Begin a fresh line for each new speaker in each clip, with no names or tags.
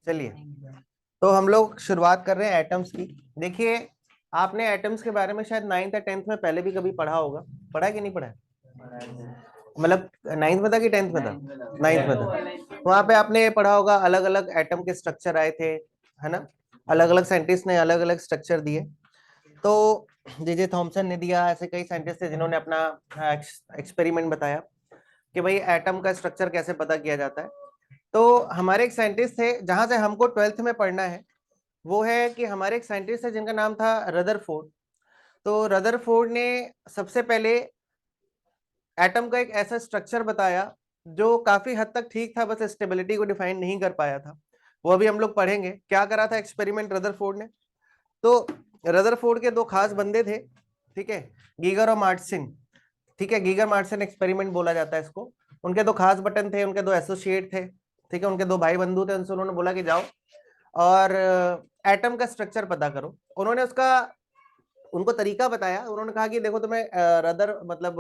चलिए, तो हम लोग शुरुआत कर रहे हैं एटम्स की। देखिए, आपने एटम्स के बारे में शायद 9th या 10th में पहले भी कभी पढ़ा होगा। पढ़ा है कि नहीं पढ़ा है? मतलब 9th में था कि 10th में था? 9th में था। वहां पे आपने पढ़ा होगा अलग अलग एटम के स्ट्रक्चर आए थे, है ना? अलग अलग साइंटिस्ट ने अलग अलग स्ट्रक्चर दिए। तो जे थॉमसन ने दिया, ऐसे कई साइंटिस्ट थे जिन्होंने अपना एक्सपेरिमेंट बताया कि भाई एटम का स्ट्रक्चर कैसे पता किया जाता है। तो हमारे एक साइंटिस्ट थे, जहां से हमको 12th में पढ़ना है, वो है कि हमारे एक साइंटिस्ट है जिनका नाम था रदरफोर्ड। तो रदरफोर्ड ने सबसे पहले एटम का एक ऐसा स्ट्रक्चर बताया जो काफी हद तक ठीक था, बस स्टेबिलिटी को डिफाइन नहीं कर पाया था। वो अभी हम लोग पढ़ेंगे क्या करा था एक्सपेरिमेंट रदरफोर्ड ने। तो रदरफोर्ड के दो खास बंदे थे, ठीक है, गीगर और मार्टसन। ठीक है, गीगर मार्टसन एक्सपेरिमेंट बोला जाता है इसको। उनके दो खास बटन थे, उनके दो एसोसिएट थे, ठीक है, उनके दो भाई बंधु थे। उनसे उन्होंने बोला कि जाओ और एटम का स्ट्रक्चर पता करो। उन्होंने उसका उनको तरीका बताया। उन्होंने कहा कि देखो, तुम्हें रदर मतलब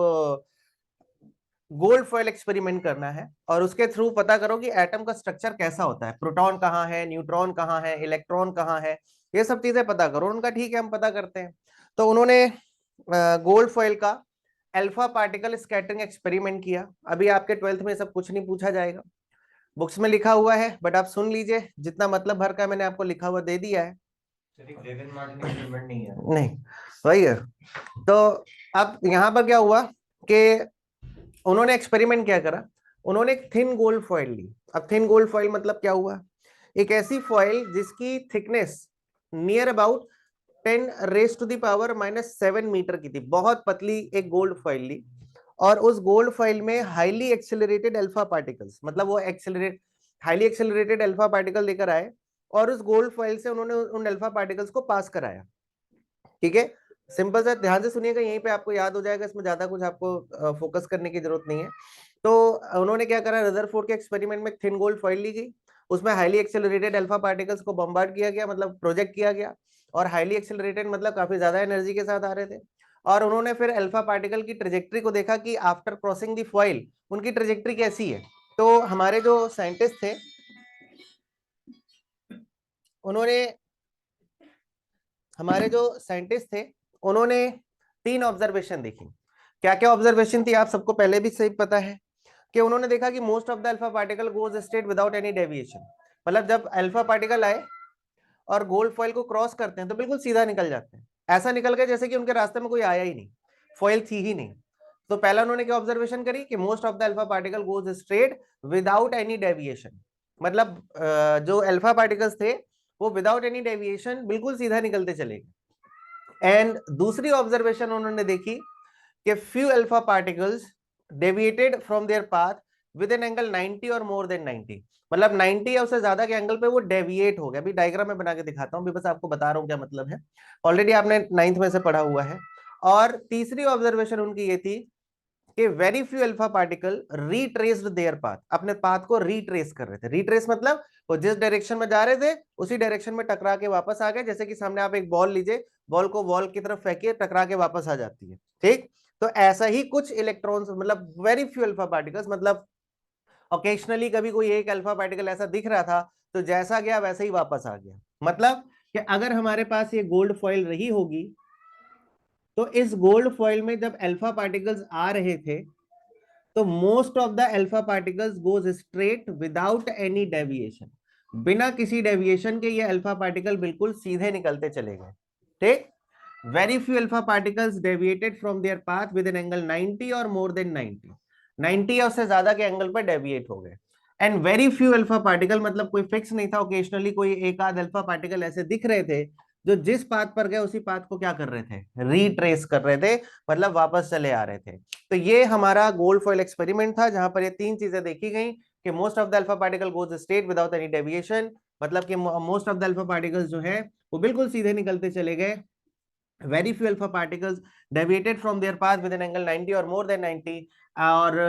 गोल्ड फॉयल एक्सपेरिमेंट करना है और उसके थ्रू पता करो कि एटम का स्ट्रक्चर कैसा होता है, प्रोटॉन कहाँ है, न्यूट्रॉन कहाँ है, इलेक्ट्रॉन कहाँ है, ये सब चीजें पता करो। उनका ठीक है, हम पता करते हैं। तो उन्होंने गोल्ड फॉयल का अल्फा पार्टिकल स्कैटरिंग एक्सपेरिमेंट किया। अभी आपके 12th में सब कुछ नहीं पूछा जाएगा, बुक्स में लिखा हुआ है, बट आप सुन लीजिए, जितना मतलब भर का मैंने आपको लिखा हुआ दे दिया है। नहीं, वही है। तो अब यहाँ पर क्या हुआ कि उन्होंने एक्सपेरिमेंट क्या करा, उन्होंने एक थिन गोल्ड फॉइल ली। अब थिन गोल्ड फॉइल मतलब क्या हुआ, एक ऐसी फॉइल जिसकी थिकनेस नियर अबाउट 10⁻⁻⁷ मीटर की थी, बहुत पतली एक गोल्ड फॉइल ली। और उस गोल्ड फॉइल में हाईली एक्सेलरेटेड अल्फा पार्टिकल्स, मतलब वो हाईली एक्सेलरेटेड अल्फा पार्टिकल लेकर आए और उस गोल्ड फॉइल से उन्होंने उन अल्फा पार्टिकल्स को पास कराया। ठीक है, सिंपल सा, ध्यान से सुनिएगा, यहीं पे आपको याद हो जाएगा, इसमें ज्यादा कुछ आपको फोकस करने की जरूरत नहीं है। तो उन्होंने क्या करा, रदरफोर्ड के एक्सपेरिमेंट में थिन गोल्ड फॉइल ली गई, उसमें हाईली एक्सेलरेटेड अल्फा पार्टिकल्स को बम्बार्ड किया गया, मतलब प्रोजेक्ट किया गया। और हाईली एक्सेलरेटेड मतलब काफी ज्यादा एनर्जी के साथ आ रहे थे। और उन्होंने फिर अल्फा पार्टिकल की ट्रेजेक्ट्री को देखा कि आफ्टर क्रॉसिंग द फॉइल उनकी ट्रेजेक्ट्री कैसी है। तो हमारे जो साइंटिस्ट थे, उन्होंने हमारे जो साइंटिस्ट थे उन्होंने 3 ऑब्जर्वेशन देखी। क्या क्या ऑब्जर्वेशन थी आप सबको पहले भी सही पता है कि उन्होंने देखा कि most of the alpha particle goes straight without any deviation. मतलब जब अल्फा पार्टिकल आए और गोल्ड फॉइल को क्रॉस करते हैं तो बिल्कुल सीधा निकल जाते हैं, ऐसा निकल गए जैसे कि उनके रास्ते में कोई आया ही नहीं, फॉइल थी ही नहीं। तो पहला उन्होंने क्या ऑब्जर्वेशन करी कि most of the alpha particle goes straight without any deviation. मतलब जो अल्फा पार्टिकल्स थे वो विदाउट एनी डेविएशन बिल्कुल सीधा निकलते चले गए। एंड दूसरी ऑब्जर्वेशन उन्होंने देखी कि few alpha particles deviated from their path with an angle 90 और more than 90। मतलब 90 या उससे ज्यादा के एंगल पे वो डेविएट हो गया। अभी डायग्राम में बना के दिखाता हूं, बस आपको बता रहा हूं क्या मतलब है, ऑलरेडी आपने 9th में से पढ़ा हुआ है। और तीसरी ऑब्जर्वेशन उनकी ये थी कि very few alpha particle retraced their path, अपने पाथ को रीट्रेस कर रहे थे। रीट्रेस मतलब वो जिस डायरेक्शन में जा रहे थे उसी डायरेक्शन में टकरा के वापस आ गए। जैसे कि सामने आप एक बॉल लीजिए, बॉल को वॉल की तरफ फेंकिए, टकरा के वापस आ जाती है, ठीक। तो ऐसा ही कुछ इलेक्ट्रॉन्स, मतलब वेरी फ्यू अल्फा पार्टिकल्स, मतलब ओकेशनली कभी कोई एक अल्फा पार्टिकल ऐसा दिख रहा था तो जैसा गया वैसे ही वापस आ गया। मतलब कि अगर हमारे पास ये गोल्ड फॉइल रही होगी तो इस गोल्ड फॉइल में जब अल्फा पार्टिकल्स आ रहे थे तो most of the alpha particles goes straight without any deviation. बिना किसी डेविएशन के ये अल्फा पार्टिकल बिल्कुल सीधे निकलते चले गए, ठीक। Very few alpha particles deviated from there path with an angle 90 और मोर देन 90। 90 या उससे ज्यादा के एंगल पर डेविएट हो गए। And very few alpha particle मतलब कोई फिक्स नहीं था, ओकेशनली कोई एक आध अल्फा पार्टिकल ऐसे दिख रहे थे जो जिस पाथ पर गए उसी पाथ को क्या कर रहे थे, रीट्रेस कर रहे थे, मतलब वापस चले आ रहे थे। तो ये हमारा गोल्ड फॉइल एक्सपेरिमेंट था जहां पर ये तीन चीजें देखी गई कि most of the alpha particle goes straight without any deviation, मतलब कि most of the alpha particles जो है वो बिल्कुल सीधे निकलते चले गए। Very few alpha particles deviated from there path with an angle 90 और मोर देन 90। और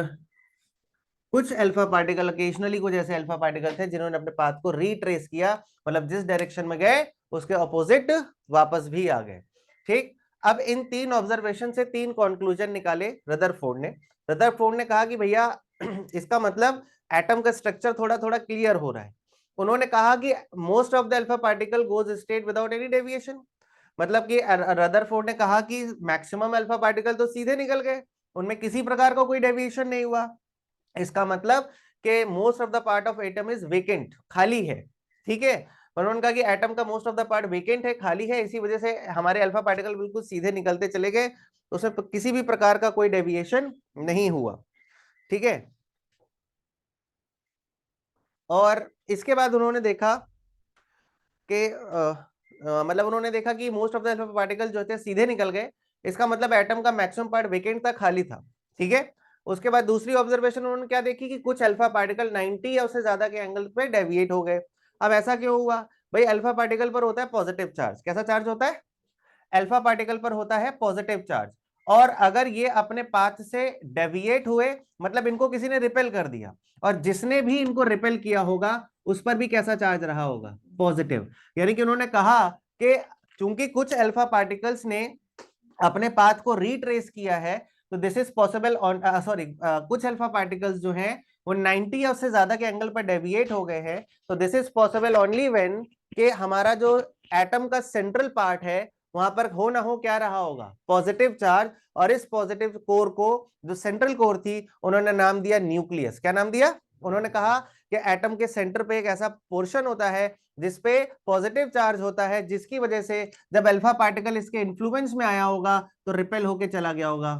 कुछ अल्फा पार्टिकल, ओकेशनली कुछ ऐसे अल्फा पार्टिकल थे जिन्होंने अपने पाथ को रीट्रेस किया, मतलब जिस डायरेक्शन में गए उसके ऑपोजिट वापस भी आ गए, ठीक। अब इन 3 ऑब्जर्वेशन से 3 कंक्लूजन निकाले रदरफोर्ड ने। रदरफोर्ड ने कहा कि भैया इसका मतलब एटम का स्ट्रक्चर थोड़ा थोड़ा क्लियर हो रहा है। उन्होंने कहा कि most of the alpha particle goes straight without any deviation, मतलब कि रदरफोर्ड ने कहा कि मैक्सिमम अल्फा पार्टिकल तो सीधे निकल गए, उनमें किसी प्रकार का कोई डेविएशन नहीं हुआ। इसका मतलब कि most of the part of atom is vacant, खाली है, ठीक है। पर उन्होंने कहा कि एटम का most of the part vacant है, खाली है, इसी वजह से हमारे अल्फा पार्टिकल बिल्कुल सीधे निकलते चले गए, उसमें किसी भी प्रकार का कोई डेविएशन नहीं हुआ, ठीक है। और इसके बाद उन्होंने देखा कि मतलब उन्होंने देखा कि most of the alpha particle जो थे सीधे निकल गए, इसका मतलब एटम का मैक्सिमम पार्ट वेकेंट था, खाली था, ठीक है। उसके बाद दूसरी ऑब्जर्वेशन उन्होंने क्या देखी कि कुछ अल्फा पार्टिकल 90 या उससे ज्यादा के एंगल पे डेविएट हो गए। अब ऐसा क्यों हुआ भाई? अल्फा पार्टिकल पर होता है पॉजिटिव चार्ज। कैसा चार्ज होता है? अल्फा पार्टिकल पर होता है पॉजिटिव चार्ज, और अगर ये अपने पाथ से डेविएट हुए, मतलब इनको किसी ने रिपेल कर दिया, और जिसने भी इनको रिपेल किया होगा उस पर भी कैसा चार्ज रहा होगा? पॉजिटिव। यानी कि उन्होंने कहा कि चूंकि कुछ अल्फा पार्टिकल्स ने अपने पाथ को रिट्रेस किया है, तो this is possible on sorry कुछ अल्फा पार्टिकल्स जो हैं वो 90 या उससे ज्यादा के एंगल पर डेविएट हो गए हैं, तो this is possible only when कि हमारा जो एटम का सेंट्रल पार्ट है वहां पर हो ना हो क्या रहा होगा? Positive charge. और इस पॉजिटिव कोर को, जो सेंट्रल कोर थी, उन्होंने नाम दिया न्यूक्लियस। क्या नाम दिया? उन्होंने कहा कि एटम के सेंटर पे एक ऐसा पोर्शन होता है जिसपे पॉजिटिव चार्ज होता है, जिसकी वजह से जब अल्फा पार्टिकल इसके इन्फ्लुएंस में आया होगा तो रिपेल होके चला गया होगा,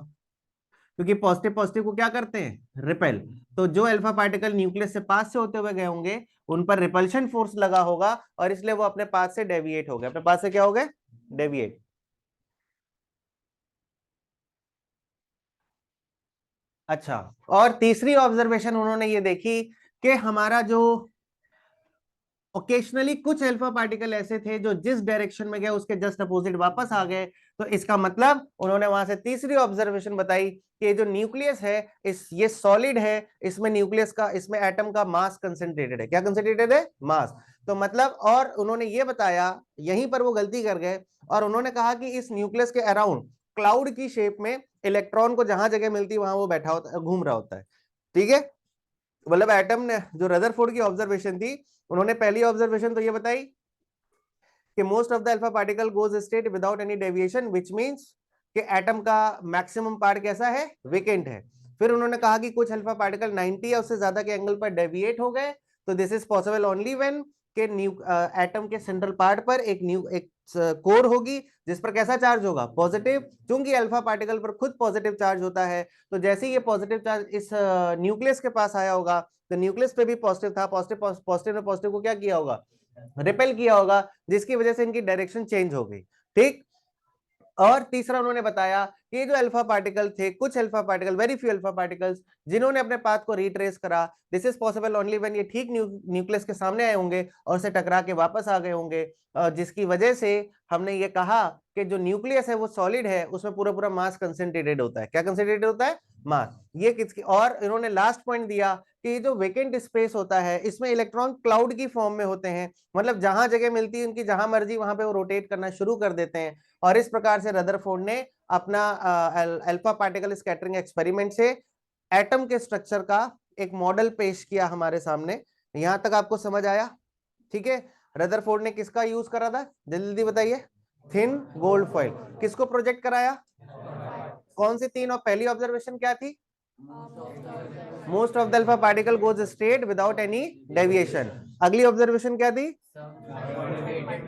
क्योंकि पॉजिटिव पॉजिटिव को क्या करते हैं? रिपेल। तो जो अल्फा पार्टिकल न्यूक्लियस से पास से होते हुए गए होंगे उन पर रिपल्शन फोर्स लगा होगा, और इसलिए वो अपने पास से डेविएट हो गए। अपने पास से क्या हो गए? डेविएट। अच्छा, और तीसरी ऑब्जर्वेशन उन्होंने ये देखी कि हमारा जो ओकेशनली कुछ अल्फा पार्टिकल ऐसे थे जो जिस डायरेक्शन में गए उसके जस्ट अपोजिट वापस आ गए। तो इसका मतलब उन्होंने वहां से तीसरी ऑब्जर्वेशन बताई कि ये जो न्यूक्लियस है, ये सॉलिड है, इसमें न्यूक्लियस का, इसमें एटम का मास कंसेंट्रेटेड है। क्या कंसेंट्रेटेड है? मास। तो मतलब, और उन्होंने ये बताया, यहीं पर वो गलती कर गए, और उन्होंने कहा कि इस न्यूक्लियस के अराउंड क्लाउड की शेप में इलेक्ट्रॉन को जहां जगह मिलती है वहां वो बैठा होता है, घूम रहा होता है, ठीक है। मतलब एटम ने, जो रदरफोर्ड की ऑब्जर्वेशन थी, उन्होंने पहली ऑब्जर्वेशन तो ये बताई कि most of the alpha particle goes straight without any deviation, which means कि एटम का मैक्सिमम पार्ट कैसा है? वेकेंट है। फिर उन्होंने कहा कि कुछ अल्फा पार्टिकल 90 या उससे ज्यादा के एंगल पर डेविएट हो गए, तो this is possible only when के एटम के सेंट्रल पार्ट पर एक कोर होगी जिस पर कैसा चार्ज होगा? पॉजिटिव। चूंकि अल्फा पार्टिकल पर खुद पॉजिटिव चार्ज होता है, तो जैसे ही ये पॉजिटिव चार्ज इस न्यूक्लियस के पास आया होगा, तो न्यूक्लियस पे भी पॉजिटिव था, पॉजिटिव पॉजिटिव ने पॉजिटिव को क्या किया होगा? रिपेल किया होगा, जिसकी वजह से इनकी डायरेक्शन चेंज हो गई, ठीक। और तीसरा उन्होंने बताया कि ये जो अल्फा पार्टिकल थे, कुछ alpha particle, very few alpha particles, जिन्होंने अपने पाथ को रिट्रेस करा, this is possible only when ये ठीक न्यूक्लियस के सामने आए होंगे और से टकरा के वापस आ गए होंगे, जिसकी वजह से हमने ये कहा कि जो न्यूक्लियस है वो सॉलिड है, उसमें पूरा पूरा मास कंसेंट्रेटेड होता है। क्या कंसेंट्रेटेड होता है? मास। ये किसकी? और इन्होंने लास्ट पॉइंट दिया कि ये जो वेकेंट स्पेस होता है इसमें इलेक्ट्रॉन क्लाउड की फॉर्म में होते हैं, मतलब जहां जगह मिलती है उनकी, जहां मर्जी वहां पे वो रोटेट करना शुरू कर देते हैं। और इस प्रकार से रदरफोर्ड ने अपना अल्फा पार्टिकल स्कैटरिंग एक्सपेरिमेंट से एटम के स्ट्रक्चर का एक मॉडल पेश किया हमारे सामने। यहां तक आपको समझ आया? ठीक है। रदरफोर्ड ने किसका यूज करा था? जल्दी जल्दी बताइए। Thin gold foil. किसको प्रोजेक्ट कराया? कौन सी तीन? और पहली ऑब्जर्वेशन क्या थी? Most of the alpha particle goes straight without any deviation. अगली ऑब्जर्वेशन क्या थी?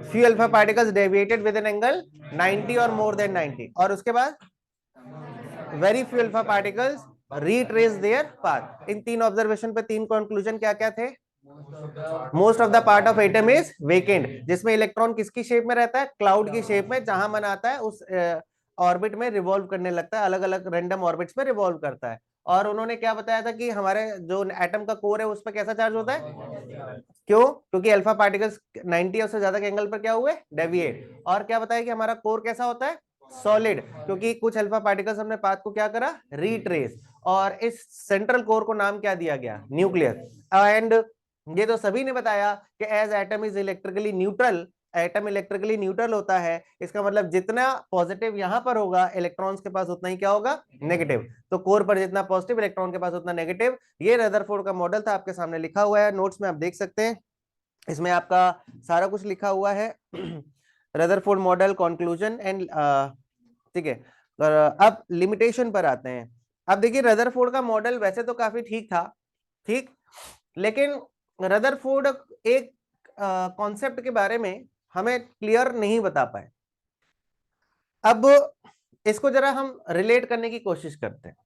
Few alpha particles deviated with an angle 90 और मोर देन 90। और उसके बाद very few alpha particles retrace their path. इन तीन ऑब्जर्वेशन पे तीन कंक्लूजन क्या क्या थे? Most of the part of atom is vacant, जिसमें इलेक्ट्रॉन किसकी शेप में रहता है? क्लाउड की शेप में, जहां मन आता है उस ऑर्बिट में रिवॉल्व करने लगता है, अलग अलग रैंडम ऑर्बिट्स में रिवॉल्व करता है। और उन्होंने क्या बताया था कि हमारे जो एटम का कोर है उस पर कैसा चार्ज होता है? क्यों? क्योंकि अल्फा पार्टिकल्स 90 या उससे ज्यादा के एंगल पर क्या हुए? डेविएट। और क्या बताया कि हमारा कोर कैसा होता है? सॉलिड, क्योंकि कुछ अल्फा पार्टिकल्स हमने पाथ को क्या करा? रिट्रेस। और इस सेंट्रल कोर को नाम क्या दिया गया? न्यूक्लियस। एंड ये तो सभी ने बताया कि as atom is electrically neutral, atom electrically neutral होता है, इसका मतलब जितना पॉजिटिव यहां पर होगा इलेक्ट्रॉन्स के पास उतना ही क्या होगा? नेगेटिव। तो कोर पर जितना पॉजिटिव इलेक्ट्रॉन के पास उतना नेगेटिव। ये रदरफोर्ड का मॉडल था, आपके सामने लिखा हुआ है नोट्स में, आप देख सकते हैं। इसमें आपका सारा कुछ लिखा हुआ है, रदरफोर्ड मॉडल, कंक्लूजन एंड, ठीक है। अब लिमिटेशन पर आते हैं। अब देखिए रदरफोर्ड का मॉडल वैसे तो काफी ठीक था, ठीक, लेकिन रदरफोर्ड एक कॉन्सेप्ट के बारे में हमें क्लियर नहीं बता पाए। अब इसको जरा हम रिलेट करने की कोशिश करते हैं।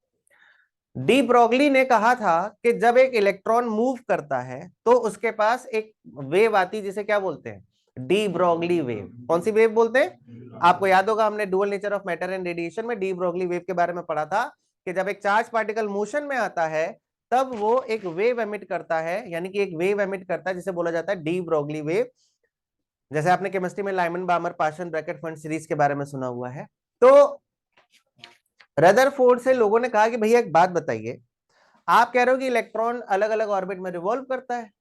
डी ब्रोगली ने कहा था कि जब एक इलेक्ट्रॉन मूव करता है तो उसके पास एक वेव आती, जिसे क्या बोलते हैं, डी ब्रोगली वेव। कौन सी वेव बोलते हैं? आपको याद होगा हमने dual nature of matter and radiation में डी ब्रोगली वेव के बारे में पढ़ा था कि जब एक चार्ज पार्टिकल मोशन में आता है तब वो एक वेव एमिट करता है, यानी कि एक वेव एमिट करता है जिसे बोला जाता है डी ब्रोगली वेव। जैसे आपने केमिस्ट्री में Lyman Balmer Paschen Brackett Pfund series के बारे में सुना हुआ है। तो रदरफोर्ड से लोगों ने कहा कि भैया एक बात बताइए, आप कह रहे हो कि इलेक्ट्रॉन अलग अलग ऑर्बिट में रिवॉल्व करता है,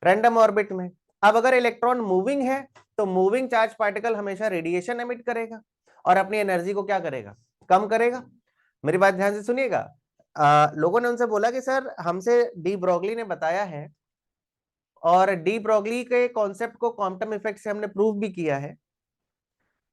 रैंडम ऑर्बिट में। अब अगर इलेक्ट्रॉन मूविंग है तो मूविंग चार्ज पार्टिकल हमेशा रेडिएशन एमिट करेगा और अपनी एनर्जी को क्या करेगा, कम करेगा। मेरी बात ध्यान से सुनिएगा। लोगों ने उनसे बोला कि सर हमसे डी ब्रोगली ने बताया है और डी ब्रोगली के कॉन्सेप्ट को क्वांटम इफेक्ट से हमने प्रूव भी किया है।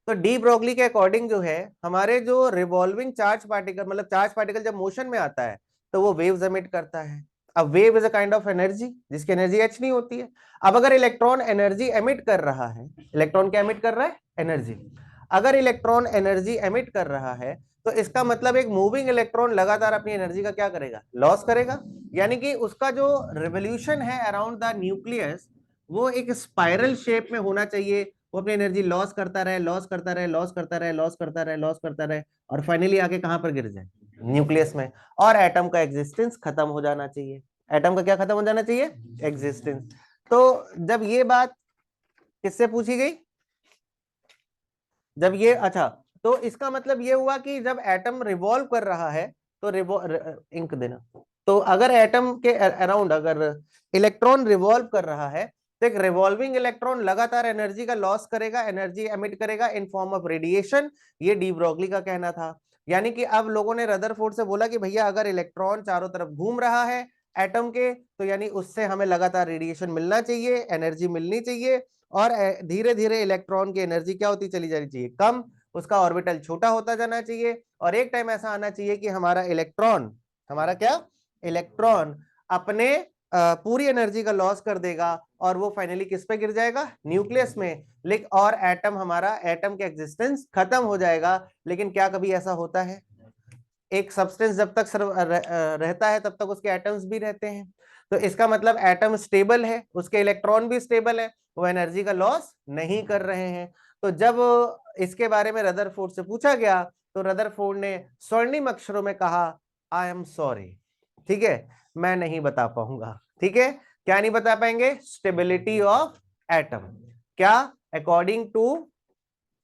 तो डी ब्रोगली के अकॉर्डिंग जो है हमारे जो रिवॉल्विंग चार्ज पार्टिकल, मतलब चार्ज पार्टिकल जब मोशन में आता है तो वो वेव्स एमिट करता है। अब wave is a kind of energy जिसकी एनर्जी एच नहीं होती है। अब अगर इलेक्ट्रॉन एनर्जी एमिट कर रहा है, इलेक्ट्रॉन क्या एमिट कर रहा है, एनर्जी। अगर इलेक्ट्रॉन एनर्जी एमिट कर रहा है तो इसका मतलब एक मूविंग इलेक्ट्रॉन लगातार अपनी एनर्जी का क्या करेगा, लॉस करेगा। यानी कि उसका जो रिवोल्यूशन है अराउंड द न्यूक्लियस वो एक स्पाइरल शेप में होना चाहिए। वो अपनी एनर्जी लॉस करता रहे, लॉस करता रहे, लॉस करता रहे, लॉस करता रहे, लॉस करता रहे, और फाइनली आके कहां पर गिर जाए, न्यूक्लियस में। और एटम का एग्जिस्टेंस खत्म हो जाना चाहिए। एटम का क्या खत्म हो जाना चाहिए, एग्जिस्टेंस। तो जब ये बात किससे पूछी गई, जब ये, अच्छा, तो इसका मतलब ये हुआ कि जब एटम रिवॉल्व कर रहा है तो इंक देना, तो अगर एटम के अराउंड अगर इलेक्ट्रॉन रिवॉल्व कर रहा है तो एक रिवॉल्विंग इलेक्ट्रॉन लगातार एनर्जी का लॉस करेगा, एनर्जी एमिट करेगा इन फॉर्म ऑफ रेडिएशन। ये डी ब्रोगली का कहना था। यानी कि अब लोगों ने रदरफोर्ड से बोला कि भैया अगर इलेक्ट्रॉन चारों तरफ घूम रहा है एटम के तो यानी उससे हमें लगातार रेडिएशन मिलना चाहिए, एनर्जी मिलनी चाहिए, और धीरे धीरे इलेक्ट्रॉन की एनर्जी क्या होती चली जानी चाहिए, कम, उसका ऑर्बिटल छोटा होता जाना चाहिए। और एक टाइम ऐसा आना चाहिए कि हमारा इलेक्ट्रॉन, हमारा क्या, इलेक्ट्रॉन अपने पूरी एनर्जी का लॉस कर देगा और वो फाइनली किस पे गिर जाएगा, न्यूक्लियस में। लेकिन और एटम, हमारा एटम का एग्जिस्टेंस खत्म हो जाएगा। लेकिन क्या कभी ऐसा होता है, एक सब्सटेंस जब तक रहता है तब तक उसके एटम्स भी रहते हैं। तो इसका मतलब एटम स्टेबल है, उसके इलेक्ट्रॉन भी स्टेबल है, वो एनर्जी का लॉस नहीं कर रहे हैं। तो जब इसके बारे में रदरफोर्ड से पूछा गया तो रदरफोर्ड ने स्वर्णिम अक्षरों में कहा, आई एम सॉरी, ठीक है, मैं नहीं बता पाऊंगा। ठीक है, क्या नहीं बता पाएंगे, स्टेबिलिटी ऑफ एटम। क्या, according to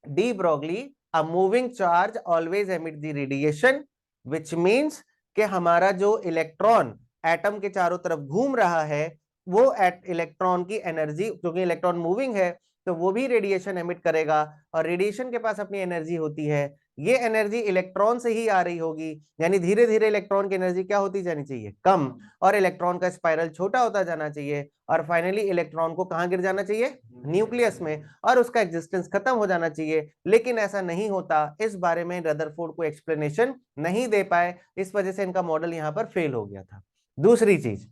de Broglie a moving charge always emit the radiation, which means कि हमारा जो इलेक्ट्रॉन एटम के चारों तरफ घूम रहा है वो इलेक्ट्रॉन की एनर्जी, क्योंकि इलेक्ट्रॉन मूविंग है तो वो भी रेडिएशन एमिट करेगा, और रेडिएशन के पास अपनी एनर्जी होती है, ये एनर्जी इलेक्ट्रॉन से ही आ रही होगी। यानी धीरे धीरे इलेक्ट्रॉन की एनर्जी क्या होती जानी चाहिए, कम, और इलेक्ट्रॉन का स्पाइरल छोटा होता जाना चाहिए, और फाइनली इलेक्ट्रॉन को कहां गिर जाना चाहिए, न्यूक्लियस में, और उसका एग्जिस्टेंस खत्म हो जाना चाहिए। लेकिन ऐसा नहीं होता, इस बारे में रदरफोर्ड को एक्सप्लेनेशन नहीं दे पाए, इस वजह से इनका मॉडल यहां पर फेल हो गया था। दूसरी चीज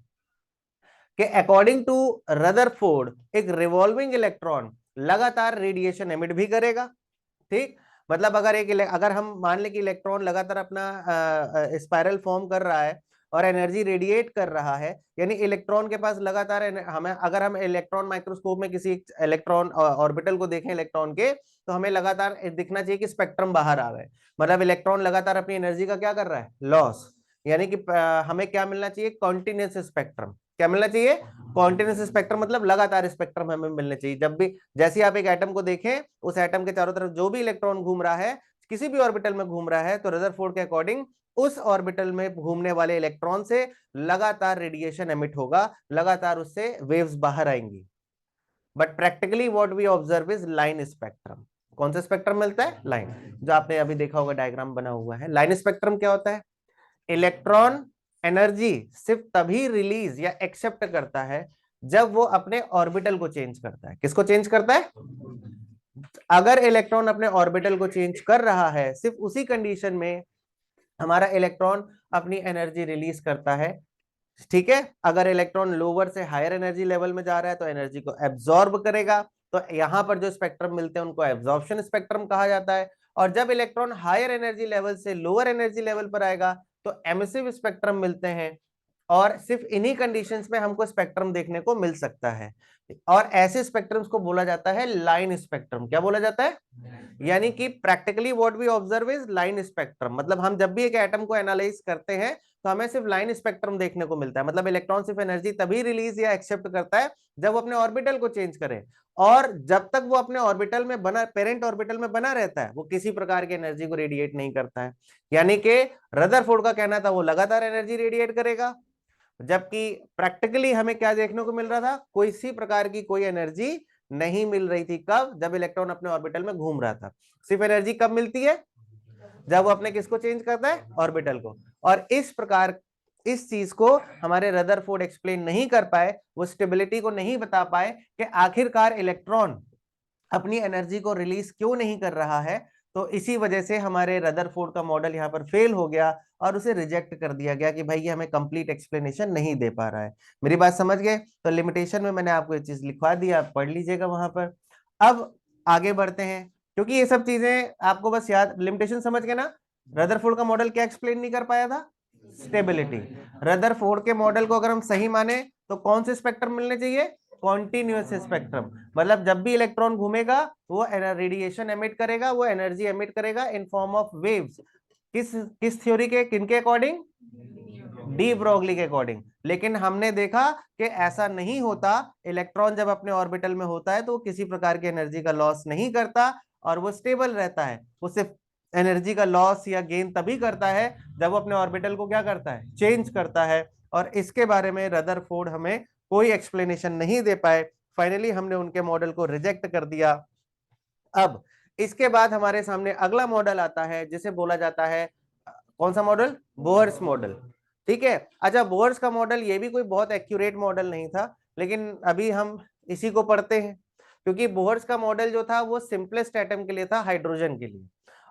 कि अकॉर्डिंग टू रदरफोर्ड एक रिवॉल्विंग इलेक्ट्रॉन लगातार रेडिएशन एमिट भी करेगा। ठीक, मतलब अगर हम मान लें कि इलेक्ट्रॉन लगातार अपना स्पाइरल फॉर्म कर रहा है और एनर्जी रेडिएट कर रहा है, यानी इलेक्ट्रॉन के पास लगातार हमें, अगर हम इलेक्ट्रॉन माइक्रोस्कोप में किसी इलेक्ट्रॉन ऑर्बिटल को देखें इलेक्ट्रॉन के, तो हमें लगातार दिखना चाहिए कि स्पेक्ट्रम बाहर आ गए, मतलब इलेक्ट्रॉन लगातार अपनी एनर्जी का क्या कर रहा है, लॉस। यानी कि हमें क्या मिलना चाहिए, कॉन्टिन्यूस स्पेक्ट्रम। क्या मिलना चाहिए, कॉन्टिन्यूस स्पेक्ट्रम, मतलब लगातार स्पेक्ट्रम हमें मिलने चाहिए। जब भी, जैसे आप एक एटम को देखें, उस एटम के चारों तरफ जो भी इलेक्ट्रॉन घूम रहा है, किसी भी ऑर्बिटल में घूम रहा है, तो रदरफोर्ड के अकॉर्डिंग उस ऑर्बिटल में घूमने वाले इलेक्ट्रॉन से लगातार रेडिएशन एमिट होगा, लगातार उससे वेव्स बाहर आएंगी। But practically what we observe is line spectrum. कौन सा स्पेक्ट्रम मिलता है, लाइन, जो आपने अभी देखा होगा डायग्राम बना हुआ है। लाइन स्पेक्ट्रम क्या होता है, इलेक्ट्रॉन एनर्जी सिर्फ तभी रिलीज या एक्सेप्ट करता है जब वो अपने ऑर्बिटल को चेंज करता है। किसको चेंज करता है? अगर इलेक्ट्रॉन अपने ऑर्बिटल को चेंज कर रहा है, सिर्फ उसी कंडीशन में हमारा इलेक्ट्रॉन अपनी एनर्जी रिलीज करता है। ठीक है, अगर इलेक्ट्रॉन लोअर से हायर एनर्जी लेवल में जा रहा है तो एनर्जी को एब्जॉर्ब करेगा, तो यहां पर जो स्पेक्ट्रम मिलते हैं उनको एब्जॉर्प्शन स्पेक्ट्रम कहा जाता है। और जब इलेक्ट्रॉन हायर एनर्जी लेवल से लोअर एनर्जी लेवल पर आएगा तो एमिसिव स्पेक्ट्रम मिलते हैं। और सिर्फ इन्हीं कंडीशंस में हमको स्पेक्ट्रम देखने को मिल सकता है, और ऐसे स्पेक्ट्रम्स को बोला जाता है लाइन स्पेक्ट्रम। क्या बोला जाता है? यानी कि practically what we observe is line spectrum. मतलब हम जब भी एक एटम को एनालाइज करते हैं तो हमें सिर्फ लाइन स्पेक्ट्रम देखने को मिलता है। मतलब इलेक्ट्रॉन सिर्फ एनर्जी तभी रिलीज या एक्सेप्ट करता है जब वो अपने ऑर्बिटल को चेंज करे, और जब तक वो अपने ऑर्बिटल में बना, पेरेंट ऑर्बिटल में बना रहता है, वो किसी प्रकार की एनर्जी को रेडिएट नहीं करता है। यानी कि रदरफोर्ड का कहना था वो लगातार एनर्जी रेडिएट करेगा, जबकि प्रैक्टिकली हमें क्या देखने को मिल रहा था? कोई सी प्रकार की कोई एनर्जी नहीं मिल रही थी। कब? जब इलेक्ट्रॉन अपने ऑर्बिटल में घूम रहा था। सिर्फ एनर्जी कब मिलती है? जब वो अपने किसको चेंज करता है? ऑर्बिटल को। और इस प्रकार इस चीज को हमारे रदरफोर्ड एक्सप्लेन नहीं कर पाए, वो स्टेबिलिटी को नहीं बता पाए कि आखिरकार इलेक्ट्रॉन अपनी एनर्जी को रिलीज क्यों नहीं कर रहा है। तो इसी वजह से हमारे रदरफोर्ड का मॉडल यहाँ पर फेल हो गया और उसे रिजेक्ट कर दिया गया कि भाई ये हमें कंप्लीट एक्सप्लेनेशन नहीं दे पा रहा है। मेरी बात समझ गए? तो लिमिटेशन में मैंने आपको ये चीज लिखवा दी, आप पढ़ लीजिएगा वहां पर। अब आगे बढ़ते हैं, क्योंकि ये सब चीजें आपको बस याद, लिमिटेशन समझ गए ना? रदरफोर्ड का मॉडल क्या एक्सप्लेन नहीं कर पाया था? स्टेबिलिटी। रदरफोर्ड के मॉडल को अगर हम सही माने तो कौन से स्पेक्ट्रम मिलने चाहिए? Continuous spectrum. मतलब जब भी इलेक्ट्रॉन घूमेगा वो रेडिएशन एमिट करेगा, वो एनर्जी एमिट करेगा इन फॉर्म ऑफ वेव्स। किस किस थ्योरी के, किनके अकॉर्डिंग? डी ब्रोगली के अकॉर्डिंग। लेकिन हमने देखा कि ऐसा नहीं होता। इलेक्ट्रॉन जब अपने ऑर्बिटल में होता है तो वो किसी प्रकार की एनर्जी का लॉस नहीं करता और वो स्टेबल रहता है। वो सिर्फ एनर्जी का लॉस या गेन तभी करता है जब वो अपने ऑर्बिटल को क्या करता है? चेंज करता है। और इसके बारे में रदरफोर्ड हमें कोई एक्सप्लेनेशन नहीं दे पाए। फाइनली हमने उनके मॉडल को रिजेक्ट कर दिया। अब इसके बाद हमारे सामने अगला मॉडल आता है जिसे बोला जाता है, कौन सा मॉडल? Bohr's model. ठीक है। अच्छा, बोहर्स का मॉडल ये भी कोई बहुत एक्यूरेट मॉडल नहीं था, लेकिन अभी हम इसी को पढ़ते हैं, क्योंकि बोहर्स का मॉडल जो था वो सिंपलेस्ट एटम के लिए था, हाइड्रोजन के लिए।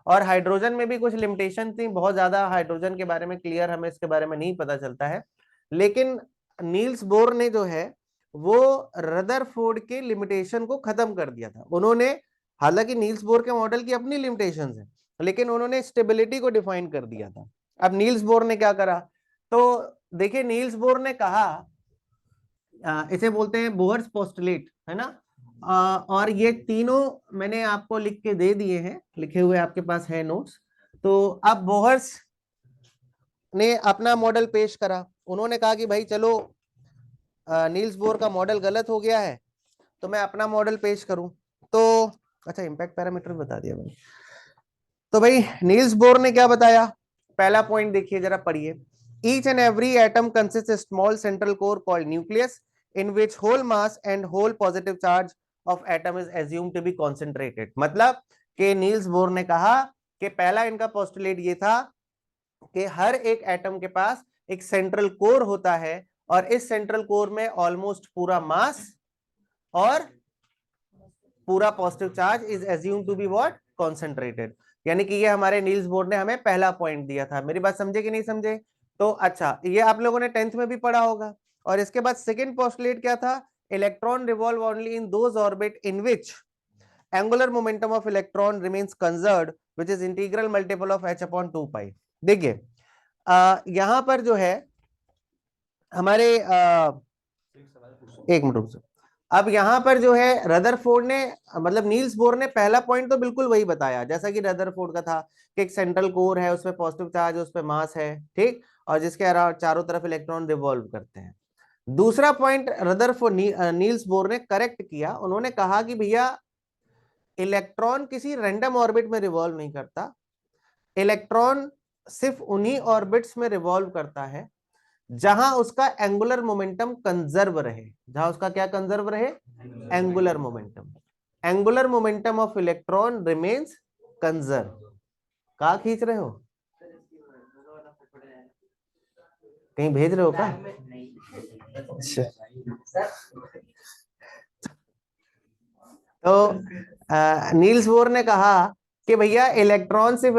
और हाइड्रोजन में भी कुछ लिमिटेशन थी, बहुत ज्यादा हाइड्रोजन के बारे में क्लियर हमें इसके बारे में नहीं पता चलता है। लेकिन नील्स बोर ने जो है वो रदरफोर्ड के लिमिटेशन को खत्म कर दिया था। उन्होंने, हालांकि नील्स बोर के मॉडल की अपनी लिमिटेशंस है, लेकिन उन्होंने स्टेबिलिटी को डिफाइन कर दिया था। अब नील्स बोर ने क्या करा? तो देखिए, नील्स बोर ने कहा, इसे बोलते हैं बोहर्स पोस्टुलेट, है ना? और ये तीनों मैंने आपको लिख के दे दिए हैं, लिखे हुए आपके पास है नोट्स। तो अब बोहर्स ने अपना मॉडल पेश करा। उन्होंने कहा कि भाई चलो, नील्स बोर का मॉडल गलत हो गया है तो मैं अपना मॉडल पेश करूं। तो अच्छा, इंपैक्ट पैरामीटर बता दिया मैंने। तो भाई नील्स बोर ने क्या बताया? पहला पॉइंट देखिए, जरा पढ़िए। Each and every atom consist small central core called nucleus in which whole mass and whole positive charge of atom is assumed to be concentrated. मतलब कि नील्स बोर ने कहा कि पहला इनका पोस्टुलेट ये था कि हर एक एटम के पास एक सेंट्रल कोर होता है, और इस सेंट्रल कोर में ऑलमोस्ट पूरा मास और पूरा positive charge is assume to be what? Concentrated. यानी कि ये हमारे नील्स बोर ने हमें पहला पॉइंट दिया था। मेरी बात समझे कि नहीं समझे? तो अच्छा, ये आप लोगों ने 10th में भी पढ़ा होगा। और इसके बाद सेकंड पोस्टुलेट क्या था? Electron revolve only in those orbit in which angular momentum of electron remains conserved which is integral multiple of h upon 2 पाई। देखिए, यहां पर जो है हमारे एक मिनट रुक जाओ। अब यहां पर जो है रदरफोर्ड ने, मतलब नील्स बोर ने पहला पॉइंट तो बिल्कुल वही बताया जैसा कि रदरफोर्ड का था, कि एक सेंट्रल कोर है, उसमें पॉजिटिव चार्ज है, उसमें मास है, ठीक, और जिसके अराउंड चारों तरफ इलेक्ट्रॉन रिवॉल्व करते हैं। दूसरा पॉइंट रदरफोर्ड, नील्स बोर ने करेक्ट किया। उन्होंने कहा कि भैया, इलेक्ट्रॉन किसी रैंडम ऑर्बिट में रिवॉल्व नहीं करता। इलेक्ट्रॉन सिर्फ उन्हीं ऑर्बिट्स में रिवॉल्व करता है जहां उसका एंगुलर मोमेंटम कंजर्व रहे। जहां उसका क्या कंजर्व रहे? Angular momentum. Angular momentum of electron remains conserve. कहा खींच रहे हो? कहीं भेज रहे हो क्या? अच्छा। तो नील्स बोर ने कहा कि भैया इलेक्ट्रॉन सिर्फ,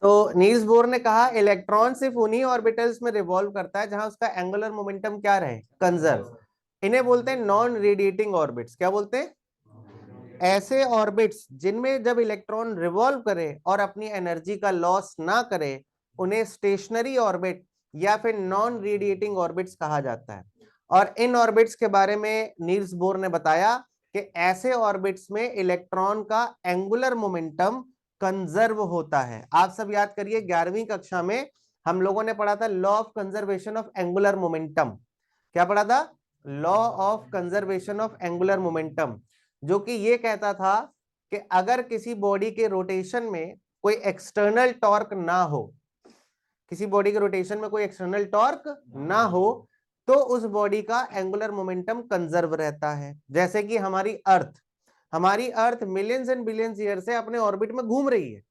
तो नील्स बोर ने कहा इलेक्ट्रॉन सिर्फ उन्हीं ऑर्बिटल्स में रिवॉल्व करता है जहां उसका एंगुलर मोमेंटम क्या रहे, कंजर्व। इन्हें बोलते हैं नॉन रेडिएटिंग ऑर्बिट्स। क्या बोलते हैं? ऐसे ऑर्बिट्स जिनमें जब इलेक्ट्रॉन रिवॉल्व करे और अपनी एनर्जी का लॉस ना करे, उन्हें स्टेशनरी ऑर्बिट या फिर नॉन रेडिएटिंग ऑर्बिट्स कहा जाता है। और इन ऑर्बिट्स के बारे में नील्स बोर ने बताया कि ऐसे ऑर्बिट्स में इलेक्ट्रॉन का एंगुलर मोमेंटम कंजर्व होता है। आप सब याद करिए 11वीं कक्षा में हम लोगों ने पढ़ा था law of conservation of angular momentum. क्या पढ़ा था? Law of conservation of angular momentum, जो कि ये कहता था कि अगर किसी बॉडी के रोटेशन में कोई एक्सटर्नल टॉर्क ना हो, किसी बॉडी के रोटेशन में कोई एक्सटर्नल टॉर्क ना हो, तो उस बॉडी का एंगुलर मोमेंटम कंजर्व रहता है। जैसे कि हमारी अर्थ मिलियंस एंड बिलियंस ईयर से अपने ऑर्बिट में घूम रही है।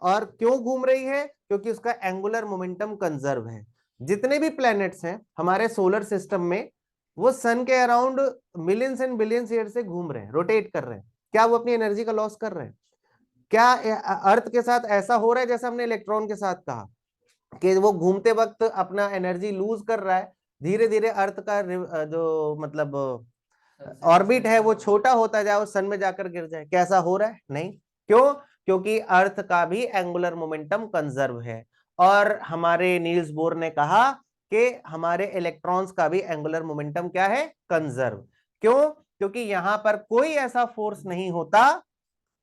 और क्यों घूम रही है? क्योंकि उसका एंगुलर मोमेंटम कंजर्व है। जितने भी प्लैनेट्स हैं हमारे सोलर सिस्टम में, वो सन के around millions and billions year से घूम रहे हैं, रोटेट कर रहे हैं। क्या वो अपनी एनर्जी का लॉस कर रहे हैं? क्या अर्थ के साथ ऐसा हो रहा है जैसा हमने इलेक्ट्रॉन के साथ कहा कि वो घूमते वक्त अपना एनर्जी लूज कर रहा है, धीरे धीरे अर्थ का जो मतलब ऑर्बिट है वो छोटा होता जाए और सन में जाकर गिर जाए? कैसा हो रहा है? नहीं। क्यों? क्योंकि अर्थ का भी एंगुलर मोमेंटम कंजर्व है। और हमारे नील्स बोर ने कहा कि हमारे इलेक्ट्रॉन्स का भी एंगुलर मोमेंटम क्या है? कंजर्व। क्यों? क्योंकि यहां पर कोई ऐसा फोर्स नहीं होता,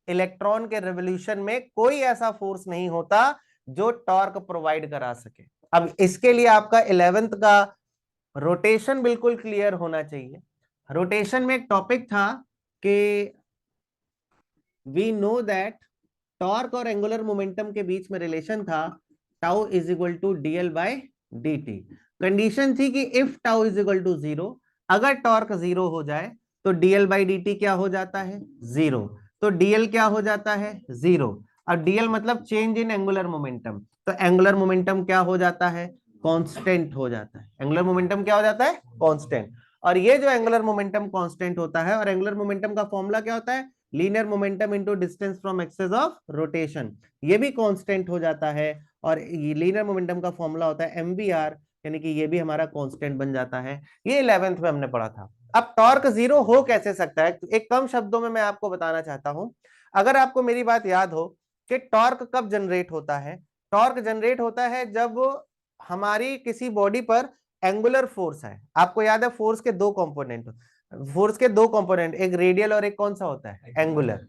इलेक्ट्रॉन के रिवोल्यूशन में कोई ऐसा फोर्स नहीं होता जो टॉर्क प्रोवाइड करा सके। अब इसके लिए आपका 11th का रोटेशन बिल्कुल क्लियर होना चाहिए। रोटेशन में एक टॉपिक था कि वी नो दैट टॉर्क और एंगुलर मोमेंटम के बीच में रिलेशन था tau is equal to DL by dt। Condition थी कि if tau is equal to 0, अगर टॉर्क 0 हो जाए तो डीएल बाई dt क्या हो जाता है? 0। तो डीएल क्या हो जाता है? 0। अब डीएल मतलब चेंज इन एंगुलर मोमेंटम, तो एंगुलर मोमेंटम क्या हो जाता है? कांस्टेंट हो जाता है। एंगुलर मोमेंटम क्या हो जाता है? कांस्टेंट। और ये जो एंगुलर मोमेंटम कांस्टेंट होता है, और एंगुलर मोमेंटम का फॉर्मूला क्या होता है? Linear momentum into distance from axis of rotation, ये भी कांस्टेंट हो जाता है। और ये लीनियर मोमेंटम का फॉर्मूला होता है एमवीआर, यानी कि ये भी हमारा कांस्टेंट बन जाता है। ये 11th में हमने पढ़ा था। अब टॉर्क 0 हो कैसे सकता है? एक कम शब्दों में मैं आपको बताना चाहता हूं। अगर आपको मेरी बात याद हो कि टॉर्क कब जनरेट होता है, टॉर्क जनरेट होता है जब हमारी किसी बॉडी पर एंगुलर फोर्स है। आपको याद है फोर्स के दो कंपोनेंट, एक रेडियल और एक कौन सा होता है? एंगुलर।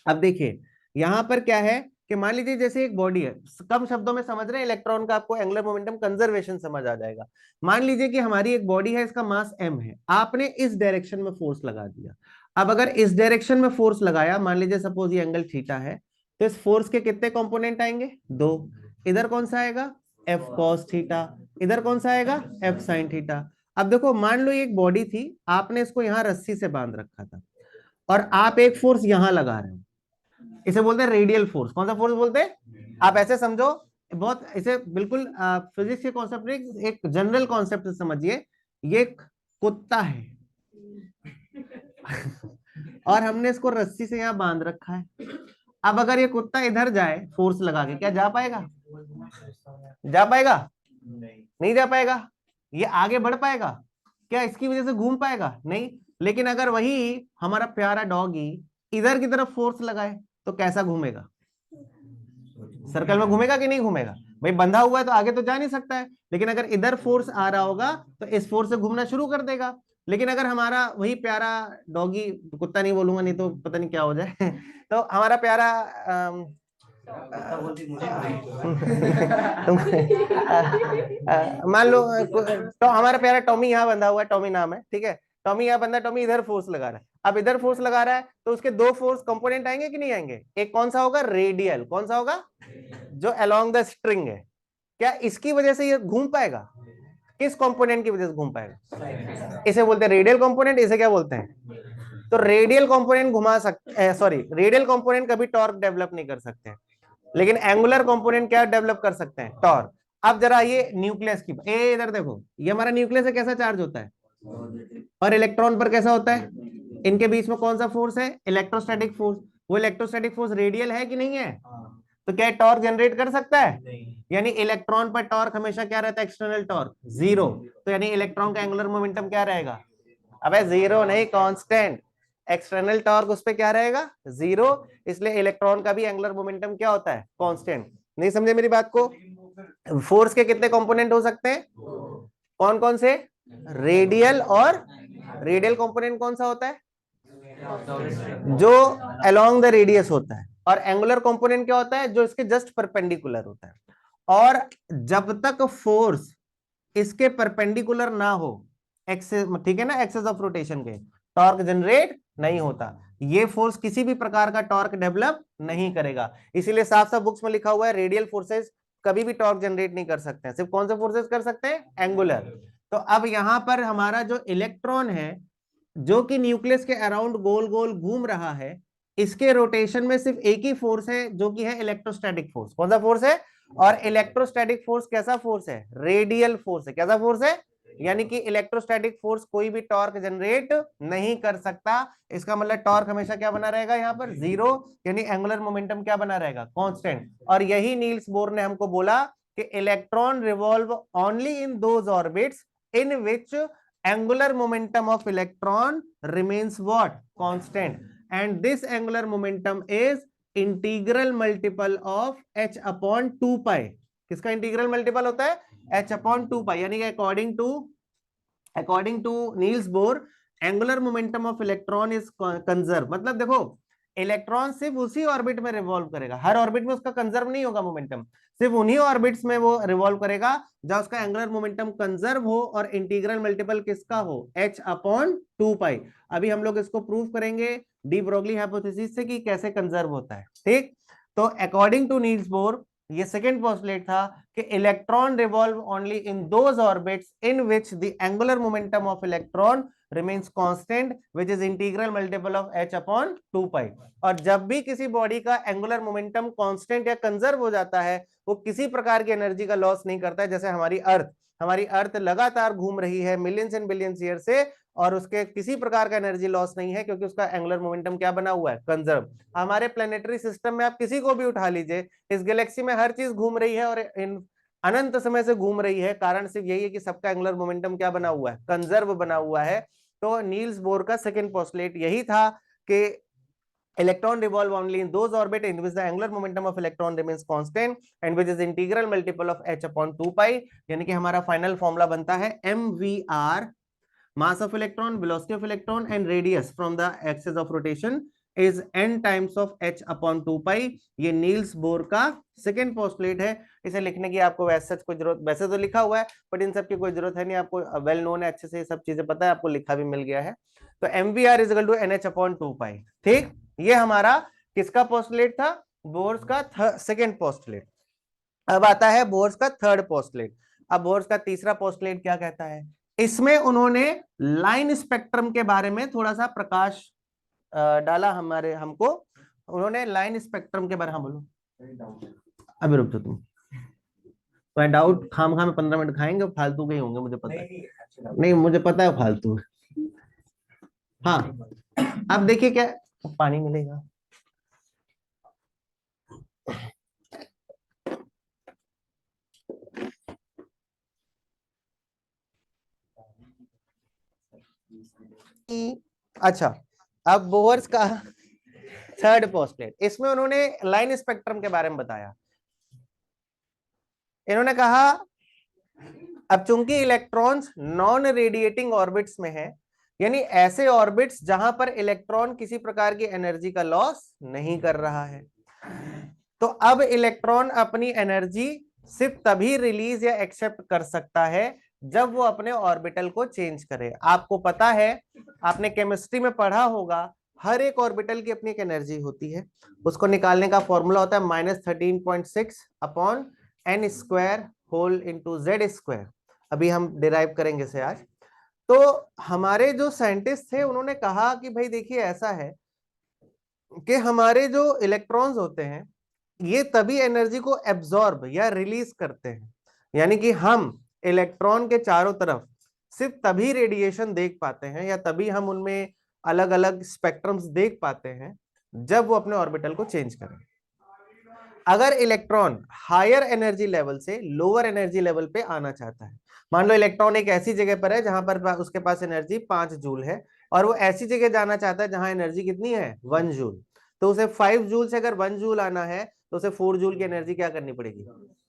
अब देखिए यहां पर क्या है कि मान लीजिए जैसे एक बॉडी है, कम शब्दों में समझ रहे हैं, इलेक्ट्रॉन का आपको एंगुलर मोमेंटम कंजर्वेशन समझ आ जाएगा। मान लीजिए कि हमारी एक बॉडी है, इसका मास m है, आपने इस डायरेक्शन में फोर्स लगा दिया। अब अगर इस डायरेक्शन में फोर्स लगाया, मान लीजिए सपोज ये एंगल थीटा है, तो इस फोर्स के कितने कंपोनेंट आएंगे? दो। इधर कौन सा आएगा? F cos theta. इधर कौन सा आएगा? F sine theta. अब देखो मान लो ये एक बॉडी थी, आपने इसको यहां रस्सी से बांध रखा था, और आप एक फोर्स यहां लगा रहे हो, इसे बोलते हैं रेडियल फोर्स। कौन सा फोर्स बोलते हैं? आप ऐसे समझो, बहुत इसे बिल्कुल फिजिक्स के कॉन्सेप्ट, एक जनरल कॉन्सेप्ट से समझिए। ये एक कुत्ता है और हमने इसको रस्सी से यहां बांध रखा है। अब अगर ये कुत्ता इधर जाए फोर्स लगा के, क्या जा पाएगा? जा पाएगा? नहीं जा पाएगा। ये आगे बढ़ पाएगा? क्या इसकी वजह से घूम पाएगा? नहीं। लेकिन अगर वही हमारा प्यारा डॉगी इधर की तरफ फोर्स लगाए तो कैसा घूमेगा? सर्कल में घूमेगा कि नहीं घूमेगा? भाई बंधा हुआ है तो आगे तो जा नहीं सकता है, लेकिन अगर इधर फोर्स आ रहा होगा तो इस फोर्स से घूमना शुरू कर देगा। लेकिन अगर हमारा वही प्यारा डॉगी, कुत्ता नहीं बोलूंगा नहीं तो पता नहीं क्या हो जाए तो हमारा प्यारा मान लो तो हमारा प्यारा टॉमी यहाँ बंधा हुआ है, टॉमी नाम है, ठीक है। टॉमी यहाँ बंधा, टॉमी इधर फोर्स लगा रहा है। अब इधर फोर्स लगा रहा है तो उसके दो फोर्स कंपोनेंट आएंगे कि नहीं आएंगे? एक कौन सा होगा? रेडियल। कौन सा होगा? जो अलोंग द स्ट्रिंग है। क्या इसकी वजह से ये घूम पाएगा? किस कंपोनेंट की वजह से घूम पाएगा? इसे बोलते हैं रेडियल कंपोनेंट। इसे क्या बोलते हैं? तो रेडियल कंपोनेंट घुमा सकते, सॉरी, रेडियल कंपोनेंट कभी टॉर्क डेवलप नहीं कर सकते। लेकिन एंगुलर कंपोनेंट क्या डेवलप कर सकते हैं, टॉर्क। अब जरा ये न्यूक्लियस की, ए इधर देखो, ये हमारा न्यूक्लियस है, कैसा चार्ज होता है, और इलेक्ट्रॉन पर कैसा होता है, इनके बीच में कौन सा फोर्स है, इलेक्ट्रोस्टैटिक फोर्स। वो इलेक्ट्रोस्टैटिक फोर्स रेडियल है कि नहीं है, तो क्या टॉर्क जनरेट कर सकता है, यानी इलेक्ट्रॉन पर टॉर्क हमेशा क्या रहता है, एक्सटर्नल टॉर्क जीरो। तो यानी इलेक्ट्रॉन का एंगुलर मोमेंटम क्या रहेगा, अबे जीरो नहीं, कांस्टेंट। एक्सटर्नल टॉर्क उस पे क्या रहेगा, जीरो। इसलिए इलेक्ट्रॉन का भी एंगुलर मोमेंटम क्या होता है, कांस्टेंट। नहीं समझे मेरी बात को। फोर्स के कितने कंपोनेंट हो सकते हैं, कौन कौन से, रेडियल, और रेडियल कंपोनेंट कौन सा होता है, जो अलोंग द रेडियस होता है, और एंगुलर कंपोनेंट क्या होता है, जो इसके जस्ट परपेंडिकुलर होता है। और जब तक फोर्स इसके परपेंडिकुलर ना हो, एक्सेस, ठीक है ना, एक्सेस ऑफ रोटेशन के, टॉर्क जनरेट नहीं होता। ये फोर्स किसी भी प्रकार का टॉर्क डेवलप नहीं करेगा। इसीलिए साफ साफ बुक्स में लिखा हुआ है, रेडियल फोर्सेस कभी भी टॉर्क जनरेट नहीं कर सकते हैं, सिर्फ कौन से फोर्सेस कर सकते हैं, एंगुलर। तो अब यहां पर हमारा जो इलेक्ट्रॉन है, जो कि न्यूक्लियस के अराउंड गोल गोल घूम रहा है, इसके रोटेशन में सिर्फ एक ही फोर्स है, जो कि है इलेक्ट्रोस्टैटिक फोर्स। कौन सा फोर्स है, और इलेक्ट्रोस्टैटिक फोर्स कैसा फोर्स है, रेडियल फोर्स है। कैसा फोर्स है, यानी कि इलेक्ट्रोस्टैटिक फोर्स कोई भी टॉर्क जनरेट नहीं कर सकता। इसका मतलब टॉर्क हमेशा क्या बना रहेगा, यहाँ पर जीरो, यानी एंगुलर मोमेंटम क्या बना रहेगा, कांस्टेंट। और यही नील्स बोर ने हमको बोला कि electron revolve only in those orbits in which angular momentum of electron remains what, constant, and this angular momentum is integral multiple of h upon 2 pi। किसका इंटीग्रल मल्टीपल होता है, h upon 2 pi, यानी कि according to Niels Bohr angular momentum of electron is conserve. मतलब देखो, electron सिर्फ उसी orbit में रिवॉल्व करेगा, हर ऑर्बिट में उसका कंजर्व नहीं होगा मोमेंटम, सिर्फ उन्हीं ऑर्बिट्स में वो रिवॉल्व करेगा जहां उसका एंगुलर मोमेंटम कंजर्व हो, और इंटीग्रल मल्टीपल किसका हो, h अपॉन 2 पाई। अभी हम लोग इसको प्रूव करेंगे डी ब्रोगली हाइपोथेसिस से कि कैसे कंजर्व होता है, ठीक। तो अकॉर्डिंग टू नील्स बोर, ये सेकंड पोस्टुलेट था कि electron revolve only in those orbits in which the angular momentum of electron remains constant which is integral multiple of h upon 2 pi। और जब भी किसी बॉडी का एंगुलर मोमेंटम कांस्टेंट या conserve हो जाता है, वो किसी प्रकार की एनर्जी का लॉस नहीं करता है। जैसे हमारी अर्थ लगातार घूम रही है मिलियंस एंड बिलियंस ईयर से, और उसके किसी प्रकार का एनर्जी लॉस नहीं है, क्योंकि उसका एंगुलर मोमेंटम क्या बना हुआ है, कंजर्व। हमारे प्लेनेटरी सिस्टम में आप किसी को भी उठा लीजिए, इस गैलेक्सी में हर चीज घूम रही है, और इन अनंत समय से घूम रही है। कारण सिर्फ यही है कि सबका एंगुलर मोमेंटम क्या बना हुआ है, कंजर्व बना हुआ है। तो नील्स बोर का सेकंड पोस्टुलेट यही था कि electron revolve only in those orbit in which the angular momentum of electron remains constant and which is integral multiple of h upon 2 pi। यानी कि हमारा फाइनल फॉर्मूला बनता है mvr, mass of electron, velocity of electron and radius from the axis of rotation is n times of h upon 2 pi। ये Niels Bohr का second postulate है। इसे लिखने की आपको वैसे कोई जरूरत, वैसे तो लिखा हुआ है बट इन सब की कोई जरूरत है नहीं, आपको वेल नोन है, अच्छे से सब चीजें पता है, आपको लिखा भी मिल गया है। तो mvr is equal to nh upon 2 pi, ठीक। ये हमारा किसका पोस्टुलेट था, बोर्स का सेकंड पोस्टुलेट। अब आता है बोर्स का थर्ड पोस्टुलेट। अब बोर्स का तीसरा पोस्टुलेट क्या कहता है, इसमें उन्होंने लाइन स्पेक्ट्रम के बारे में थोड़ा सा प्रकाश डाला हमारे हमको। उन्होंने लाइन स्पेक्ट्रम के बारे में, बोलो अभी रुक जाओ तुम, तो डाउट खाम में 15 मिनट खाएंगे, फालतू के ही होंगे, मुझे पता है। नहीं मुझे पता है फालतू। हाँ अब देखिए क्या, पानी मिलेगा। अच्छा, अब बोर्स का थर्ड पोस्टुलेट, इसमें उन्होंने लाइन स्पेक्ट्रम के बारे में बताया। इन्होंने कहा अब चूंकि इलेक्ट्रॉन्स नॉन रेडिएटिंग ऑर्बिट्स में है, यानी ऐसे ऑर्बिट्स जहां पर इलेक्ट्रॉन किसी प्रकार की एनर्जी का लॉस नहीं कर रहा है, तो अब इलेक्ट्रॉन अपनी एनर्जी सिर्फ तभी रिलीज या एक्सेप्ट कर सकता है जब वो अपने ऑर्बिटल को चेंज करे। आपको पता है, आपने केमिस्ट्री में पढ़ा होगा, हर एक ऑर्बिटल की अपनी एक एनर्जी होती है, उसको निकालने का फॉर्मूला होता है -13.6 upon N square whole into Z square. अभी हम डिराइव करेंगे इसे आज। तो हमारे जो साइंटिस्ट थे उन्होंने कहा कि भाई देखिए ऐसा है कि हमारे जो इलेक्ट्रॉन्स होते हैं ये तभी एनर्जी को एब्जॉर्ब या रिलीज करते हैं, यानी कि हम इलेक्ट्रॉन के चारों तरफ सिर्फ तभी रेडिएशन देख पाते हैं या तभी हम उनमें अलग अलग स्पेक्ट्रम्स देख पाते हैं जब वो अपने ऑर्बिटल को चेंज करें। अगर इलेक्ट्रॉन हायर एनर्जी लेवल से लोअर एनर्जी लेवल पे आना चाहता है, मान लो इलेक्ट्रॉन एक ऐसी जगह पर है जहां पर उसके पास एनर्जी 5 जूल है और वो ऐसी जगह जाना चाहता है जहां एनर्जी कितनी है 1 जूल, तो उसे 5 जूल से अगर 1 जूल आना है तो उसे 4 जूल की एनर्जी क्या करनी पड़ेगी,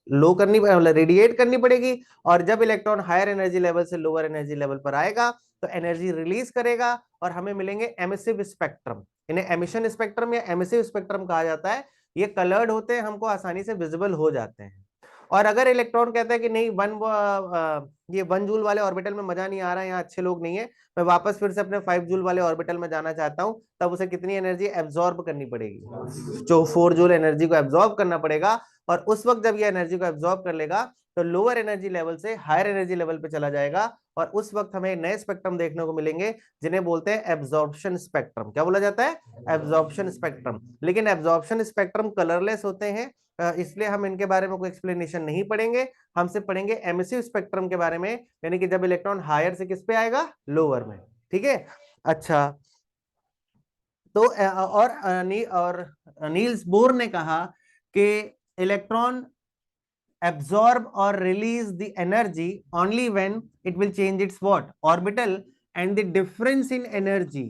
लो करनी, रेडिएट करनी पड़ेगी। और जब इलेक्ट्रॉन हायर एनर्जी लेवल से लोअर एनर्जी लेवल पर आएगा तो एनर्जी रिलीज करेगा और हमें मिलेंगे एमिसिव स्पेक्ट्रम। इन्हें एमिशन स्पेक्ट्रम या एमिसिव स्पेक्ट्रम कहा जाता है। ये कलर्ड होते हैं, हमको आसानी से विजिबल हो जाते हैं। और अगर इलेक्ट्रॉन कहता है कि नहीं ये 1 जूल वाले ऑर्बिटल में मजा नहीं आ रहा है, यहाँ अच्छे लोग नहीं है, मैं वापस फिर से अपने 5 जूल वाले ऑर्बिटल में जाना चाहता हूँ, तब उसे कितनी एनर्जी एब्जॉर्ब करनी पड़ेगी, जो 4 जूल एनर्जी को एब्जॉर्ब करना पड़ेगा। और उस वक्त जब ये एनर्जी को एब्जॉर्ब कर लेगा तो लोअर एनर्जी लेवल से हायर एनर्जी लेवल पे चला जाएगा और उस वक्त हमें नए स्पेक्ट्रम देखने को मिलेंगे जिन्हें बोलते हैं एब्जॉर्प्शन स्पेक्ट्रम। क्या बोला जाता है, एब्जॉर्प्शन स्पेक्ट्रम। लेकिन एब्जॉर्प्शन स्पेक्ट्रम कलरलेस होते हैं, इसलिए हम इनके बारे में कोई एक्सप्लेनेशन नहीं पढ़ेंगे। हम सिर्फ पढ़ेंगे एमिसिव स्पेक्ट्रम के बारे में, यानी कि जब इलेक्ट्रॉन हायर से किस पे आएगा, लोअर में। ठीक है, अच्छा। तो और नील्स बोर ने कहा कि electron absorb or release the energy only when it will change its what orbital, and the difference in energy,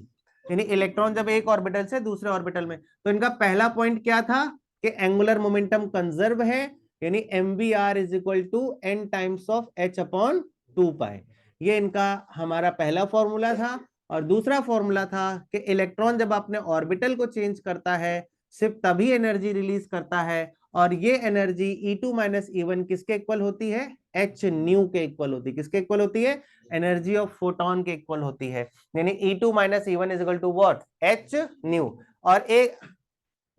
यानी इलेक्ट्रॉन जब एक ऑर्बिटल से दूसरे ऑर्बिटल में, तो इनका पहला पॉइंट क्या था कि एंगुलर मोमेंटम कंजर्व है, यानी mvr is equal to n times of h upon 2 pi. ये इनका हमारा पहला फॉर्मूला था। और दूसरा फॉर्मूला था कि इलेक्ट्रॉन जब अपने ऑर्बिटल को चेंज करता है सिर्फ तभी एनर्जी रिलीज करता है, और ये एनर्जी E2 माइनस E1 किसके इक्वल होती है, h न्यू के इक्वल होती है। किसके इक्वल होती है, एनर्जी ऑफ फोटोन के इक्वल होती है, यानी E2 minus E1 is equal to what, h nu. और एक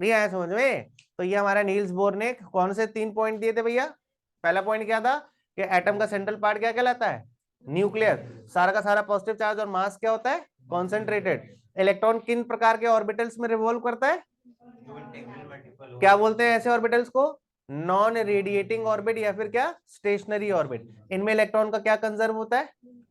नहीं आया समझ में, तो ये हमारा नील्स बोर ने कौन से 3 पॉइंट दिए थे भैया। पहला पॉइंट क्या था कि एटम का सेंट्रल पार्ट क्या कहलाता है, न्यूक्लियस, सारा का सारा पॉजिटिव चार्ज और मास क्या होता है, कॉन्सेंट्रेटेड। इलेक्ट्रॉन किन प्रकार के ऑर्बिटल्स में रिवॉल्व करता है, क्या बोलते हैं ऐसे ऑर्बिटल्स को, नॉन रेडिएटिंग ऑर्बिट या फिर क्या, स्टेशनरी ऑर्बिट। इनमें इलेक्ट्रॉन का क्या कंजर्व होता है,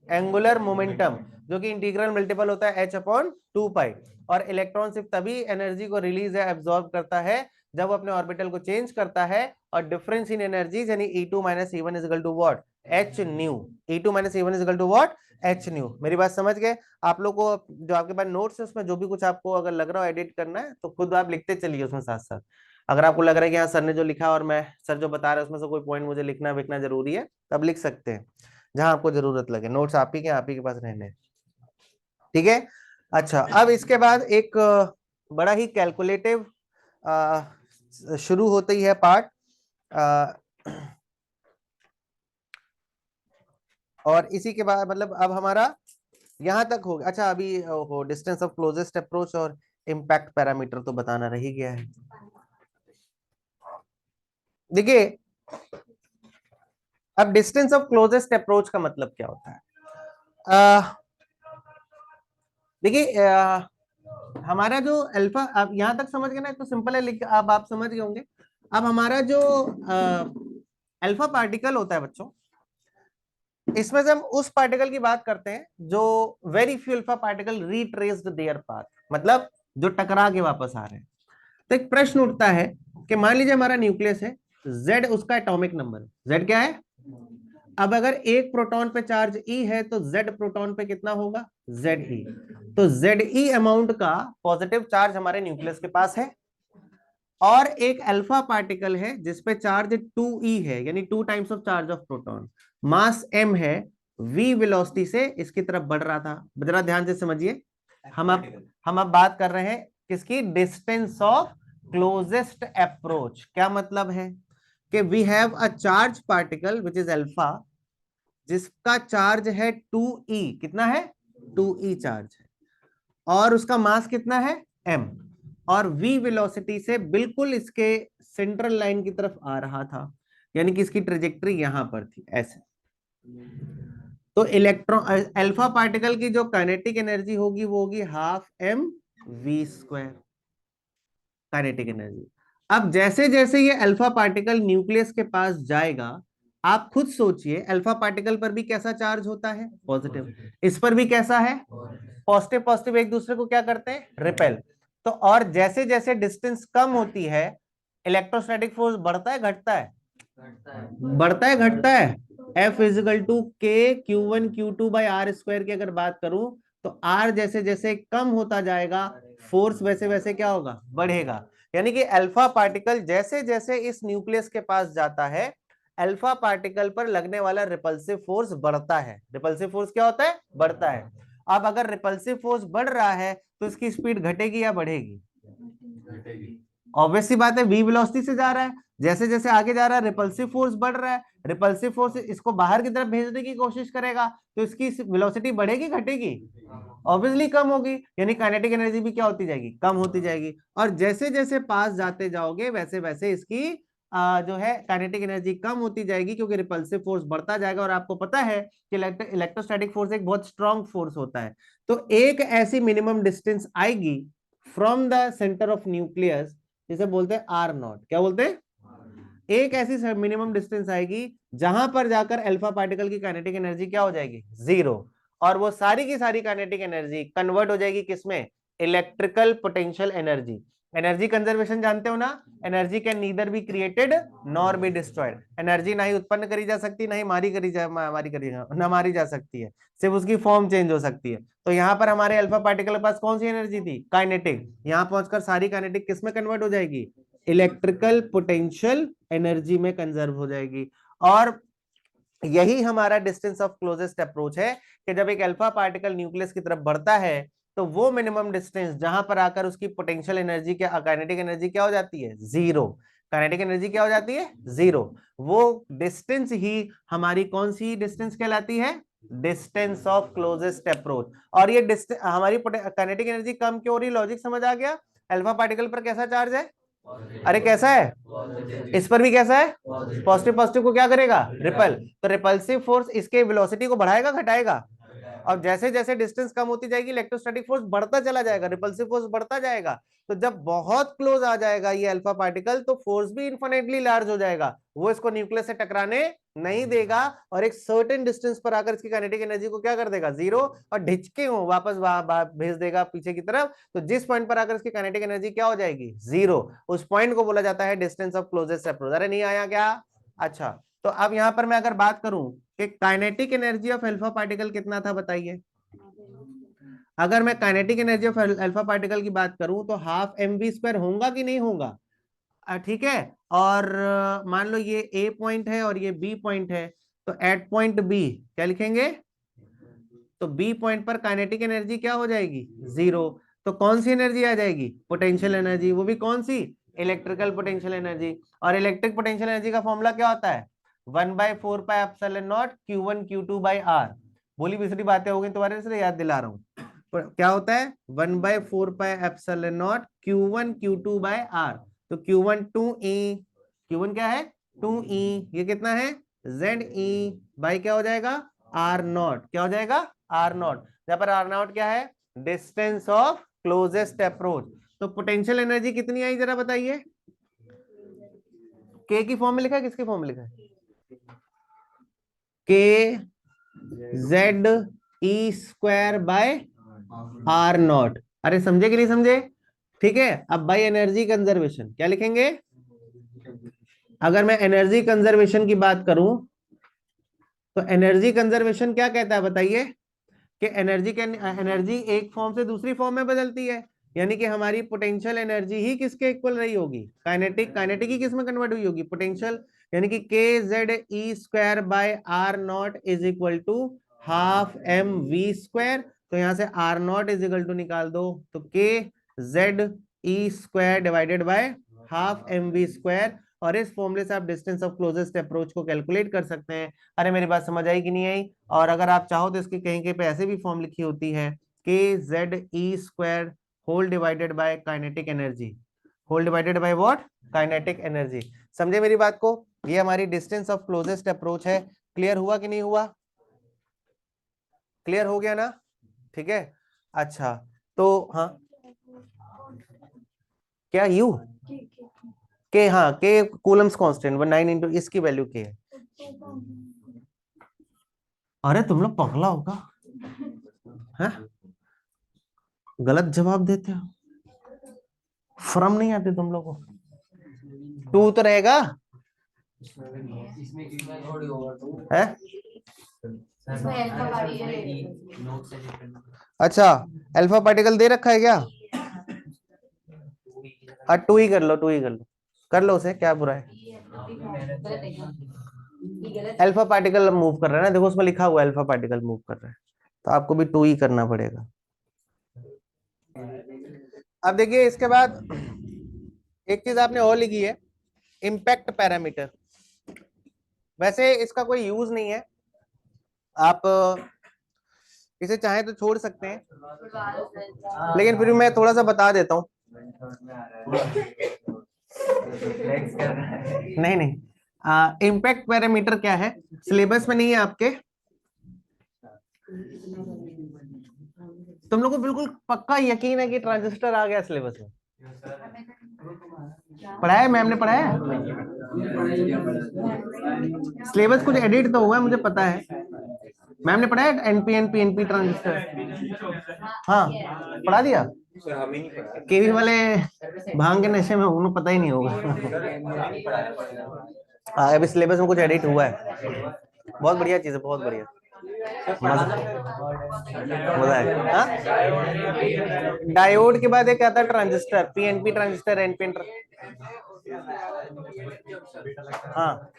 एंगुलर मोमेंटम, जो कि इंटीग्रल मल्टीपल होता है h अपॉन 2 पाई। और इलेक्ट्रॉन सिर्फ तभी एनर्जी को रिलीज या एब्जॉर्ब करता है जब अपने ऑर्बिटल को चेंज करता है, और डिफरेंस इन एनर्जीज यानी E2 minus E1 is equal to what, h nu. E2 minus E1 is equal to what, h nu. मेरी बात समझ गए। आप लोग को जो आपके पास नोट्स है उसमें जो भी कुछ आपको अगर लग रहा हो एडिट करना है तो खुद आप लिखते चलिए उसमें साथ साथ। अगर आपको लग रहा है कि हाँ सर ने जो लिखा और मैं सर जो बता रहे हैं उसमें से कोई पॉइंट मुझे लिखना विखना जरूरी है, तब लिख सकते हैं जहां आपको जरूरत लगे। नोट्स आप ही के पास रहने। ठीक है, अच्छा। अब इसके बाद एक बड़ा ही कैलकुलेटिव शुरू होती है पार्ट, और इसी के बाद मतलब अब हमारा यहां तक हो गया। अच्छा, अभी हो डिस्टेंस ऑफ क्लोजेस्ट अप्रोच और इम्पैक्ट पैरामीटर तो बताना रह ही गया है। देखिए, अब डिस्टेंस ऑफ क्लोजेस्ट अप्रोच का मतलब क्या होता है। देखिए, हमारा जो अल्फा, आप यहां तक समझ गए ना, तो सिंपल है, अब आप समझ गए होंगे। अब हमारा जो अल्फा पार्टिकल होता है बच्चों, इसमें से हम उस पार्टिकल की बात करते हैं जो very few alpha particle retraced their path, मतलब जो टकरा के वापस आ रहे हैं। तो एक प्रश्न उठता है कि मान लीजिए हमारा न्यूक्लियस है, Z उसका एटॉमिक नंबर है, Z क्या है। अब अगर एक प्रोटॉन पे चार्ज E है तो Z प्रोटॉन पे कितना होगा, Ze। तो Ze अमाउंट का पॉजिटिव चार्ज हमारे न्यूक्लियस के पास है, और एक अल्फा पार्टिकल है जिसपे चार्ज 2e है, यानी 2 times of charge of proton, mass m है, v वेलोसिटी से इसकी तरफ बढ़ रहा था। जरा ध्यान से समझिए, हम अब बात कर रहे हैं किसकी, डिस्टेंस ऑफ क्लोजेस्ट अप्रोच। क्या मतलब है कि we have a charge particle which is alpha, जिसका चार्ज है 2e, कितना है, 2e चार्ज है, और उसका मास कितना है, m, और v वेलोसिटी से बिल्कुल इसके सेंट्रल लाइन की तरफ आ रहा था, यानी कि इसकी ट्रेजेक्टरी यहां पर थी ऐसे। तो इलेक्ट्रॉन अल्फा पार्टिकल की जो काइनेटिक एनर्जी होगी वो होगी half m v square, kinetic energy. अब जैसे जैसे ये अल्फा पार्टिकल न्यूक्लियस के पास जाएगा, आप खुद सोचिए अल्फा पार्टिकल पर भी कैसा चार्ज होता है, पॉजिटिव। इस पर भी कैसा है, पॉजिटिव पॉजिटिव, एक दूसरे को क्या करते हैं, रिपेल। तो और जैसे जैसे डिस्टेंस कम होती है, इलेक्ट्रोस्टैटिक फोर्स बढ़ता है घटता है, बढ़ता है घटता है। F इजिकल टू के Q1 Q2 by are square की अगर बात करूं, तो R जैसे जैसे कम होता जाएगा, फोर्स वैसे वैसे क्या होगा, बढ़ेगा। यानी कि अल्फा पार्टिकल जैसे जैसे इस न्यूक्लियस के पास जाता है, अल्फा पार्टिकल पर लगने वाला रिपल्सिव फोर्स बढ़ता है। रिपल्सिव फोर्स क्या होता है, बढ़ता है। अब अगर रिपल्सिव फोर्स बढ़ रहा है तो इसकी स्पीड घटेगी या बढ़ेगी, ऑब्वियस सी बात है, वी वेलोसिटी से जा रहा है, जैसे जैसे आगे जा रहा है रिपल्सिव फोर्स बढ़ रहा है, रिपल्सिव फोर्स इसको बाहर की तरफ भेजने की कोशिश करेगा, तो इसकी वेलोसिटी बढ़ेगी घटेगी, ऑब्वियसली कम होगी। यानी काइनेटिक एनर्जी भी क्या होती जाएगी, कम होती जाएगी। और जैसे जैसे पास जाते जाओगे वैसे वैसे इसकी जो है काइनेटिक एनर्जी कम होती जाएगी, क्योंकि रिपल्सिव फोर्स बढ़ता जाएगा। और आपको पता है कि इलेक्ट्रोस्टैटिक फोर्स एक बहुत स्ट्रॉन्ग फोर्स होता है। तो एक ऐसी मिनिमम डिस्टेंस आएगी from the centre of nucleus, जिसे बोलते हैं आर नॉट। क्या बोलते हैं, एक ऐसी मिनिमम डिस्टेंस आएगी जहां पर जाकर अल्फा पार्टिकल की काइनेटिक एनर्जी क्या हो जाएगी, जीरो। और वो सारी की सारी काइनेटिक एनर्जी कन्वर्ट हो जाएगी किसमें, electrical potential energy. Energy conservation जानते हो ना, energy can neither be created nor be destroyed. Energy ना ही उत्पन्न करी जा सकती, ना ही मारी जा सकती है, सिर्फ उसकी फॉर्म चेंज हो सकती है। तो यहाँ पर हमारे अल्फा पार्टिकल के पास कौन सी एनर्जी थी, काइनेटिक। यहाँ पहुंचकर सारी काइनेटिक किस में कन्वर्ट हो जाएगी, इलेक्ट्रिकल पोटेंशियल एनर्जी में कंजर्व हो जाएगी। और यही हमारा डिस्टेंस ऑफ क्लोजेस्ट अप्रोच है, कि जब एक अल्फा पार्टिकल न्यूक्लियस की तरफ बढ़ता है, तो वो मिनिमम डिस्टेंस जहां पर आकर उसकी पोटेंशियल एनर्जी क्या, काइनेटिक एनर्जी क्या हो जाती है, जीरो। काइनेटिक एनर्जी क्या हो जाती है, जीरो। वो डिस्टेंस ही हमारी कौन सी डिस्टेंस कहलाती है, डिस्टेंस ऑफ क्लोजेस्ट अप्रोच। और ये हमारी काइनेटिक एनर्जी कम क्यों हो रही, लॉजिक समझ आ गया। अल्फा पार्टिकल पर कैसा चार्ज है, अरे कैसा है, इस पर भी कैसा है, पॉजिटिव। पॉजिटिव को क्या करेगा, रिपल। तो रिपल्सिव फोर्स इसके वेलोसिटी को बढ़ाएगा घटाएगा। और जैसे जैसे डिस्टेंस कम होती जाएगी, इलेक्ट्रोस्टैटिक फोर्स बढ़ता चला जाएगा, रिपल्सिव फोर्स बढ़ता जाएगा। तो जब बहुत क्लोज आ जाएगा ये अल्फा पार्टिकल, तो फोर्स भी इन्फिनिटली लार्ज हो जाएगा, वो इसको न्यूक्लियस से टकराने नहीं देगा। और एक सर्टेन डिस्टेंस पर आकर इसकी काइनेटिक एनर्जी को क्या कर देगा, जीरो, और ढिचके हो वापस भेज देगा पीछे की तरफ। तो जिस पॉइंट पर आकर इसकी काइनेटिक एनर्जी क्या हो जाएगी, जीरो, उस पॉइंट को बोला जाता है डिस्टेंस ऑफ क्लोजेस्ट अप्रोच। अरे नहीं आया क्या, अच्छा। तो अब यहां पर मैं अगर बात करूं कि kinetic energy of alpha particle कितना था, बताइए। अगर मैं kinetic energy of alpha particle की बात करूं तो हाफ एम वी स्क्वायर होगा कि नहीं होगा, ठीक है। और मान लो ये ए पॉइंट है और ये बी पॉइंट है, तो एट पॉइंट बी क्या लिखेंगे, तो बी पॉइंट पर काइनेटिक एनर्जी क्या हो जाएगी, जीरो। तो कौन सी एनर्जी आ जाएगी, पोटेंशियल एनर्जी, वो भी कौन सी, इलेक्ट्रिकल पोटेंशियल एनर्जी। और इलेक्ट्रिक पोटेंशियल एनर्जी का फॉर्मूला क्या होता है, 1/4πε0 Q1 Q2 बाई आर। बोली बिसरी बातें हो गई तुम्हारे, से याद दिला रहा हूं। क्या होता है, 1/4πε0 Q1 Q2 बाई आर। तो Q1 2e, Q1 क्या है, 2e, ये कितना है, ZE बाई क्या हो जाएगा, आर नॉट। क्या हो जाएगा, आर नॉट। यहाँ पर आर नॉट क्या है, डिस्टेंस ऑफ क्लोजेस्ट अप्रोच। तो पोटेंशियल एनर्जी कितनी आई जरा बताइए, के की फॉर्म में लिखा है, किसके फॉर्म में लिखा है, K Z E square by R naught. अरे समझे कि नहीं समझे, ठीक है। अब बाय एनर्जी कंजर्वेशन क्या लिखेंगे, अगर मैं एनर्जी कंजर्वेशन की बात करूं, तो एनर्जी कंजर्वेशन क्या कहता है बताइए, कि एनर्जी एक फॉर्म से दूसरी फॉर्म में बदलती है। यानी कि हमारी पोटेंशियल एनर्जी ही किसके इक्वल रही होगी, काइनेटिक। काइनेटिक ही किस में कन्वर्ट हुई होगी, पोटेंशियल। यानी कि K Z E square by R naught is equal to half M we square. तो यहां से R naught is equal to निकाल दो, तो K Z E square divided by half M we square. और इस फॉर्मूले से आप डिस्टेंस ऑफ क्लोजेस्ट अप्रोच को कैलकुलेट कर सकते हैं। अरे मेरी बात समझ आई कि नहीं आई। और अगर आप चाहो तो इसकी कहीं कहीं पे ऐसे भी फॉर्म लिखी होती है, K Z E square whole divided by kinetic energy, whole divided by what, kinetic energy. समझे मेरी बात को, ये हमारी डिस्टेंस ऑफ क्लोजेस्ट अप्रोच है। क्लियर हुआ कि नहीं हुआ, क्लियर हो गया ना, ठीक है। अच्छा, तो हाँ, क्या यू, के, हाँ के कूलम्स कांस्टेंट 9 इंटू इसकी वैल्यू के है। अरे तुम लोग पगला होगा, हैं? गलत जवाब देते हो, शर्म नहीं आती तुम लोगों को? 2 तो रहेगा है। अच्छा अल्फा पार्टिकल दे रखा है क्या? 2 ही कर लो, 2 ही कर लो उसे, क्या बुरा है? अल्फा पार्टिकल मूव कर रहा है ना, देखो उसमें लिखा हुआ है अल्फा पार्टिकल मूव कर रहा है, तो आपको भी 2 ही करना पड़ेगा। अब देखिए इसके बाद एक चीज आपने और लिखी है, इम्पैक्ट पैरामीटर। वैसे इसका कोई यूज नहीं है, आप इसे चाहे तो छोड़ सकते हैं, लेकिन फिर मैं थोड़ा सा बता देता हूं। नहीं नहीं, इम्पैक्ट पैरामीटर क्या है, सिलेबस में नहीं है आपके। तुम लोग को बिल्कुल पक्का यकीन है कि ट्रांजिस्टर आ गया सिलेबस में? पढ़ा है मैम ने, पढ़ा है? सिलेबस कुछ एडिट तो हुआ है मुझे पता है, मैम ने पढ़ा है एनपीएन पीएनपी ट्रांजिस्टर। हाँ पढ़ा दिया, केवी वाले भांग के नशे में, उन्हें पता ही नहीं होगा। अभी सिलेबस में कुछ एडिट हुआ है, बहुत बढ़िया चीज है, बहुत बढ़िया, मजा मजा है। हाँ डायोड के बाद एक आता है ट्रांजिस्टर, पीएनपी ट्रांजिस्टर, एनपीएन। हाँ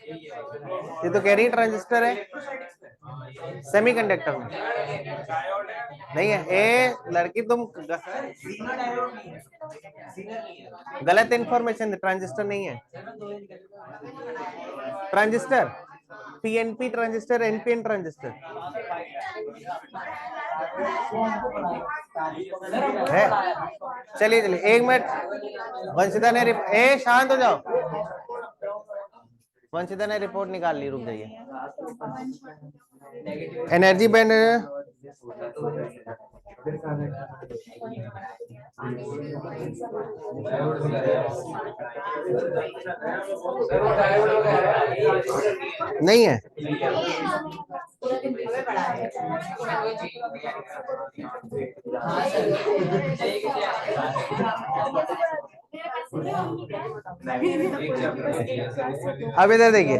ये तो कह रही है ट्रांजिस्टर है, सेमीकंडक्टर में नहीं है। ए लड़की तुम गलत इंफॉर्मेशन, ट्रांजिस्टर नहीं है। Transistor PNP transistor, NPN transistor है। चलिए चलिए 1 मिनट, वंशिता ने ए शांत हो जाओ, वंशिता ने रिपोर्ट निकाल ली, रुक जाइए। एनर्जी बैंड नहीं है। अब इधर देखिए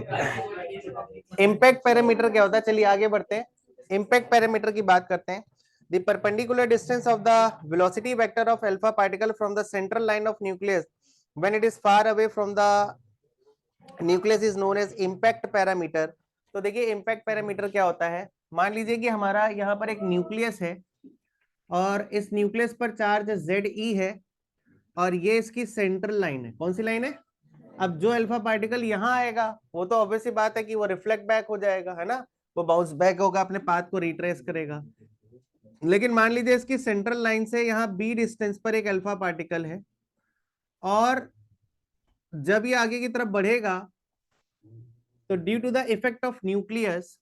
इम्पैक्ट पैरामीटर क्या होता है, चलिए आगे बढ़ते हैं, इम्पैक्ट पैरामीटर की बात करते हैं। The perpendicular distance of the velocity vector of alpha particle from the central line of nucleus when it is far away from the nucleus is known as impact parameter। तो देखिए impact parameter क्या होता है, मान लीजिए कि हमारा यहाँ पर एक न्यूक्लियस है और इस न्यूक्लियस पर चार्ज Ze है और ये इसकी सेंट्रल लाइन है। कौन सी लाइन है? अब जो अल्फा पार्टिकल यहाँ आएगा वो तो ऑब्वियस सी बात है कि वो रिफ्लेक्ट बैक हो जाएगा, है ना, वो बाउंस बैक होगा, अपने पाथ को रिट्रेस करेगा। लेकिन मान लीजिए इसकी सेंट्रल लाइन से यहाँ बी डिस्टेंस पर एक अल्फा पार्टिकल है और जब ये आगे की तरफ बढ़ेगा तो due to the effect of nucleus,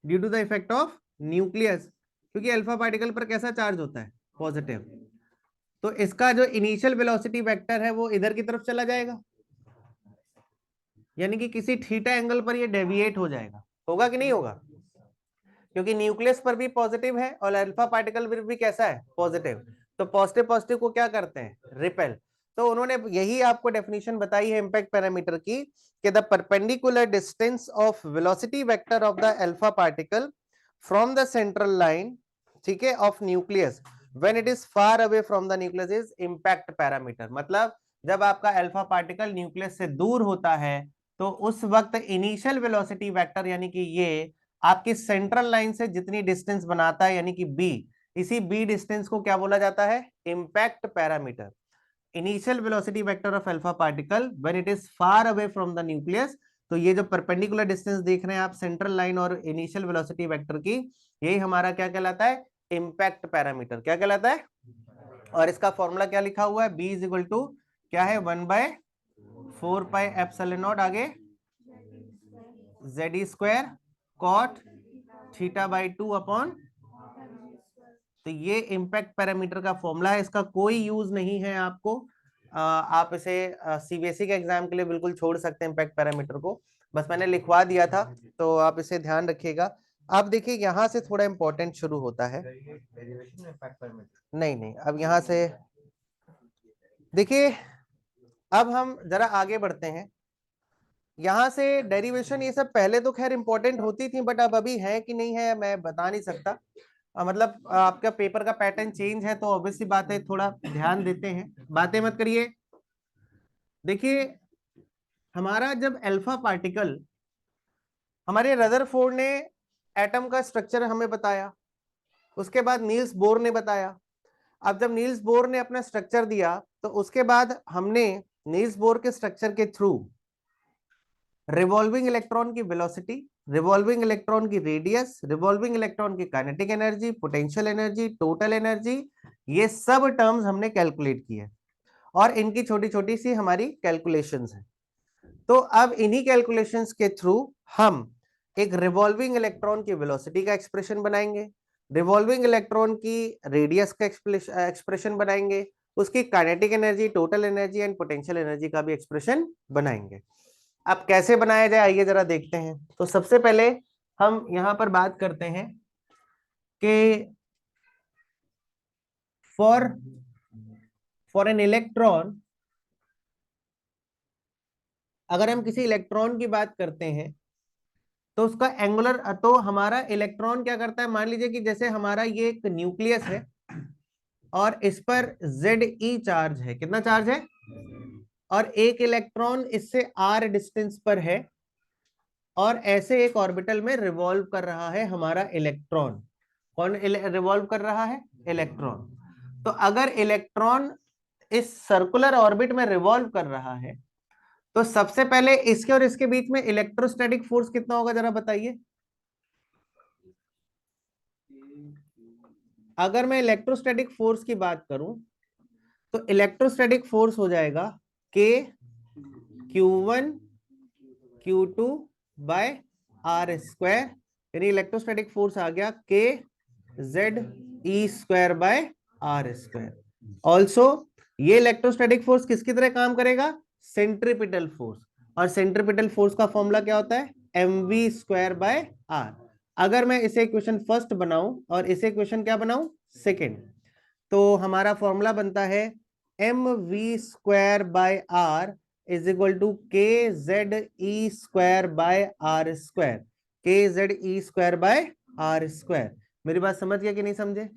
due to the effect of nucleus, क्योंकि अल्फा पार्टिकल पर कैसा चार्ज होता है? पॉजिटिव, तो इसका जो इनिशियल वेलोसिटी वेक्टर है वो इधर की तरफ चला जाएगा, यानी कि किसी थीटा एंगल पर ये डेविएट हो जाएगा। होगा कि नहीं होगा? क्योंकि न्यूक्लियस पर भी पॉजिटिव है और अल्फा पार्टिकल पर भी कैसा है? पॉजिटिव। तो पॉजिटिव पॉजिटिव को क्या करते हैं? रिपेल। तो उन्होंने यही आपको डेफिनेशन बताई है इम्पैक्ट पैरामीटर की, कि the perpendicular distance of velocity vector of the alpha particle from the central line, ठीक है, of nucleus when it is far away from the nucleus is impact parameter. मतलब जब आपका अल्फा पार्टिकल न्यूक्लियस से दूर होता है तो उस वक्त इनिशियल वेलोसिटी वेक्टर यानी कि ये आपकी सेंट्रल लाइन से जितनी डिस्टेंस बनाता है यानी कि बी, इसी बी डिस्टेंस को क्या बोला जाता है? Impact parameter. Initial velocity vector of alpha particle when it is far away from the nucleus. तो ये जो परपेंडिकुलर डिस्टेंस देख रहे हैं आप सेंट्रल लाइन और इनिशियल वेलोसिटी वेक्टर की, यही हमारा क्या कहलाता है? Impact parameter. क्या कहलाता है? और इसका फॉर्मूला क्या लिखा हुआ है? बी इज इक्वल टू क्या है? 1/4 पाई एप्सिलॉन नॉट, आगे Z square cot theta by 2 upon. तो ये इम्पैक्ट पैरामीटर का फॉर्मूला है, इसका कोई यूज नहीं है आपको आप इसे सीबीएसई के एग्जाम के लिए बिल्कुल छोड़ सकते हैं इम्पैक्ट पैरामीटर को, बस मैंने लिखवा दिया था, तो आप इसे ध्यान रखिएगा। आप देखिए यहाँ से थोड़ा इंपॉर्टेंट शुरू होता है। नहीं नहीं, अब यहाँ से देखिए, अब हम जरा आगे बढ़ते हैं। यहाँ से डेरिवेशन ये सब पहले तो खैर इंपॉर्टेंट होती थी, बट अब अभी है कि नहीं है मैं बता नहीं सकता। मतलब आपका पेपर का पैटर्न चेंज है, तो ऑब्वियसली बात है, थोड़ा ध्यान देते हैं, बातें मत करिए। देखिए, हमारा जब अल्फा पार्टिकल, हमारे रदरफोर्ड ने एटम का स्ट्रक्चर हमें बताया, उसके बाद नील्स बोर ने बताया। अब जब नील्स बोर ने अपना स्ट्रक्चर दिया, तो उसके बाद हमने नील्स बोर के स्ट्रक्चर के थ्रू रिवॉल्विंग इलेक्ट्रॉन की वेलोसिटी, रिवॉल्विंग इलेक्ट्रॉन की रेडियस, रिवॉल्विंग इलेक्ट्रॉन की kinetic energy, potential energy, total energy, ये सब टर्म्स हमने कैलकुलेट किए, और इनकी छोटी छोटी सी हमारी कैलकुलेशंस हैं। तो अब इन्हीं कैलकुलेशंस के थ्रू हम एक रिवॉल्विंग इलेक्ट्रॉन की वेलोसिटी का एक्सप्रेशन बनाएंगे, रिवॉल्विंग इलेक्ट्रॉन की रेडियस का एक्सप्रेशन बनाएंगे, उसकी kinetic energy, total energy and potential energy का भी एक्सप्रेशन बनाएंगे। अब कैसे बनाया जाए आइए जरा देखते हैं। तो सबसे पहले हम यहां पर बात करते हैं कि फॉर एन इलेक्ट्रॉन, अगर हम किसी इलेक्ट्रॉन की बात करते हैं तो उसका एंगुलर, तो हमारा इलेक्ट्रॉन क्या करता है, मान लीजिए कि जैसे हमारा ये एक न्यूक्लियस है और इस पर Ze चार्ज है, कितना चार्ज है, और एक इलेक्ट्रॉन इससे r डिस्टेंस पर है, और ऐसे एक ऑर्बिटल में रिवॉल्व कर रहा है हमारा इलेक्ट्रॉन। कौन रिवॉल्व कर रहा है, इलेक्ट्रॉन। तो अगर इलेक्ट्रॉन इस सर्कुलर ऑर्बिट में रिवॉल्व कर रहा है, तो सबसे पहले इसके और इसके बीच में इलेक्ट्रोस्टैटिक फोर्स कितना होगा जरा बताइए। अगर मैं इलेक्ट्रोस्टैटिक फोर्स की बात करूं, तो इलेक्ट्रोस्टैटिक फोर्स हो जाएगा K Q1 Q2 by R square, यानी इलेक्ट्रोस्टैटिक फोर्स आ गया K ZE square by R square. Also ये इलेक्ट्रोस्टैटिक फोर्स किसकी तरह काम करेगा, सेंट्रीपिटल फोर्स, और सेंट्रीपिटल फोर्स का फॉर्मूला क्या होता है, mv स्क्वायर बाय r। अगर मैं इसे इक्वेशन फर्स्ट बनाऊं और इसे इक्वेशन क्या बनाऊं, सेकेंड, तो हमारा फॉर्मूला बनता है mv square by r is equal to के Z E square by are square, के Z E square by are square. मेरी बात समझ गया कि नहीं समझे।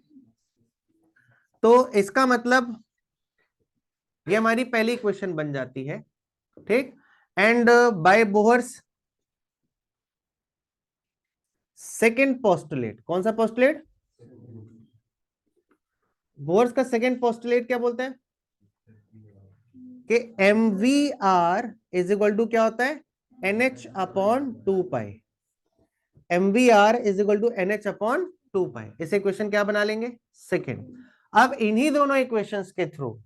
तो इसका मतलब ये हमारी पहली इक्वेशन बन जाती है, ठीक। And by Bohr's second postulate, कौन सा पोस्टुलेट, बोहर्स का सेकेंड पोस्टुलेट क्या बोलते हैं कि M V R is equal to क्या होता है, NH upon 2 pi, M V R is equal to NH upon 2 pi. इसे इक्वेशन क्या बना लेंगे, सेकेंड। अब इन्हीं दोनों इक्वेशंस के थ्रू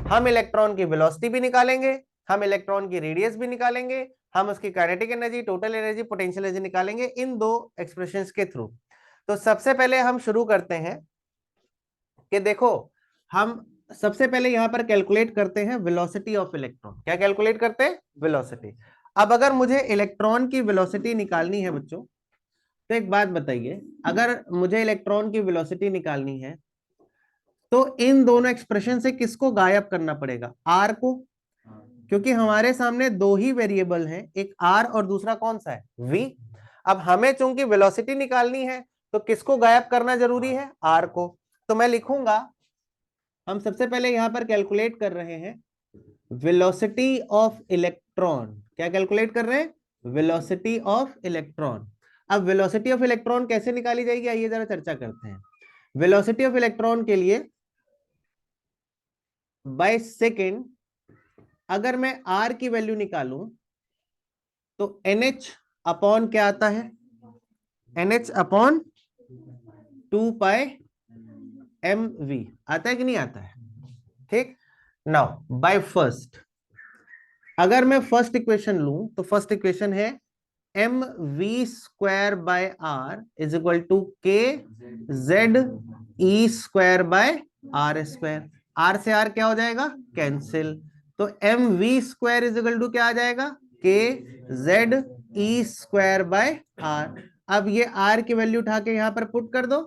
हम इलेक्ट्रॉन की वेलोसिटी भी निकालेंगे, हम इलेक्ट्रॉन की रेडियस भी निकालेंगे, हम उसकी kinetic energy, total energy, potential energy निकालेंगे इन दो एक्सप्रेशंस के थ्रू। तो सबसे पहले हम शुरू करते हैं कि देखो, हम सबसे पहले यहां पर कैलकुलेट करते हैं वेलोसिटी ऑफ इलेक्ट्रॉन। क्या कैलकुलेट करते हैं, वेलोसिटी। अब अगर मुझे इलेक्ट्रॉन की वेलोसिटी निकालनी है बच्चों, तो एक बात बताइए, अगर मुझे इलेक्ट्रॉन की वेलोसिटी निकालनी है तो इन दोनों एक्सप्रेशन से किसको गायब करना पड़ेगा, आर को, क्योंकि हमारे सामने दो ही वेरिएबल हैं, एक आर और दूसरा कौन सा है, वी। अब हमें चूंकि वेलोसिटी निकालनी है तो किसको गायब करना जरूरी है, आर को। तो मैं लिखूंगा, हम सबसे पहले यहां पर कैलकुलेट कर रहे हैं वेलोसिटी ऑफ इलेक्ट्रॉन। क्या कैलकुलेट कर रहे हैं, वेलोसिटी ऑफ इलेक्ट्रॉन। अब वेलोसिटी ऑफ इलेक्ट्रॉन कैसे निकाली जाएगी, आइए जरा चर्चा करते हैं। वेलोसिटी ऑफ इलेक्ट्रॉन के लिए बाय सेकेंड, अगर मैं आर की वैल्यू निकालूं तो NH अपॉन क्या आता है, NH अपॉन 2 पाई mv आता है कि नहीं आता है, ठीक। नाउ बाय फर्स्ट, अगर मैं फर्स्ट इक्वेशन लूं तो फर्स्ट इक्वेशन है mv square by r is equal to के Z E square by are square. R से आर क्या हो जाएगा, कैंसिल, तो M we square is equal to क्या आ जाएगा, के Z E square by r. अब ये आर की वैल्यू उठा के यहाँ पर पुट कर दो,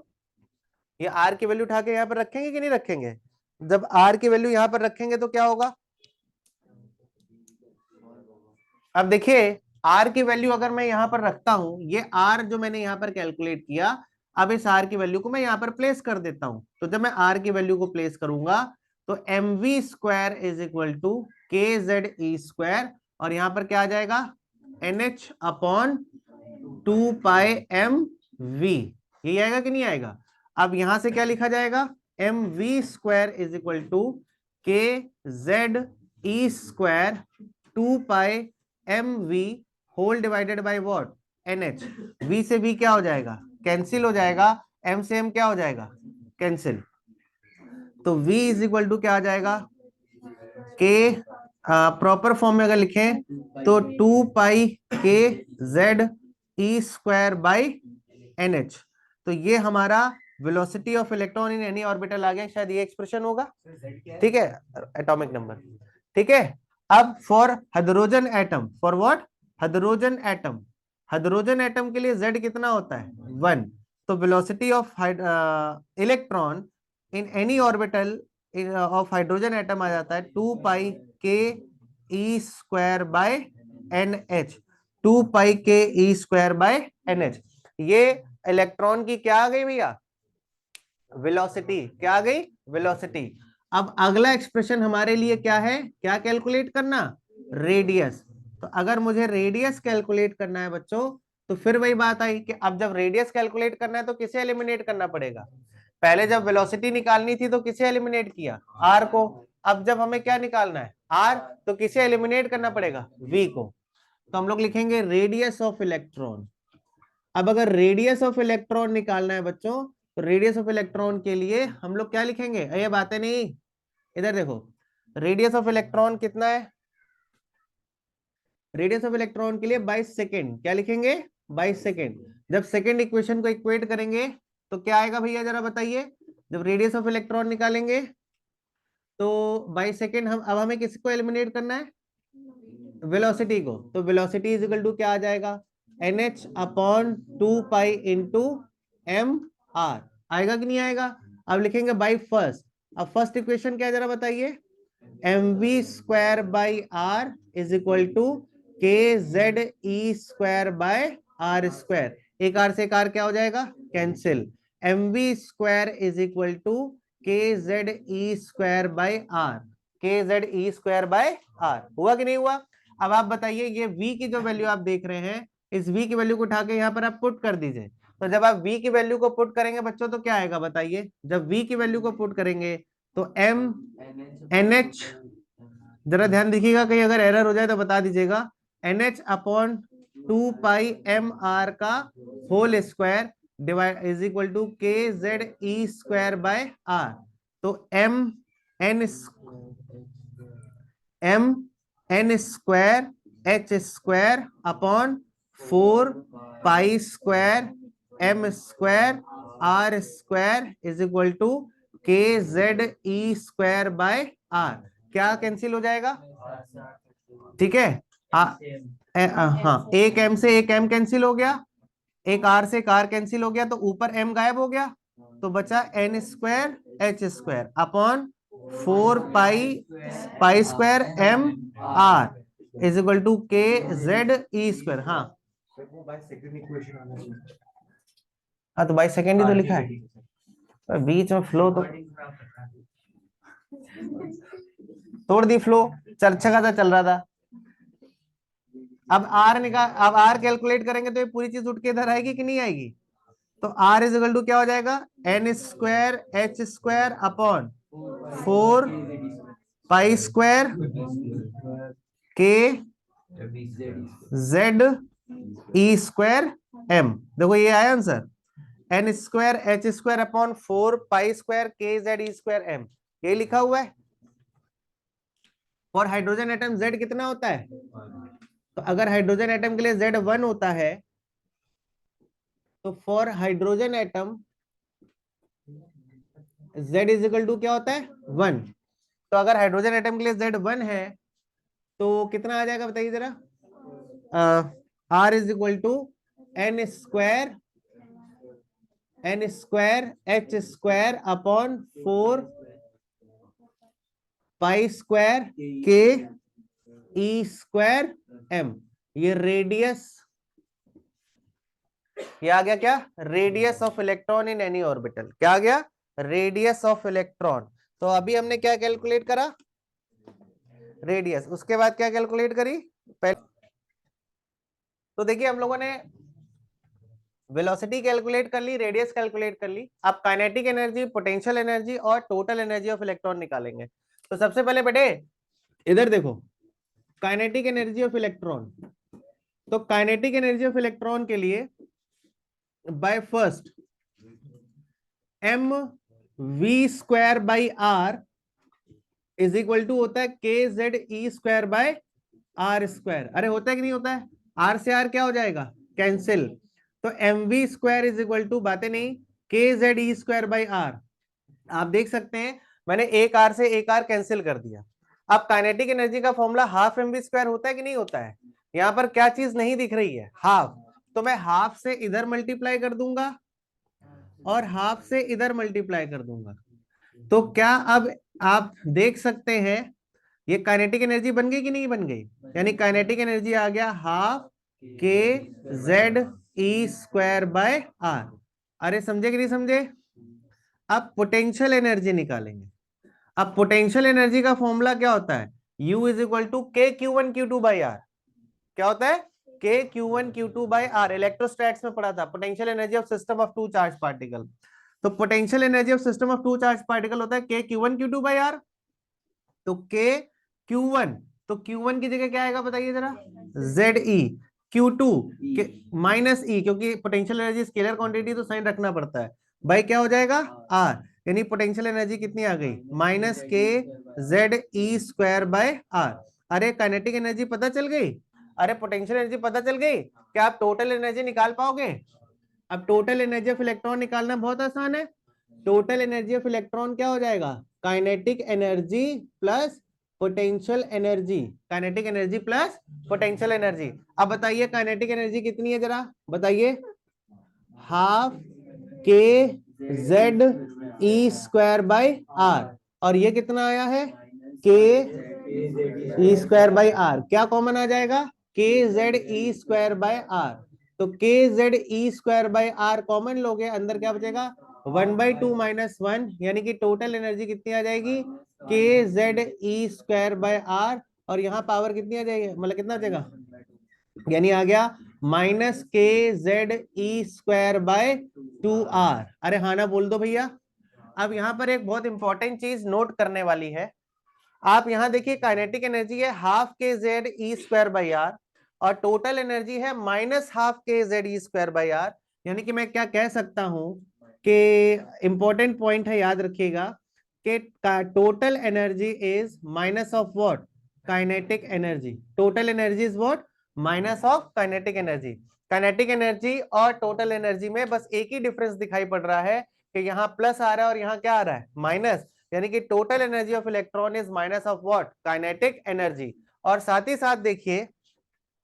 ये आर की वैल्यू उठा के यहाँ पर रखेंगे कि नहीं रखेंगे? जब आर की वैल्यू यहाँ पर रखेंगे तो क्या होगा, अब देखिए आर की वैल्यू अगर मैं यहां पर रखता हूं, ये आर जो मैंने यहां पर कैलकुलेट किया, अब इस आर की वैल्यू को मैं यहां पर प्लेस कर देता हूं। तो जब मैं आर की वैल्यू को प्लेस करूंगा तो M we square is equal to के जेड ई स्क्वायर, और यहां पर क्या आ जाएगा, N H upon 2 pi M V, ये आएगा कि नहीं आएगा? अब यहां से क्या लिखा जाएगा, m we square is equal to के Z E square 2 pi M v whole divided by what, n h. V से वी क्या हो जाएगा, कैंसिल हो जाएगा, एम से एम क्या हो जाएगा, कैंसिल। तो v इज इक्वल टू क्या आ जाएगा, के प्रॉपर फॉर्म में अगर लिखें तो 2 pi k Z E square by n h. तो ये हमारा velocity of electron in any orbital आ गया, शायद ये एक्सप्रेशन होगा, ठीक है, एटॉमिक नंबर, ठीक है। अब for hydrogen atom, for what, hydrogen atom, hydrogen atom के लिए z कितना होता है, 1। तो velocity of electron in any orbital of hydrogen atom आ जाता है 2 pi k E square by n h, 2 pi k E square by n h. ये इलेक्ट्रॉन की क्या आ गई भैया, वेलोसिटी, क्या आ गई, वेलोसिटी। अब अगला एक्सप्रेशन हमारे लिए क्या है, क्या कैलकुलेट करना, रेडियस। तो अगर मुझे रेडियस कैलकुलेट करना है बच्चों, तो फिर वही बात आई कि अब जब रेडियस कैलकुलेट करना है तो किसे एलिमिनेट करना पड़ेगा, पहले जब वेलोसिटी निकालनी थी तो किसे एलिमिनेट किया, आर को। अब जब हमें क्या निकालना है, आर, तो किसे एलिमिनेट करना पड़ेगा, वी को। तो हम लोग लिखेंगे रेडियस ऑफ इलेक्ट्रॉन। अब अगर रेडियस ऑफ इलेक्ट्रॉन निकालना है बच्चों, तो रेडियस ऑफ इलेक्ट्रॉन के लिए हम लोग क्या लिखेंगे, ये बातें नहीं, इधर देखो, रेडियस ऑफ इलेक्ट्रॉन कितना है, रेडियस ऑफ इलेक्ट्रॉन के लिए 22 सेकेंड, क्या लिखेंगे, 22 सेकेंड। जब सेकेंड इक्वेशन को इक्वेट करेंगे तो क्या आएगा भैया जरा बताइए, जब रेडियस ऑफ इलेक्ट्रॉन निकालेंगे तो 22 सेकेंड, हम अब हमें किसको एलिमिनेट करना है, वेलोसिटी को। तो वेलोसिटी इज इक्वल टू क्या आ जाएगा, N H upon 2 pi into m r, आएगा कि नहीं आएगा? अब लिखेंगे बाई फर्स्ट, अब फर्स्ट इक्वेशन क्या है जरा बताइए, m we square by are is equal to के Z E square by are square, एक आर से एक आर क्या हो जाएगा, cancel. M we square is equal to के Z E square by r, k Z E square by r, हुआ कि नहीं हुआ? अब आप बताइए ये v की जो वैल्यू आप देख रहे हैं, इस v की वैल्यू को उठा के यहाँ पर आप पुट कर दीजिए। तो जब आप v की वैल्यू को पुट करेंगे बच्चों तो क्या आएगा बताइए, जब v की वैल्यू को पुट करेंगे तो m एन एच, जरा ध्यान देखिएगा कहीं अगर एरर हो जाए तो बता दीजिएगा, n H upon 2 pi m r का whole square divide is equal to के Z E square by are. तो m n square H square upon 4 pi square m square r square is equal to के Z E square by are, क्या cancel हो जाएगा, ठीक है, हाँ, एक एम से एक एम कैंसिल हो गया, एक आर से एक आर कैंसिल हो गया, तो ऊपर एम गायब हो गया, तो बचा N square H square upon 4 pi square M R is equal to के जेड ई स्क्वायर। हाँ हाँ, तो बाई सेकेंड ही तो लिखा है, बीच में फ्लो तो तोड़ दी, फ्लो अच्छा खासा चल रहा था। अब आर कैलकुलेट करेंगे तो ये पूरी चीज उठ के इधर आएगी कि नहीं आएगी? तो आर इज इक्वल टू क्या हो जाएगा, N square H square upon 4 pi square के जेड ई स्क्वायर एम। देखो ये आया answer, N square H square upon 4 pi square के जेड ई स्क्वायर एम, ये लिखा हुआ है। और हाइड्रोजन एटम जेड कितना होता है, तो अगर हाइड्रोजन एटम के लिए जेड 1 होता है, तो for hydrogen atom z is equal to क्या होता है, 1। तो अगर हाइड्रोजन एटम के लिए z 1 है तो कितना आ जाएगा बताइए जरा। R is equal to N square H square upon 4 pi square K E square M. ये रेडियस, ये आ गया क्या, radius of electron in any orbital. क्या आ गया, रेडियस ऑफ इलेक्ट्रॉन। तो अभी हमने क्या कैलकुलेट करा, रेडियस। उसके बाद क्या कैलकुलेट करी पहले, तो देखिए हम लोगों ने वेलोसिटी कैलकुलेट कर ली, रेडियस कैलकुलेट कर ली। अब काइनेटिक एनर्जी, पोटेंशियल एनर्जी और टोटल एनर्जी ऑफ इलेक्ट्रॉन निकालेंगे। तो सबसे पहले बेटे इधर देखो, काइनेटिक एनर्जी ऑफ इलेक्ट्रॉन। तो काइनेटिक एनर्जी ऑफ इलेक्ट्रॉन के लिए by first M we square by are is equal to होता है K Z E square by are square. अरे होता है कि नहीं होता है, आर से आर क्या हो जाएगा, कैंसिल। तो M we square is equal to, बातें नहीं, K Z E square by R. आप देख सकते हैं मैंने एक आर से एक आर कैंसिल कर दिया। अब काइनेटिक एनर्जी का formula half M we square होता है कि नहीं होता है। यहां पर क्या चीज नहीं दिख रही है, हाफ। तो मैं हाफ से इधर मल्टीप्लाई कर दूंगा और हाफ से इधर मल्टीप्लाई कर दूंगा। तो क्या अब आप देख सकते हैं ये काइनेटिक एनर्जी बन गई कि नहीं बन गई। यानी काइनेटिक एनर्जी आ गया half K Z E square by R. अरे समझे कि नहीं समझे। अब पोटेंशियल एनर्जी निकालेंगे। अब पोटेंशियल एनर्जी का फॉर्मूला क्या होता है, U is equal to k q one q two by are. क्या होता है, k q one q two by r. Electrostatics में पढ़ा था, potential energy of system of two charge particle. तो potential energy of system of two charge particle होता है k q one q two by r. तो k q one, तो q one की जगह क्या आएगा बताइए जरा, Z e. Q to minus ई, क्योंकि पोटेंशियल एनर्जी स्केलर क्वांटिटी तो साइन रखना पड़ता है, भाई क्या हो जाएगा आर। यानी पोटेंशियल एनर्जी कितनी आ गई, minus K Z E square by R. अरे काइनेटिक एनर्जी पता चल गई, अरे पोटेंशियल एनर्जी पता चल गई, क्या आप टोटल एनर्जी निकाल पाओगे। अब टोटल एनर्जी ऑफ इलेक्ट्रॉन निकालना बहुत आसान है। टोटल एनर्जी ऑफ इलेक्ट्रॉन क्या हो जाएगा, kinetic energy plus potential energy. Kinetic energy plus potential energy. अब बताइए काइनेटिक एनर्जी कितनी है जरा बताइए, half K Z E square by R. और ये कितना आया है, K E square by are. क्या कॉमन आ जाएगा, के Z E square by are. तो K Z E square by R common लोगे, अंदर क्या बचेगा, 1/2 माइनस 1। यानी कि टोटल एनर्जी कितनी आ जाएगी, K Z E square by R. और यहाँ पावर कितनी आ जाएगी, मतलब कितना बचेगा, यानी आ गया माइनस के जेड ई स्क्वायर बाय 2r। अरे हाँ ना बोल दो भैया। अब यहाँ पर एक बहुत इंपॉर्टेंट चीज नोट करने वाली है। आप यहाँ देखिए काइनेटिक एनर्जी है half K Z E square by R और टोटल एनर्जी है minus half K Z E square by R. यानी कि मैं क्या कह सकता हूं कि इंपॉर्टेंट पॉइंट है, याद रखिएगा कि total energy is minus of what, kinetic energy. Total energy is what, minus of kinetic energy. Kinetic energy और टोटल एनर्जी में बस एक ही डिफरेंस दिखाई पड़ रहा है कि यहाँ प्लस आ रहा है और यहाँ क्या आ रहा है, माइनस। यानी कि total energy of electron is minus of what, kinetic energy. और साथ ही साथ देखिए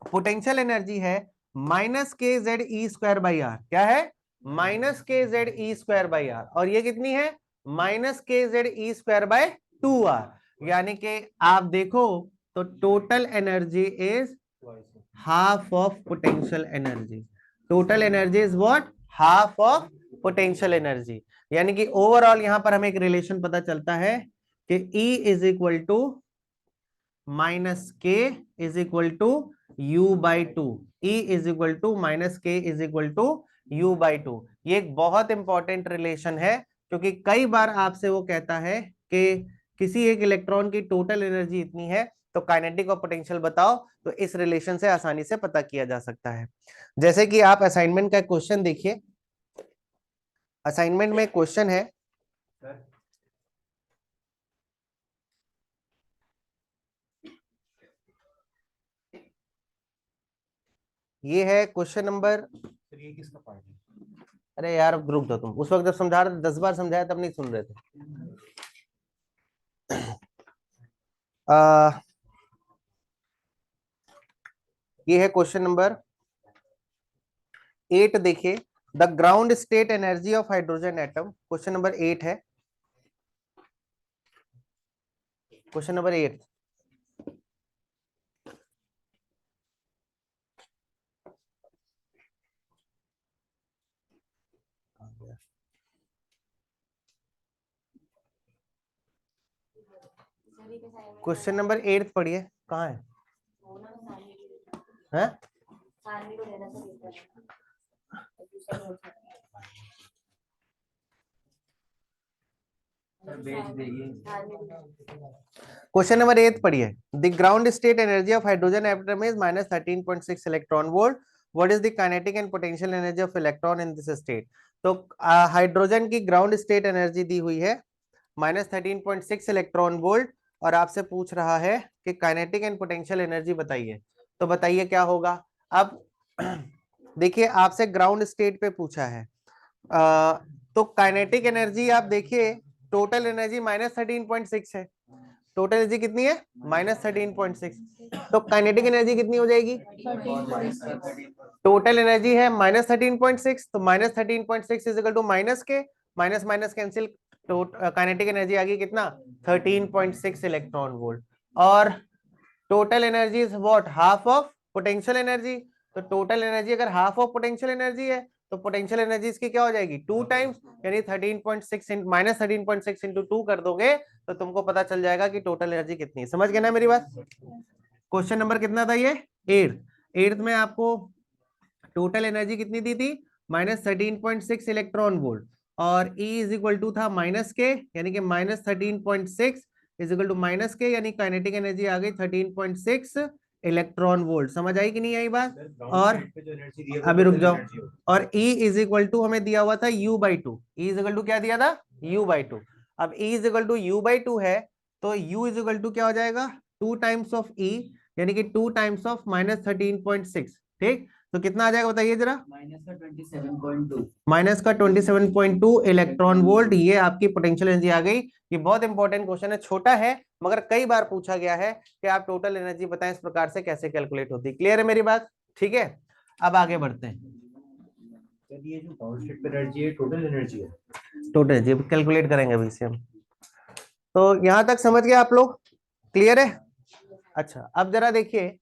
पोटेंशियल एनर्जी है minus K Z E square by are. क्या है, minus K Z E square by R. और ये कितनी है, माइनस के जेड ई स्क्वायर बाय 2r। यानी कि आप देखो तो total energy is half of potential energy. Total energy is what, half of potential energy. यानी कि ओवरऑल यहां पर हमें एक रिलेशन पता चलता है कि E is equal to minus K is equal to U by two. E is equal to minus K is equal to U by two. ये एक बहुत इंपॉर्टेंट रिलेशन है, क्योंकि कई बार आपसे वो कहता है कि किसी एक इलेक्ट्रॉन की टोटल एनर्जी इतनी है तो काइनेटिक और पोटेंशियल बताओ। तो इस रिलेशन से आसानी से पता किया जा सकता है। जैसे कि आप असाइनमेंट का क्वेश्चन देखिए, असाइनमेंट में क्वेश्चन है ये है क्वेश्चन नंबर, ये किसका पार्ट है, अरे यार ग्रुप दो तुम, उस वक्त जब समझा रहे थे 10 बार समझाया तब नहीं सुन रहे थे। ये है क्वेश्चन नंबर 8। देखिए, the ground state energy of hydrogen atom, question number 8 है, क्वेश्चन नंबर 8। क्वेश्चन नंबर 8 पढ़िए, कहाँ है? हैं? क्वेश्चन नंबर 8 पढ़िए। The ground state energy of hydrogen atom is -13.6 electron volt. What is the kinetic and potential energy of electron in this state? तो hydrogen की ground state energy दी हुई है -13.6 electron volt, और आपसे पूछ रहा है कि काइनेटिक एंड पोटेंशियल एनर्जी बताइए। तो बताइए क्या होगा। अब देखिए, आपसे ग्राउंड स्टेट पे पूछा है, तो काइनेटिक एनर्जी आप देखिए, टोटल एनर्जी -13.6 है। टोटल एनर्जी कितनी है? -13.6। तो काइनेटिक एनर्जी कितनी हो जाएगी? टोटल एनर्जी है -13.6, तो -13.6 इज इक्वल टू माइनस के, माइनस माइनस कैंसिल, तो काइनेटिक एनर्जी आ गई कितना? 13.6 इलेक्ट्रॉन वोल्ट। और total energy is what? Half of potential energy. तो टोटल एनर्जी अगर हाफ ऑफ पोटेंशियल एनर्जी है, तो पोटेंशियल एनर्जी इसकी क्या हो जाएगी? 2 टाइम्स, यानी 13.6 -13.6 इंटू 2 कर दोगे तो तुमको पता चल जाएगा कि टोटल एनर्जी कितनी है। समझ गए ना मेरी बात? क्वेश्चन नंबर कितना था ये? 8th में आपको टोटल एनर्जी कितनी दी थी? -13.6 इलेक्ट्रॉन वोल्ट, और E इज इक्वल टू था माइनस के, यानी कि -13.6 इज इक्वल टू माइनस के, यानी काइनेटिक एनर्जी आ गई 13.6 इलेक्ट्रॉन वोल्ट। समझ आई कि नहीं आई बात? और अभी रुक जाओ, और E इज इक्वल टू हमें दिया हुआ था U/2। E is equal to क्या दिया था? U/2। अब E is equal to U/2 है, तो U इज इक्वल टू क्या हो जाएगा? 2 टाइम्स ऑफ E, यानी कि 2 टाइम्स ऑफ -13.6। ठीक, तो कितना आ जाएगा बताइए जरा? माइनस का 27.2 इलेक्ट्रॉन वोल्ट। ये आपकी पोटेंशियल एनर्जी आ गई। ये बहुत इंपॉर्टेंट क्वेश्चन है, छोटा है मगर कई बार पूछा गया है कि आप टोटल एनर्जी बताएं इस प्रकार से कैसे कैलकुलेट होती है। क्लियर है मेरी बात? ठीक है, अब आगे बढ़ते हैं। ये जो ग्राउंड स्टेट एनर्जी है, टोटल एनर्जी है, टोटल एनर्जी कैलकुलेट करेंगे अभी से हम। तो यहां तक समझ गए आप लोग? क्लियर है? अच्छा, अब जरा देखिए,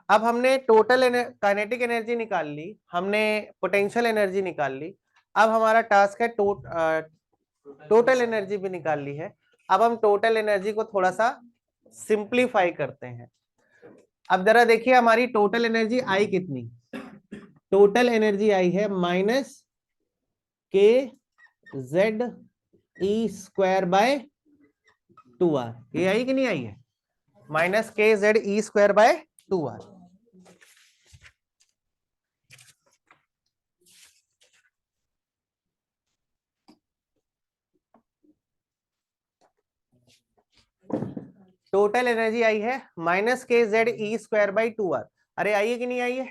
अब हमने टोटल काइनेटिक एनर्जी निकाल ली, हमने पोटेंशियल एनर्जी निकाल ली। अब हमारा टास्क है टोटल एनर्जी भी निकाल ली है। अब हम टोटल एनर्जी को थोड़ा सा सिंप्लीफाई करते हैं। अब जरा देखिए, हमारी टोटल एनर्जी आई कितनी? टोटल एनर्जी आई है -KZE²/2R। ये आई कि नहीं आई है? -KZE²/2R। टोटल एनर्जी आई है -KZE²/2R। अरे आई है कि नहीं आई है?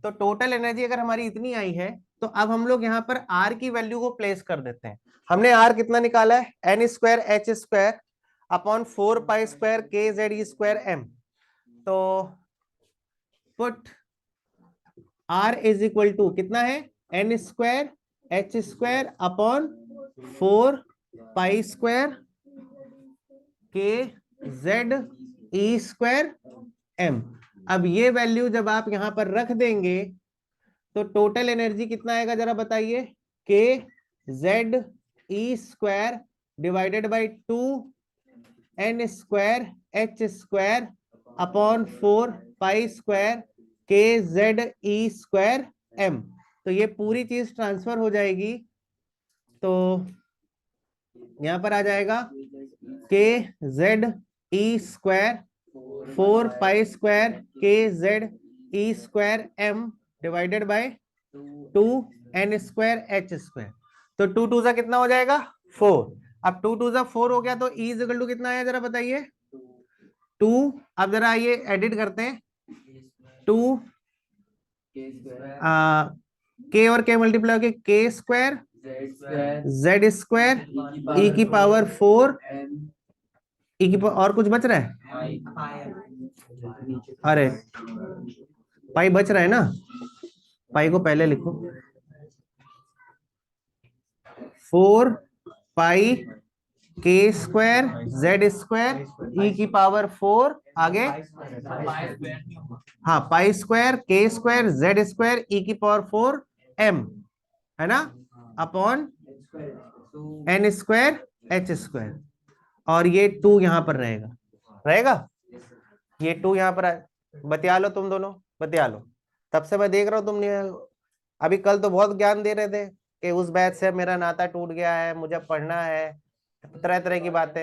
तो टोटल एनर्जी अगर हमारी इतनी आई है, तो अब हम लोग यहाँ पर R की वैल्यू को प्लेस कर देते हैं। हमने R कितना निकाला है? n²h²/4π²KZE²m। तो put R is equal to कितना है? n²h²/4π² KZE²m। अब ये वैल्यू जब आप यहां पर रख देंगे तो टोटल एनर्जी कितना आएगा जरा बताइए? KZE² divided by 2n²h²/4π² KZE²m। तो ये पूरी चीज ट्रांसफर हो जाएगी, तो यहां पर आ जाएगा KZE²/4π² KZE²m divided by 2n²h²। तो 2 2 कितना हो जाएगा? 4। अब 2 2 4 हो गया, तो E इज इक्वल टू कितना आया जरा बताइए? 2। अब जरा ये एडिट करते हैं, 2 K और K मल्टीप्लाई होके K² Z² E की पावर 4 ई की पावर, और कुछ बच रहा है? अरे पाई बच रहा है ना, पाई को पहले लिखो, 4 पाई के स्क्वायर जेड स्क्वायर ई की पावर 4, आगे हाँ pi square K square Z square E की पावर 4 एम, है ना, upon N square H square, और ये 2 यहां पर रहेगा, रहेगा ये 2 यहाँ पर बतिया लो, तुम दोनों बतिया लो, तब से मैं देख रहा हूँ तुम अभी कल तो बहुत ज्ञान दे रहे थे कि उस बैच से मेरा नाता टूट गया है, मुझे पढ़ना है, तरह तरह की बातें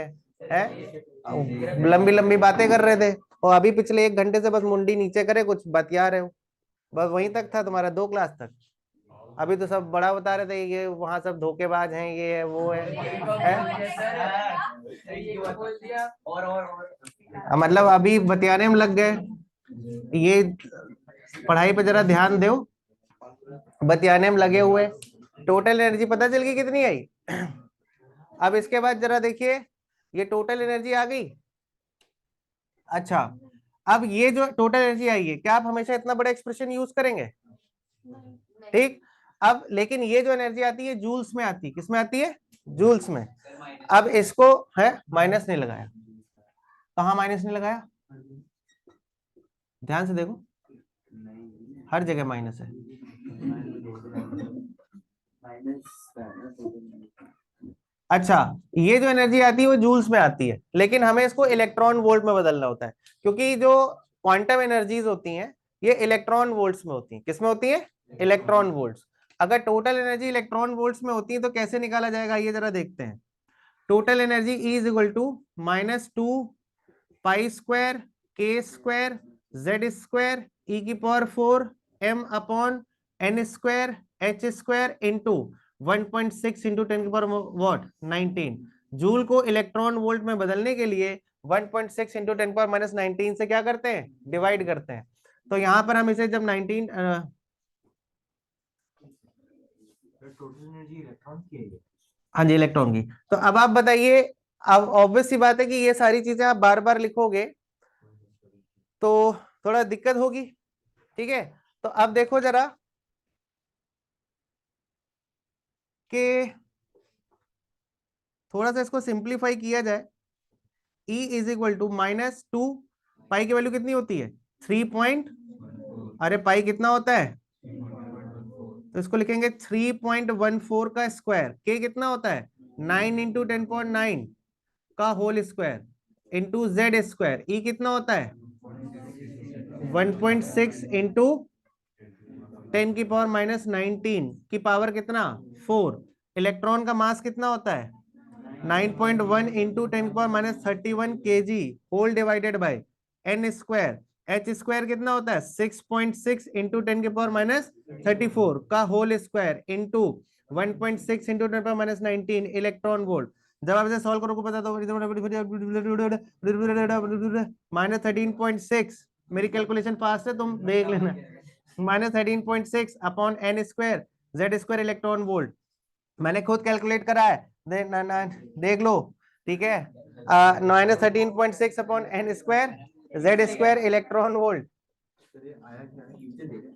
है, लंबी लंबी बातें कर रहे थे, और अभी पिछले 1 घंटे से बस मुंडी नीचे करे कुछ बतिया रहे हो, बस वहीं तक था तुम्हारा 2 क्लास तक। अभी तो सब बड़ा बता रहे थे ये वहां सब धोखेबाज हैं, ये है वो है? मतलब अभी बतियाने में लग गए, ये पढ़ाई पे जरा ध्यान दो, बतियाने में लगे हुए। टोटल एनर्जी पता चल गई कितनी आई? अब इसके बाद जरा देखिए, ये टोटल एनर्जी आ गई। अच्छा, अब ये जो टोटल एनर्जी आई है, क्या आप हमेशा इतना बड़ा एक्सप्रेशन यूज करेंगे? ठीक, अब लेकिन ये जो एनर्जी आती है जूल्स में आती है, किसमें आती है? जूल्स में। अब इसको है माइनस नहीं लगाया, कहा माइनस नहीं लगाया, ध्यान से देखो, हर जगह माइनस है। अच्छा, ये जो एनर्जी आती है वो जूल्स में आती है, लेकिन हमें इसको इलेक्ट्रॉन वोल्ट में बदलना होता है, क्योंकि जो क्वांटम एनर्जीज होती हैं ये इलेक्ट्रॉन वोल्ट्स में होती हैं। किसमें होती है? Electron volts. अगर टोटल एनर्जी इलेक्ट्रॉन वोल्ट्स में होती है तो कैसे निकाला जाएगा, ये जरा देखते हैं। Total energy E is equal to -2 pi square K square Z square E की power 4 m upon n square h square into 1.6 into 10 की पावर व्हाट 19। जूल को इलेक्ट्रॉन वोल्ट में बदलने के लिए 1.6 इंटू 10 पावर -19 से क्या करते हैं? डिवाइड करते हैं। तो यहां पर हम इसे जब 19 टोटल एनर्जी इलेक्ट्रॉन की है, हाँ जी इलेक्ट्रॉन की। तो अब आप बताइए, अब ऑब्वियस सी बात है कि ये सारी चीजें आप बार बार लिखोगे तो थोड़ा दिक्कत होगी, ठीक है? तो अब देखो जरा कि थोड़ा सा इसको सिंप्लीफाई किया जाए। E इज इक्वल टू -2, पाई की वैल्यू कितनी होती है? 3 पॉइंट, अरे पाई कितना होता है? तो इसको लिखेंगे 3.14 का स्क्वायर, के कितना होता है? 9 इंटू 10.9 का whole square into Z square, E कितना होता है? 1.6 इंटू 10 की पावर -19 की पावर कितना? 4। इलेक्ट्रॉन का मास कितना होता है? 9.1 इंटू 10 की power -31 kg whole divided by n square. H square कितना होता है? 6.6 इंटू 10 की पावर -34 का whole square into 1.6 into 10 power -19 electron volt. जब आप इसे सॉल्व करोगे पता तो -13.6, मेरी कैलकुलेशन पास है, तुम देख लेना। -13.6 upon n square Z square electron volt, मैंने खुद कैलकुलेट करा है, देख लो, ठीक है? -13.6 upon n square Z square electron volt,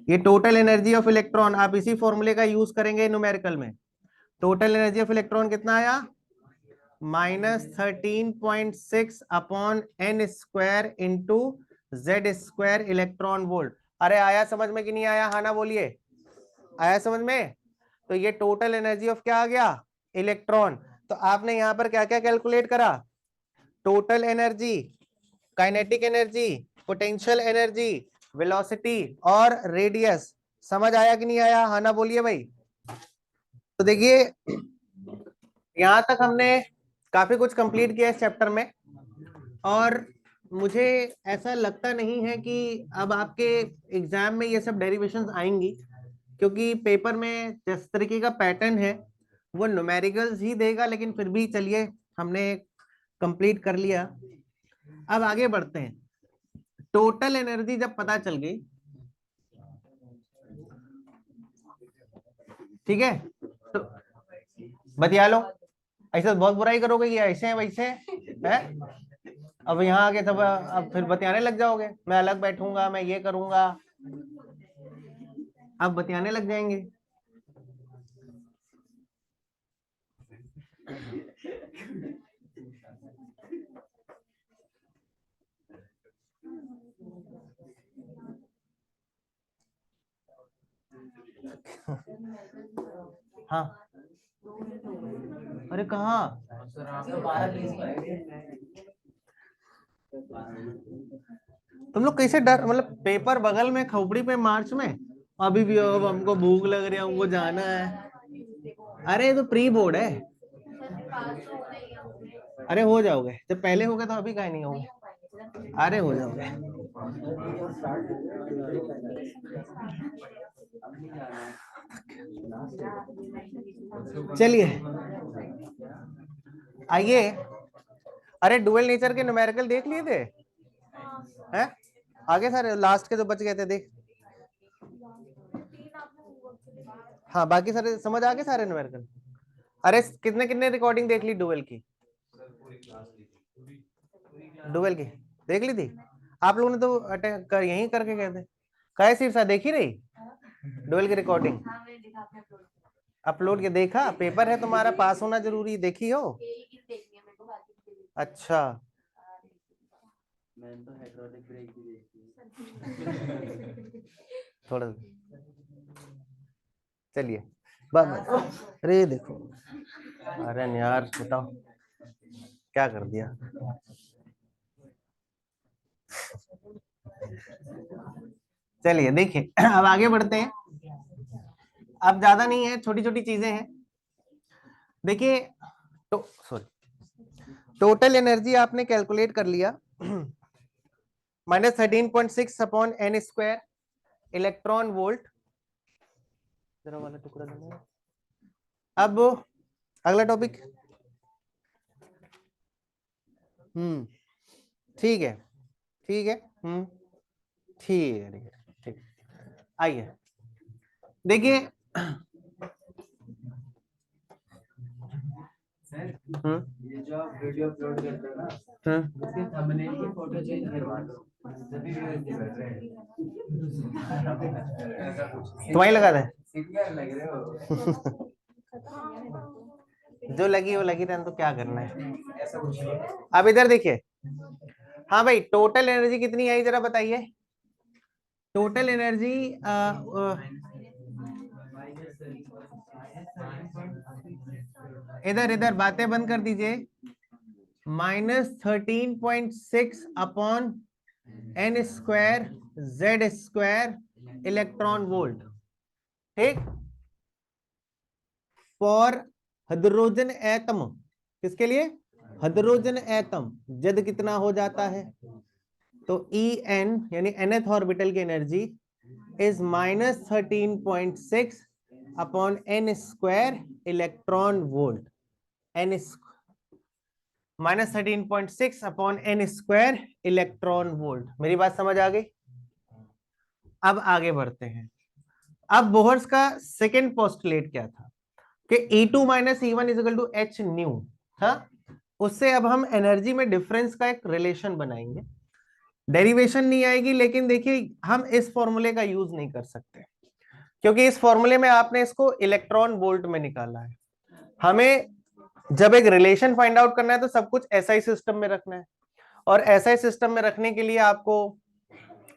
ये टोटल एनर्जी ऑफ इलेक्ट्रॉन। आप इसी फॉर्मूले का यूज करेंगे न्यूमेरिकल में। टोटल एनर्जी ऑफ इलेक्ट्रॉन कितना आया? -13.6 upon n square into Z square electron volt. अरे आया समझ में कि नहीं आया? हाँ ना बोलिए, आया समझ में? तो ये टोटल एनर्जी ऑफ क्या आ गया? इलेक्ट्रॉन। तो आपने यहां पर क्या क्या कैलकुलेट करा? Total energy, kinetic energy, potential energy, velocity और रेडियस। समझ आया कि नहीं आया? हाँ ना बोलिए भाई। तो देखिए, यहां तक हमने काफी कुछ कंप्लीट किया इस चैप्टर में, और मुझे ऐसा लगता नहीं है कि अब आपके एग्जाम में ये सब डेरिवेशंस आएंगी, क्योंकि पेपर में जिस तरीके का पैटर्न है वो न्यूमेरिकल्स ही देगा, लेकिन फिर भी चलिए हमने कंप्लीट कर लिया। अब आगे बढ़ते हैं। टोटल एनर्जी जब पता चल गई, ठीक है, तो बतिया लो, ऐसे बहुत बुराई करोगे कि ऐसे है वैसे है? अब यहाँ आके तब अब फिर बतियाने लग जाओगे, मैं अलग बैठूंगा, मैं ये करूंगा, अब बतियाने लग जाएंगे। हाँ, अरे कहाँ, तुम लोग कैसे डर, मतलब पेपर बगल में, खोपड़ी पे, मार्च में, अभी भी अब हमको भूख लग रही है, हमको जाना है। अरे ये तो प्री बोर्ड है। अरे हो जाओगे, जब पहले हो गए तो अभी काहे नहीं होगे, अरे हो जाओगे। चलिए आइए, अरे डुअल नेचर के न्यूमेरिकल देख लिए थे हैं, आगे सारे लास्ट के जो बच गए थे देख, हाँ बाकी सारे समझ आ गए सारे न्यूमेरिकल। अरे कितने कितने रिकॉर्डिंग देख ली डुअल की, डुअल की देख ली थी आप लोगों ने तो अटेंड कर, यहीं करके गए थे, कहे शीर्षा देखी रही डुअल की रिकॉर्डिंग, अपलोड के देखा, पेपर है तुम्हारा, पास होना जरूरी, देखी हो? अच्छा, थोड़ा, चलिए अरे देखो, अरे यार बताओ क्या कर दिया। चलिए देखिए अब आगे बढ़ते हैं, अब ज्यादा नहीं है, छोटी छोटी चीजें हैं। देखिए तो सॉरी, टोटल एनर्जी आपने कैलकुलेट कर लिया, -13.6 upon N square electron volt, जरा वाला टुकड़ा देना। अब अगला टॉपिक, ठीक है, ठीक है, ठीक है, ठीक है, ठीक, आइए देखिए, ये जो आप वीडियो अपलोड करते हो ना, उसके थंबनेल की फोटो चेंज करवा दो, सभी व्यूअर्स नहीं कर रहे हैं। तुम्हारी लगा दे, सिंगर लग रहे हो। जो लगी वो लगी रहने, तो क्या करना है, ऐसा कुछ नहीं। अब इधर देखिए, हाँ भाई टोटल एनर्जी कितनी आई जरा बताइए, टोटल एनर्जी इधर इधर बातें बंद कर दीजिए, -13.6 upon N square Z square electron volt, ठीक, फॉर हाइड्रोजन एटम, किसके लिए, हाइड्रोजन एटम, जद कितना हो जाता है, तो ई एन यानी nth ऑर्बिटल की energy is -13.6 upon N square electron volt, N -13.6 upon N square electron volt. मेरी बात समझ आ गई? अब आगे बढ़ते हैं। अब बोहर्स का सेकेंड पोस्टुलेट क्या था कि E2 minus E1 is equal to H nu था, उससे अब हम एनर्जी में डिफरेंस का एक रिलेशन बनाएंगे, डेरिवेशन नहीं आएगी, लेकिन देखिए हम इस फॉर्मूले का यूज नहीं कर सकते, क्योंकि इस फॉर्मूले में आपने इसको इलेक्ट्रॉन वोल्ट में निकाला है, हमें जब एक रिलेशन फाइंड आउट करना है तो सब कुछ एसआई सिस्टम में रखना है, और एसआई सिस्टम में रखने के लिए आपको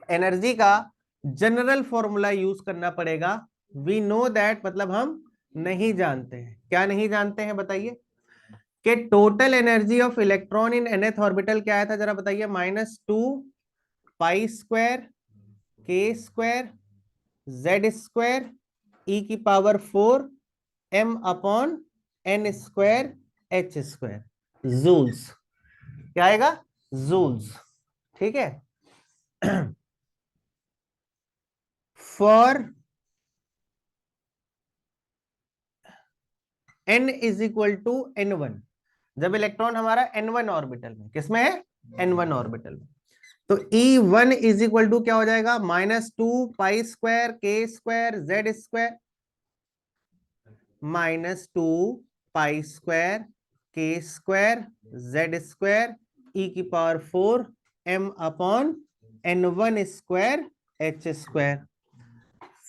एनर्जी का जनरल फॉर्मूला यूज करना पड़ेगा, वी नो दैट, मतलब हम नहीं जानते हैं, क्या नहीं जानते हैं बताइए, कि total energy of electron in nth orbital क्या आया था जरा बताइए, -2 pi square K square Z square E की power 4 m upon N square H square joules, क्या आएगा, जूल्स, ठीक है। For n is equal to n1, जब इलेक्ट्रॉन हमारा n1 ऑर्बिटल में, किसमें है, n1 ऑर्बिटल में, तो E1 इज इक्वल टू क्या हो जाएगा, -2 pi square K square Z square -2 pi square K square Z square E की power 4 m upon n1 square h square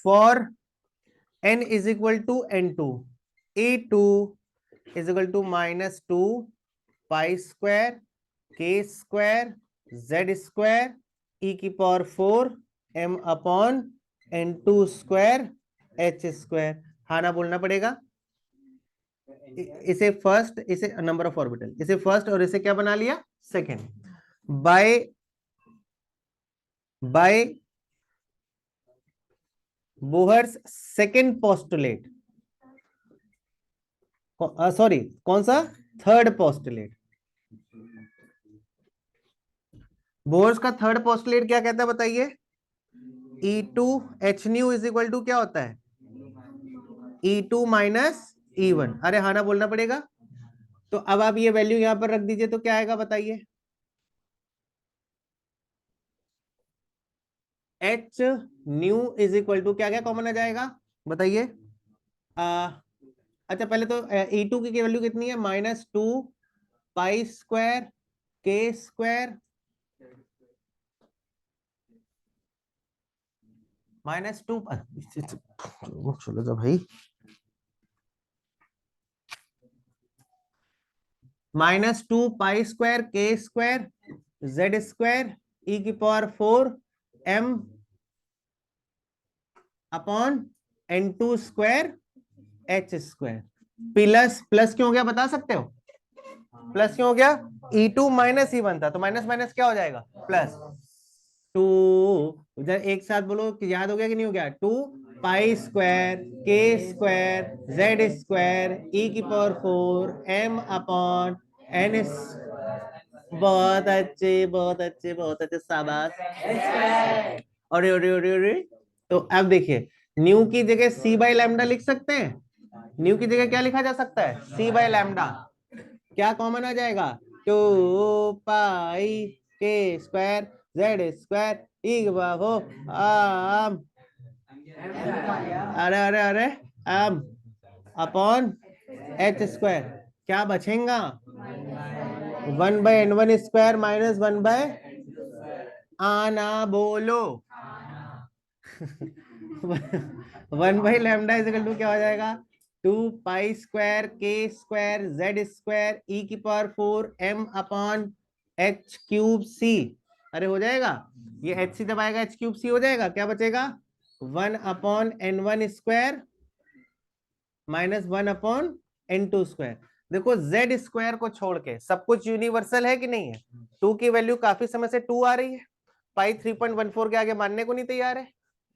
for n is equal to n2 a2 is equal to -2 pi square k square z square E की power 4 m upon n2 square h square. हाँ ना बोलना पड़ेगा। इसे first, इसे number of orbital, इसे first और इसे क्या बना लिया second. By Bohr's second postulate, sorry कौन सा, थर्ड पोस्टुलेट। बोहर्स का थर्ड पोस्टुलेट क्या कहता है बताइए? E2 h nu is equal to क्या होता है? E2 minus E1। अरे हाँ ना बोलना पड़ेगा। तो अब आप ये वैल्यू यहां पर रख दीजिए तो क्या आएगा बताइए? h nu is equal to क्या क्या कॉमन आ जाएगा बताइए? अच्छा पहले तो E2 की वैल्यू कितनी है? -2 पाई स्क्वायर k स्क्वायर -2, चलो जा भाई, -2 pi square k square z square E की power 4 m upon n2 square h square. Plus plus क्यों हो गया बता सकते हो? प्लस क्यों हो गया? E2 माइनस E1 था तो माइनस माइनस क्या हो जाएगा? प्लस। 2 उधर एक साथ बोलो कि याद हो गया कि नहीं हो गया? 2 pi square k square z square E की पावर 4 m अपॉन n। बहुत अच्छे बहुत अच्छे बहुत अच्छे, शाबाश। अरे अरे अरे अरे, तो अब देखिए न्यू की जगह c बाई लैम्डा लिख सकते हैं। न्यू की जगह क्या लिखा जा सकता है? c by lambda. क्या कॉमन आ जाएगा? 2 पाई के स्क्वायर जेड स्क्वायर ई के पावर आम, अरे अरे अरे आम अपॉन एच स्क्वायर। क्या बचेगा? 1/n1 स्क्वायर -1/, आना बोलो। 1/λ इज इक्वल टू क्या हो जाएगा? 2 pi square k square z square E की power 4 m upon h cube c। अरे हो जाएगा, ये h c जब आएगा h क्यूब c हो जाएगा। क्या बचेगा? 1/n1 square -1/n2 square. देखो z स्क्वायर को छोड़ के सब कुछ यूनिवर्सल है कि नहीं है? 2 की वैल्यू काफी समय से 2 आ रही है, पाई 3.14 के आगे मानने को नहीं तैयार है,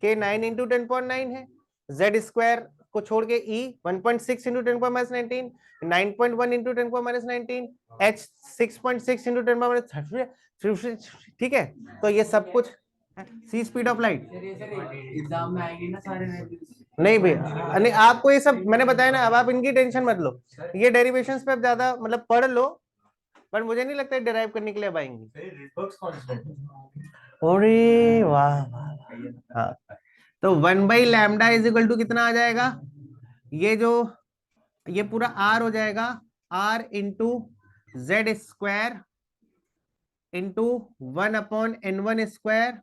के 9 इंटू 10.9 है, जेड स्क्वायर को छोड़ के ई 1.6 इंटू 10 - 19, 9.1 इंटू 10 - 19, एच 6.6 इंटू 10 - ठीक है। तो ये सब कुछ सी स्पीड ऑफ लाइट
एग्जाम में आएंगे ना सारे
नहीं भैया, नहीं आपको ये सब मैंने बताया ना, अब आप इनकी टेंशन मत लो। ये डेरिवेशंस पे अब ज्यादा मतलब पढ़ लो, पर मुझे नहीं लगता डिराइव करने के लिए अब आएंगी। अरे वाह वाह। हाँ, तो 1/λ इज इक्वल टू कितना आ जाएगा? ये जो ये पूरा r हो जाएगा, r into Z square into 1/n1 square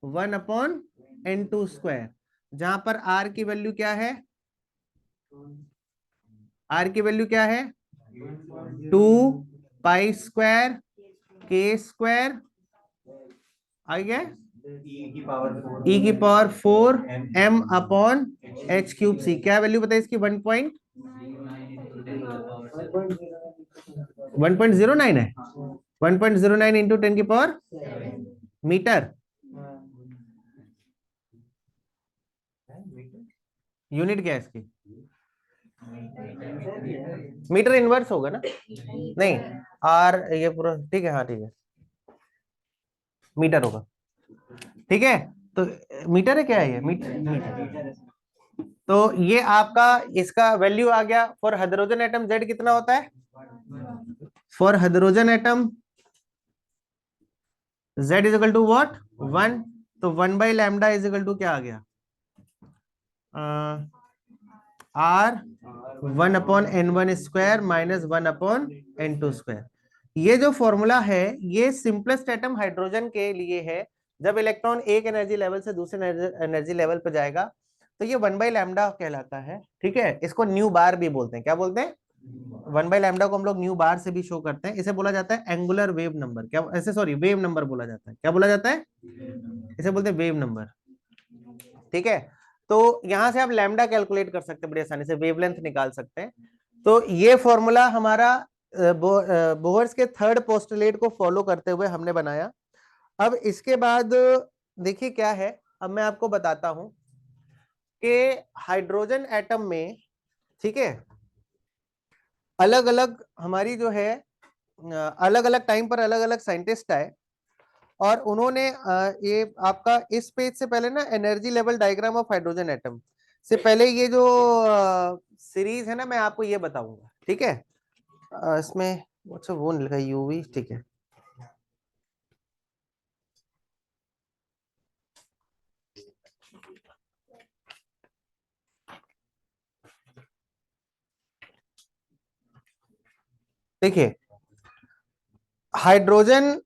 1/n2 square, जहां पर r की वैल्यू क्या है? r की वैल्यू क्या है? 2 पाई स्क्वायर k स्क्वायर आ गया ई की power 4 m upon h cube c। क्या वैल्यू बताइए इसकी? 1.09 है। 1.09 इंटू 10 की पावर मीटर, यूनिट क्या है इसकी? मीटर इनवर्स होगा ना? नहीं, आर ये पूरा ठीक है, हाँ ठीक है, मीटर होगा। ठीक है, तो मीटर है, क्या है ये? मीटर। तो ये आपका इसका वैल्यू आ गया। फॉर हाइड्रोजन एटम जेड कितना होता है? For hydrogen atom z is equal to what? 1। तो 1/λ इज इक्वल टू क्या आ गया? r 1/n1 square -1/n2 square. ये जो फॉर्मूला है ये सिंपलेस्ट एटम हाइड्रोजन के लिए है। जब इलेक्ट्रॉन एक एनर्जी लेवल से दूसरे एनर्जी लेवल पर जाएगा तो ये 1/λ कहलाता है। ठीक है, इसको न्यू बार भी बोलते हैं। क्या बोलते हैं? 1/λ को हम लोग न्यू बार से भी शो करते हैं। इसे बोला जाता है एंगुलर वेव नंबर। क्या ऐसे, सॉरी, वेव नंबर बोला जाता है। क्या बोला जाता है? इसे बोलते हैं वेव नंबर। ठीक है, तो यहां से आप लैम्डा कैलकुलेट कर सकते हैं बड़ी आसानी से, वेवलेंथ निकाल सकते हैं। तो ये फॉर्मूला हमारा बोहर्स के थर्ड पोस्टुलेट को फॉलो करते हुए हमने बनाया। अब इसके बाद देखिए क्या है, अब मैं आपको बताता हूं कि हाइड्रोजन एटम में, ठीक है, अलग अलग हमारी जो है अलग अलग टाइम पर अलग अलग साइंटिस्ट आए और उन्होंने ये आपका इस पेज से पहले ना energy level diagram of hydrogen atom से पहले ये जो सीरीज है ना, मैं आपको ये बताऊंगा। ठीक है, इसमें अच्छा वो नहीं लिखा यूवी। ठीक है, देखिए हाइड्रोजन,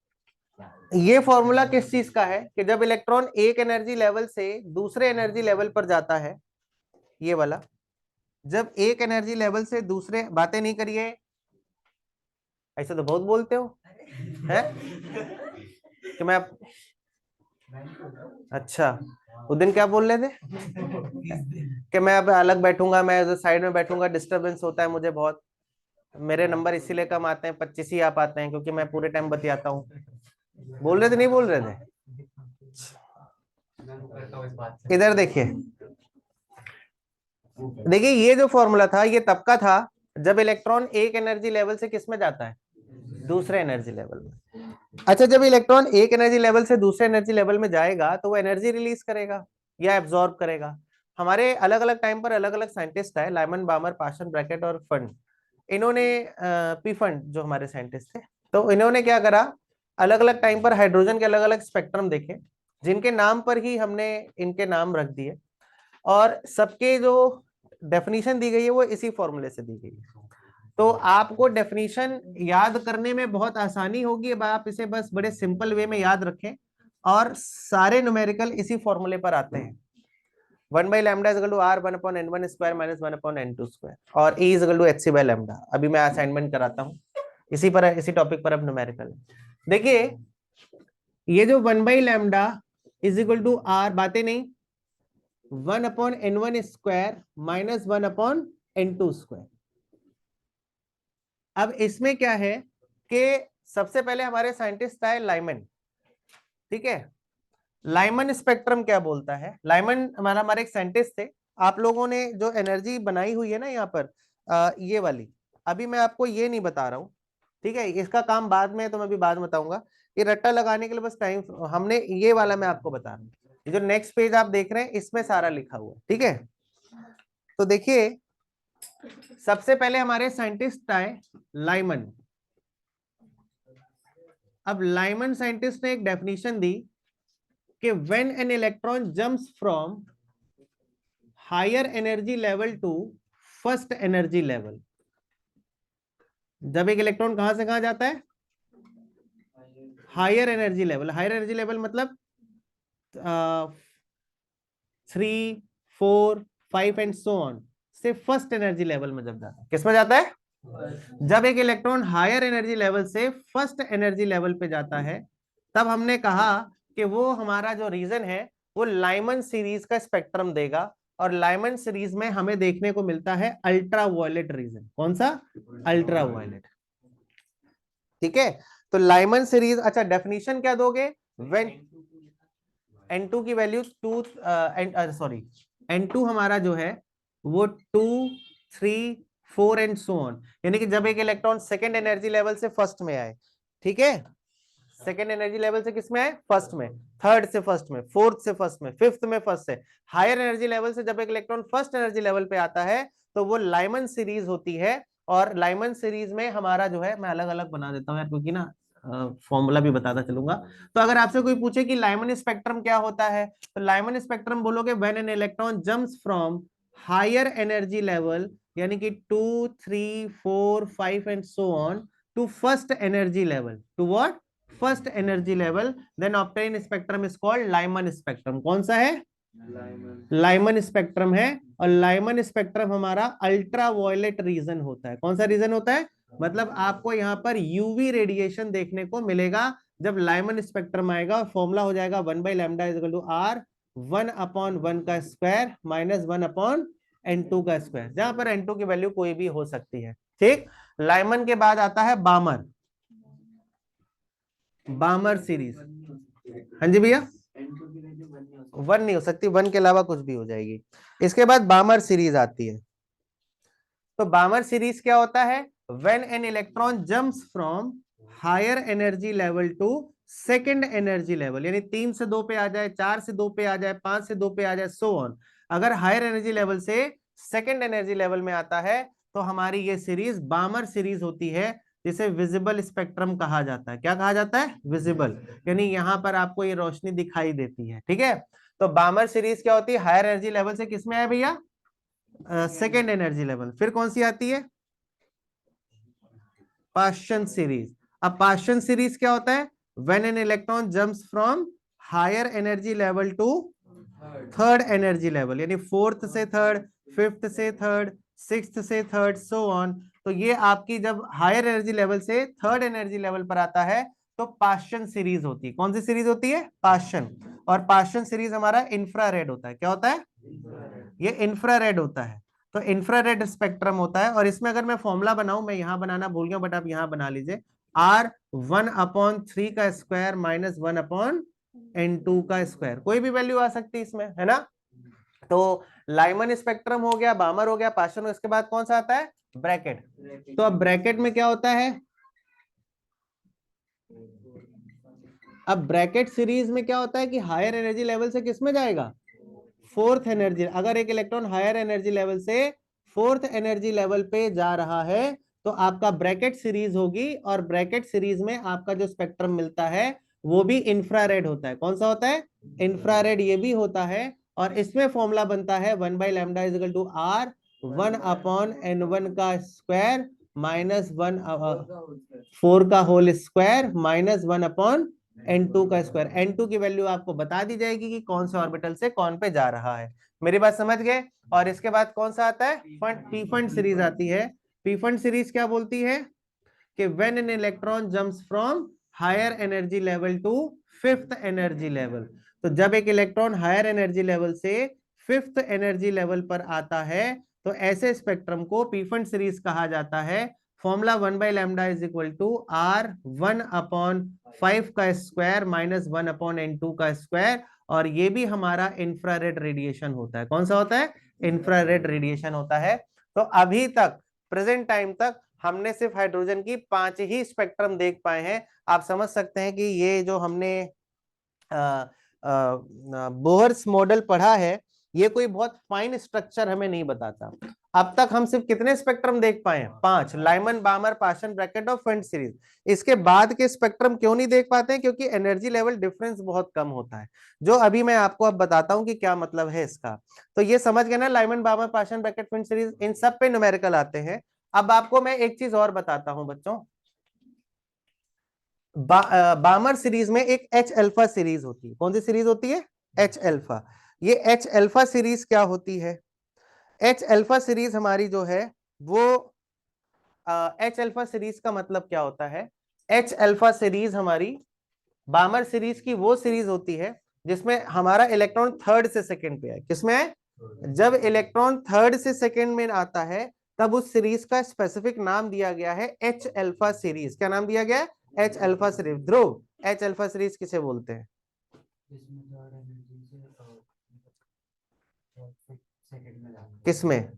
ये फॉर्मूला किस चीज का है कि जब इलेक्ट्रॉन एक एनर्जी लेवल से दूसरे एनर्जी लेवल पर जाता है, ये वाला, जब एक एनर्जी लेवल से दूसरे, बातें नहीं करिए, ऐसे तो बहुत बोलते हो है कि मैं अच्छा, उस दिन क्या बोल रहे थे कि मैं अब अलग बैठूंगा, मैं साइड में बैठूंगा, डिस्टरबेंस होता है मुझे बहुत, मेरे नंबर इसीलिए कम आते हैं, 25 ही आ पाते हैं क्योंकि मैं पूरे टाइम बतियाता हूँ। बोल रहे थे, नहीं बोल रहे थे? इधर देखिए, देखिए ये जो फॉर्मूला था ये तब का था जब इलेक्ट्रॉन एक एनर्जी लेवल से किस में जाता है? दूसरे एनर्जी लेवल में। अच्छा, जब इलेक्ट्रॉन एक एनर्जी लेवल से दूसरे एनर्जी लेवल में जाएगा तो वो एनर्जी रिलीज करेगा या एब्जॉर्ब करेगा। हमारे अलग अलग टाइम पर अलग अलग साइंटिस्ट है, लाइमन, बामर, पाशन, ब्रैकेट और फंड। इन्होंने पी फंड जो हमारे साइंटिस्ट थे, तो इन्होंने क्या करा, अलग अलग टाइम पर हाइड्रोजन के अलग अलग स्पेक्ट्रम देखे, जिनके नाम पर ही हमने इनके नाम रख दिए, और सबके जो डेफिनेशन दी गई है वो इसी फॉर्मूले से दी गई है। तो आपको डेफिनेशन याद करने में बहुत आसानी होगी। अब आप इसे बस बड़े सिंपल वे में याद रखें, और सारे न्यूमेरिकल इसी फॉर्मूले पर आते हैं। 1/λ is equal to r 1/n1 square minus 1/n2 square, और e is equal to hc/λ। अभी मैं असाइनमेंट कराता हूँ इसी पर, इसी टॉपिक पर अब न्यूमेरिकल। देखिए ये जो 1/λ इज इक्वल टू r, बातें नहीं, 1/n1 square minus 1/n2 square. अब इसमें क्या है कि सबसे पहले हमारे साइंटिस्ट आए लाइमन। ठीक है, लाइमन स्पेक्ट्रम क्या बोलता है? लाइमन हमारे एक साइंटिस्ट थे। आप लोगों ने जो एनर्जी बनाई हुई है ना यहाँ पर, ये वाली, अभी मैं आपको ये नहीं बता रहा हूँ। ठीक है, इसका काम बाद में, तो मैं अभी बाद में बताऊंगा। ये रट्टा लगाने के लिए बस टाइम, हमने ये वाला मैं आपको बता रहा हूँ। ये जो नेक्स्ट पेज आप देख रहे हैं इसमें सारा लिखा हुआ है। ठीक है, तो देखिए सबसे पहले हमारे साइंटिस्ट आए लाइमन। अब लाइमन साइंटिस्ट ने एक डेफिनेशन दी कि when an electron jumps from higher energy level to first energy level, जब एक इलेक्ट्रॉन कहां से कहां जाता है? Higher energy level. Higher energy level मतलब 3, 4, 5 एंड सो ऑन से फर्स्ट एनर्जी लेवल में जब जाता है, किसमें जाता है? जब एक इलेक्ट्रॉन हायर एनर्जी लेवल से फर्स्ट एनर्जी लेवल पे जाता है, तब हमने कहा कि वो हमारा जो रीजन है वो लाइमन सीरीज का स्पेक्ट्रम देगा, और लाइमन सीरीज में हमें देखने को मिलता है अल्ट्रा वायलेट रीजन। कौन सा? Ultraviolet. ठीक है, तो लाइमन सीरीज, अच्छा डेफिनेशन क्या दोगे? व्हेन N2 की वैल्यू 2, सॉरी, N2 हमारा जो है वो 2, 3, 4 एंड सो ऑन, यानी कि जब एक इलेक्ट्रॉन सेकेंड एनर्जी लेवल से फर्स्ट में आए। ठीक है, सेकेंड एनर्जी लेवल से किस में आए? फर्स्ट में। थर्ड से फर्स्ट में, फोर्थ से फर्स्ट में, फिफ्थ में फर्स्ट से। हायर एनर्जी लेवल से जब एक इलेक्ट्रॉन फर्स्ट एनर्जी लेवल पे आता है तो वो लाइमन सीरीज होती है। और लाइमन सीरीज में हमारा जो है, मैं अलग अलग बना देता हूँ यार क्योंकि ना फॉर्मूला भी बताता चलूंगा। तो अगर आपसे कोई पूछे कि लाइमन स्पेक्ट्रम क्या होता है, तो लाइमन स्पेक्ट्रम बोलोगे when an electron jumps from higher energy level, यानी कि 2, 3, 4, 5 and so on, to first energy level. To what? First energy level. Then obtained spectrum is called Lyman spectrum. कौन सा है? लाइमन स्पेक्ट्रम है। और Lyman spectrum हमारा ultra violet reason होता है। कौन सा रीजन होता है? मतलब आपको यहाँ पर यूवी रेडिएशन देखने को मिलेगा जब लाइमन स्पेक्ट्रम आएगा। और फॉर्मूला हो जाएगा 1/λ इज इक्वल टू आर 1/1 का स्क्वायर माइनस 1/n2 का स्क्वायर, जहां पर n2 की वैल्यू कोई भी हो सकती है। ठीक। लाइमन के बाद आता है बामर। बामर सीरीज। हाँ जी भैया, 1 नहीं हो सकती, 1 के अलावा कुछ भी हो जाएगी। इसके बाद बामर सीरीज आती है। तो बामर सीरीज क्या होता है? When an electron jumps from higher energy level to second energy level, यानी 3 से 2 पे आ जाए, 4 से 2 पे आ जाए, 5 से 2 पे आ जाए, सो ऑन। अगर हायर एनर्जी लेवल से सेकेंड एनर्जी लेवल में आता है तो हमारी ये सीरीज बामर सीरीज होती है, जिसे विजिबल स्पेक्ट्रम कहा जाता है। क्या कहा जाता है? विजिबल, यानी यहां पर आपको ये रोशनी दिखाई देती है। ठीक है। तो बामर सीरीज क्या होती है? हायर एनर्जी लेवल से किसमें है भैया? Second energy level. फिर कौन सी आती है? Paschen series. अब पाश्चन सीरीज क्या होता है? When an electron jumps from higher energy level to third energy level, यानी फोर्थ से थर्ड, फिफ्थ से थर्ड, सिक्स्थ से थर्ड, सो ऑन। तो ये आपकी जब हायर एनर्जी लेवल से थर्ड एनर्जी लेवल पर आता है तो पाश्चन सीरीज होती है। कौन सी सीरीज होती है? पाश्चन। और पाश्चन सीरीज हमारा इंफ्रारेड होता है। क्या होता है? ये इंफ्रारेड होता है। तो इंफ्रारेड स्पेक्ट्रम होता है। और इसमें अगर मैं फॉर्मूला बनाऊं, मैं यहां बनाना भूल गया, बट आप यहां बना लीजिए, आर 1/3 का स्क्वायर माइनस 1/n2 का स्क्वायर। कोई भी वैल्यू आ सकती है इसमें, है ना। तो लाइमन स्पेक्ट्रम हो गया, बामर हो गया, पाश्चन। इसके बाद कौन सा आता है? ब्रैकेट। तो अब ब्रैकेट में क्या होता है? अब ब्रैकेट सीरीज में क्या होता है कि हायर एनर्जी लेवल से किस में जाएगा? Fourth energy. अगर एक इलेक्ट्रॉन हायर एनर्जी लेवल से फोर्थ एनर्जी लेवल पे जा रहा है तो आपका ब्रैकेट सीरीज होगी। और ब्रैकेट सीरीज में आपका जो स्पेक्ट्रम मिलता है वो भी इंफ्रारेड होता है। कौन सा होता है? इंफ्रारेड ये भी होता है। और इसमें फॉर्मूला बनता है 1/λ is equal to are 1/n1 का स्क्वायर माइनस 4 का होल स्क्वायर माइनस 1/n2 का स्क्वायर। n2 की वैल्यू आपको बता दी जाएगी कि कौन से ऑर्बिटल से कौन पे जा रहा है। मेरी बात समझ गए? और इसके बाद कौन सा आता है? पी फंड सीरीज आती है। पी फंड सीरीज क्या बोलती है कि when an electron jumps from higher energy level to fifth energy level. तो जब एक इलेक्ट्रॉन हायर एनर्जी लेवल से फिफ्थ एनर्जी लेवल पर आता है तो ऐसे स्पेक्ट्रम को पी फंड सीरीज कहा जाता है। Formula 1/λ is equal to R 1/5 का स्क्वायर माइनस 1/n2 का स्क्वायर। और ये भी हमारा इंफ्रारेड रेडिएशन होता है। कौन सा होता है? इंफ्रारेड रेडिएशन होता है। तो अभी तक प्रेजेंट टाइम तक हमने सिर्फ हाइड्रोजन की 5 ही स्पेक्ट्रम देख पाए हैं। आप समझ सकते हैं कि ये जो हमने बोहर्स मॉडल पढ़ा है ये कोई बहुत फाइन स्ट्रक्चर हमें नहीं बताता। अब तक हम सिर्फ कितने स्पेक्ट्रम देख पाए हैं? 5। लाइमन, बामर, पाश्चन, ब्रैकेट और फंड सीरीज। इसके बाद के स्पेक्ट्रम क्यों नहीं देख पाते हैं? क्योंकि एनर्जी लेवल डिफरेंस बहुत कम होता है, जो अभी मैं आपको अब बताता हूं कि क्या मतलब है इसका। तो ये समझ गए ना, लाइमन, बामर, पाश्चन, ब्रैकेट, फंड सीरीज, इन सब पे न्यूमेरिकल आते हैं। अब आपको मैं एक चीज और बताता हूं बच्चों। बामर सीरीज में एक एच अल्फा सीरीज होती है। कौन सी सीरीज होती है? H alpha. ये एच अल्फा सीरीज क्या होती है? एच अल्फा सीरीज हमारी जो है वो एच अल्फा सीरीज का मतलब क्या होता है? एच अल्फा सीरीज हमारी बामर सीरीज की वो सीरीज होती है जिसमें हमारा इलेक्ट्रॉन थर्ड से सेकंड पे है। किसमें है? जब इलेक्ट्रॉन थर्ड से सेकंड में आता है तब उस सीरीज का स्पेसिफिक नाम दिया गया है एच अल्फा सीरीज। क्या नाम दिया गया है? H alpha series. Dhruv, H alpha series किसे बोलते हैं? किसमें?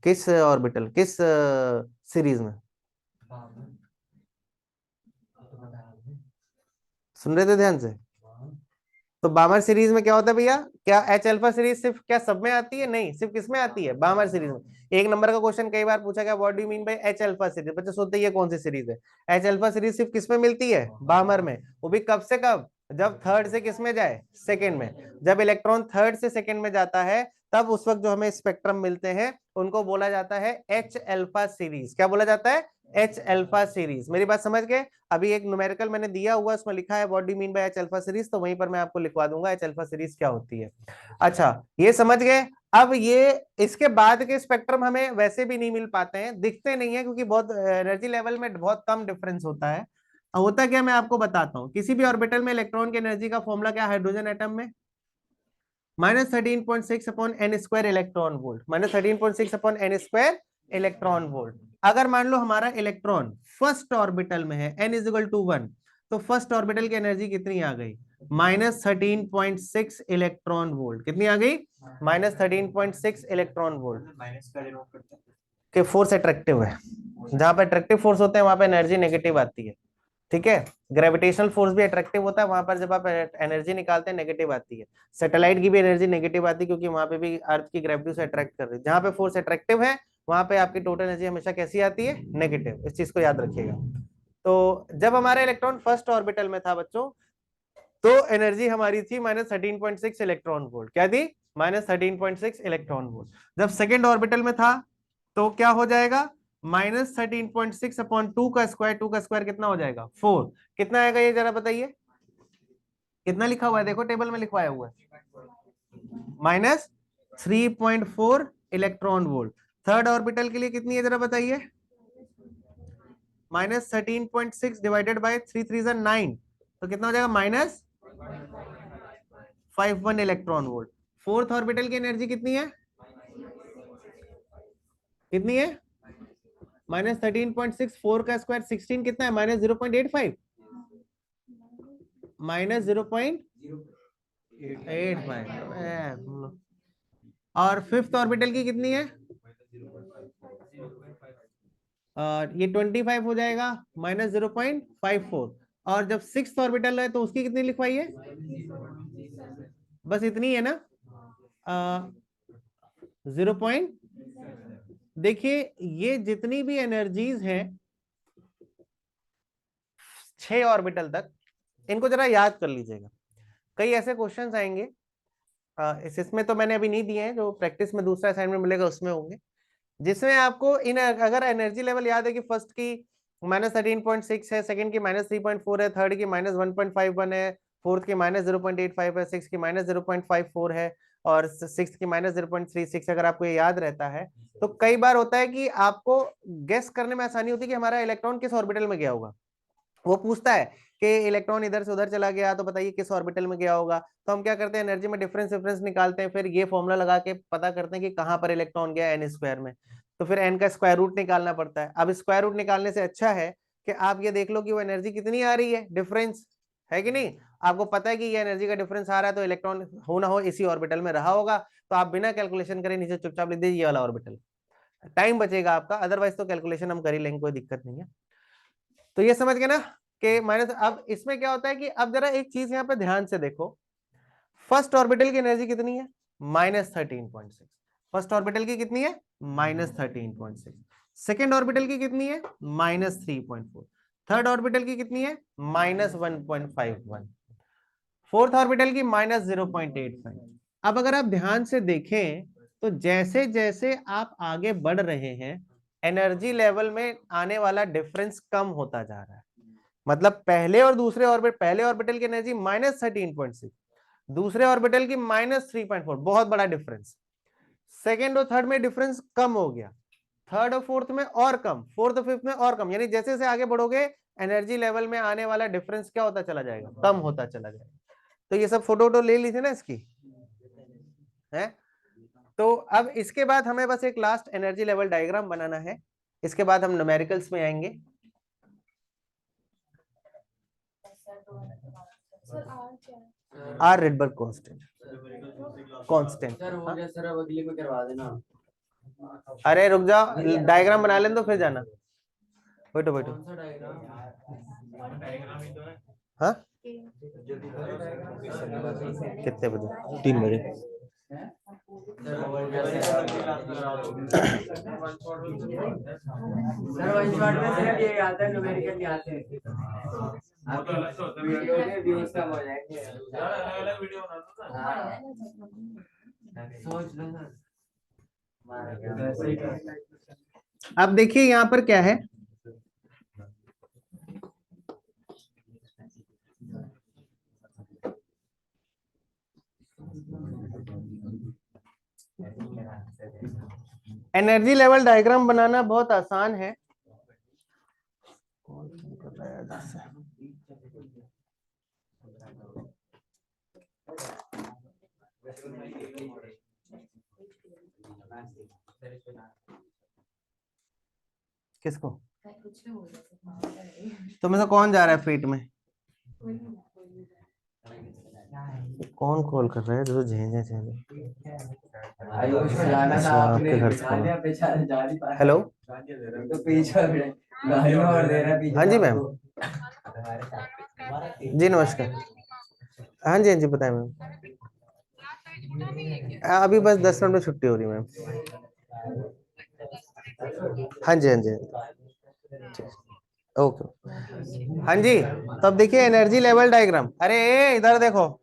किस ऑर्बिटल, किस सीरीज में? सुन रहे थे ध्यान से? तो बामर सीरीज में क्या होता है भैया? क्या एच अल्फा सीरीज सिर्फ क्या सब में आती है? नहीं, सिर्फ किसमें आती है? बामर सीरीज में। एक नंबर का क्वेश्चन कई बार पूछा गया, what do you mean by H alpha series. बच्चे सोचते हैं ये कौन सी सीरीज है? एच अल्फा सीरीज सिर्फ किसमें मिलती है? बामर में। वो भी कब से कब? जब थर्ड से किसमें जाए? सेकेंड में। जब इलेक्ट्रॉन थर्ड से सेकेंड में जाता है तब उस वक्त जो हमें स्पेक्ट्रम मिलते हैं उनको बोला जाता है एच अल्फा सीरीज। क्या बोला जाता है? H alpha series. मेरी बात समझ गए? अभी एक न्यूमेरिकल मैंने दिया हुआ, उसमें लिखा है what do you mean by H alpha series, तो वहीं पर मैं आपको लिखवा दूंगा एच अल्फा सीरीज क्या होती है। अच्छा, ये समझ गए। अब ये इसके बाद के स्पेक्ट्रम हमें वैसे भी नहीं मिल पाते हैं, दिखते नहीं है, क्योंकि बहुत एनर्जी लेवल में बहुत कम डिफरेंस होता है। होता क्या, मैं आपको बताता हूँ। किसी भी ऑर्बिटल में इलेक्ट्रॉन की एनर्जी का फॉर्मूला क्या है हाइड्रोजन एटम में? -13.6 upon N square electron volt, -13.6 upon N square electron volt. अगर मान लो हमारा इलेक्ट्रॉन फर्स्ट ऑर्बिटल में है, n इज इक्वल टू 1, तो फर्स्ट ऑर्बिटल की एनर्जी कितनी आ गई? -13.6 इलेक्ट्रॉन वोल्ट। कितनी आ गई? -13.6 इलेक्ट्रॉन वोल्ट।
माइनस का डिनोट करते हैं।
के फोर्स अट्रैक्टिव है, जहां पर अट्रैक्टिव फोर्स होते हैं वहां पर एनर्जी नेगेटिव आती है। ठीक है, ग्रेविटेशनल फोर्स भी अट्रैक्टिव होता है, वहां पर जब आप एनर्जी निकालते हैं नेगेटिव आती है। सैटेलाइट की भी एनर्जी नेगेटिव आती है, क्योंकि वहां पे भी अर्थ की ग्रेविटी से अट्रैक्ट कर रही है। जहां पे फोर्स अट्रैक्टिव है वहां पे आपकी टोटल एनर्जी हमेशा कैसी आती है? नेगेटिव। इस चीज को याद रखिएगा। तो जब हमारा इलेक्ट्रॉन फर्स्ट ऑर्बिटल में था बच्चों, तो एनर्जी हमारी थी -13.6 इलेक्ट्रॉन वोल्ट। क्या थी? -13.6 इलेक्ट्रॉन वोल्ट। जब सेकेंड ऑर्बिटल में था तो क्या हो जाएगा? -13.6 अपॉन 2 का स्क्वायर, 2 का स्क्वायर कितना हो जाएगा? 4। कितना आएगा ये जरा बताइए, कितना लिखा हुआ है? देखो टेबल में लिखवाया हुआ है, -3.4 इलेक्ट्रॉन वोल्ट। थर्ड ऑर्बिटल के लिए कितनी है जरा बताइए? -13.6 डिवाइडेड बाय 3 3 9, तो कितना हो जाएगा? -51 इलेक्ट्रॉन वोल्ट। फोर्थ ऑर्बिटल की एनर्जी कितनी है? कितनी है? -13.6, 4 का स्क्वायर 16, कितना है? -0.85, -0.85। और फिफ्थ ऑर्बिटल की कितनी है? ये 25 हो जाएगा, -0.54। और जब सिक्स ऑर्बिटल है तो उसकी कितनी लिखवाई है? बस इतनी है ना, 0. देखिए, ये जितनी भी एनर्जीज हैं 6 ऑर्बिटल तक, इनको जरा याद कर लीजिएगा। कई ऐसे क्वेश्चंस आएंगे, इसमें तो मैंने अभी नहीं दिए हैं, जो प्रैक्टिस में दूसरा असाइनमेंट मिलेगा उसमें होंगे, जिसमें आपको इन अगर एनर्जी लेवल याद है कि फर्स्ट की -13.6 है, सेकंड की -3.4 है, थर्ड की -1.51 है, फोर्थ की -0.85 है, सिक्स की -0.54 है, और सिक्स की -0.36। अगर आपको ये याद रहता है तो कई बार होता है कि आपको गेस करने में आसानी होती है कि हमारा इलेक्ट्रॉन किस ऑर्बिटल में गया होगा। वो पूछता है कि इलेक्ट्रॉन इधर से उधर चला गया, तो बताइए किस ऑर्बिटल में गया होगा। तो हम क्या करते हैं, एनर्जी में डिफरेंस निकालते हैं, फिर ये फॉर्मूला लगा के पता करते हैं कि कहाँ पर इलेक्ट्रॉन गया, एन स्क्वायर में। तो फिर एन का स्क्वायर रूट निकालना पड़ता है। अब स्क्वायर रूट निकालने से अच्छा है कि आप ये देख लो कि वो एनर्जी कितनी आ रही है, डिफरेंस है कि नहीं। आपको पता है कि ये एनर्जी का डिफरेंस आ रहा है, तो इलेक्ट्रॉन हो ना हो इसी ऑर्बिटल में रहा होगा। तो आप बिना कैलकुलेशन करे नीचे चुपचाप लिख दीजिए ये वाला ऑर्बिटल, टाइम बचेगा आपका। अदरवाइज तो कैलकुलेशन हम कर ही लेंगे, कोई दिक्कत नहीं है। तो ये समझ गए ना कि माइनस। अब इसमें क्या होता है कि अब जरा एक चीज यहाँ पे ध्यान से देखो, फर्स्ट ऑर्बिटल की एनर्जी कितनी है? -13.6। फर्स्ट ऑर्बिटल की कितनी है? -13.6। सेकेंड ऑर्बिटल की कितनी है? -3.4। थर्ड ऑर्बिटल की कितनी है? -1.51। फोर्थ ऑर्बिटल की -0.85। अब अगर आप ध्यान से देखें तो जैसे जैसे आप आगे बढ़ रहे हैं, एनर्जी लेवल में आने वाला डिफरेंस कम होता जा रहा है। मतलब पहले और दूसरे ऑर्बिट, पहले ऑर्बिटल की एनर्जी -13.6, दूसरे ऑर्बिटल की -3.4, बहुत बड़ा डिफरेंस। सेकेंड और थर्ड में डिफरेंस कम हो गया, थर्ड और फोर्थ में और कम, फोर्थ और फिफ्थ में और कम। यानी जैसे जैसे आगे बढ़ोगे एनर्जी लेवल में आने वाला डिफरेंस क्या होता चला जाएगा? कम होता चला जाएगा। तो ये सब फोटो वोटो ले ली थी ना इसकी, है। तो अब इसके बाद हमें बस एक लास्ट एनर्जी लेवल डायग्राम बनाना है, इसके बाद हम न्यूमेरिकल्स में आएंगे। आर रिडबर्ग कांस्टेंट,
सर हो गया सर, अब अगले में करवा देना।
अरे रुक जाओ, डायग्राम बना लें तो फिर जाना। बैठो बैठो।
कौन सा डायग्राम?
हाँ, कितने बजे? 3 बजे।
सर हो गया सर, वन शॉट में सिर्फ ये आता है, न्यूमेरिकल आते हैं। वीडियो के व्यूज कम हो जाएंगे। हाँ, सोच लो सर।
अब देखिए यहाँ पर क्या है, एनर्जी लेवल डायग्राम बनाना बहुत आसान है। कौन कर रहा है इधर से? किसको? तुम्हें से कौन जा रहा है फीट में? कौन कॉल कर रहा है जो झेंझे झेंझे?
आयुष को जाना था,
अच्छा,
आपने
आपके घर से
गालियां बेचारा जा नहीं पाया।
हेलो।
तो पीछे गालियां और दे रहा है पीछे।
हाँ जी मैम। जी नमस्कार। हाँ जी हाँ जी बताएं मैम। अभी बस 10 मिनट में छुट्टी हो रही है मैम। हाँ जी हाँ जी ओके। हाँ जी, तब देखिए एनर्जी लेवल डायग्राम। अरे इधर देखो,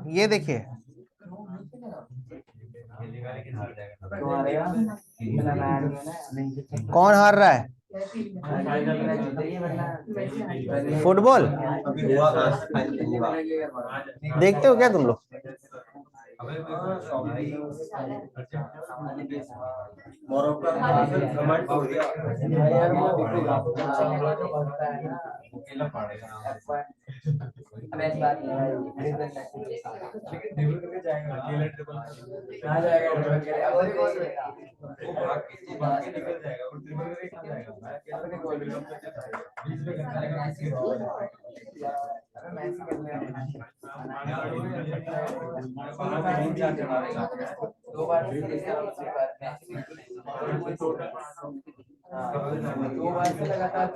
ये देखिए कौन हार रहा है? फुटबॉल देखते हो क्या तुम लोग?
दो बार दो बार से लगातार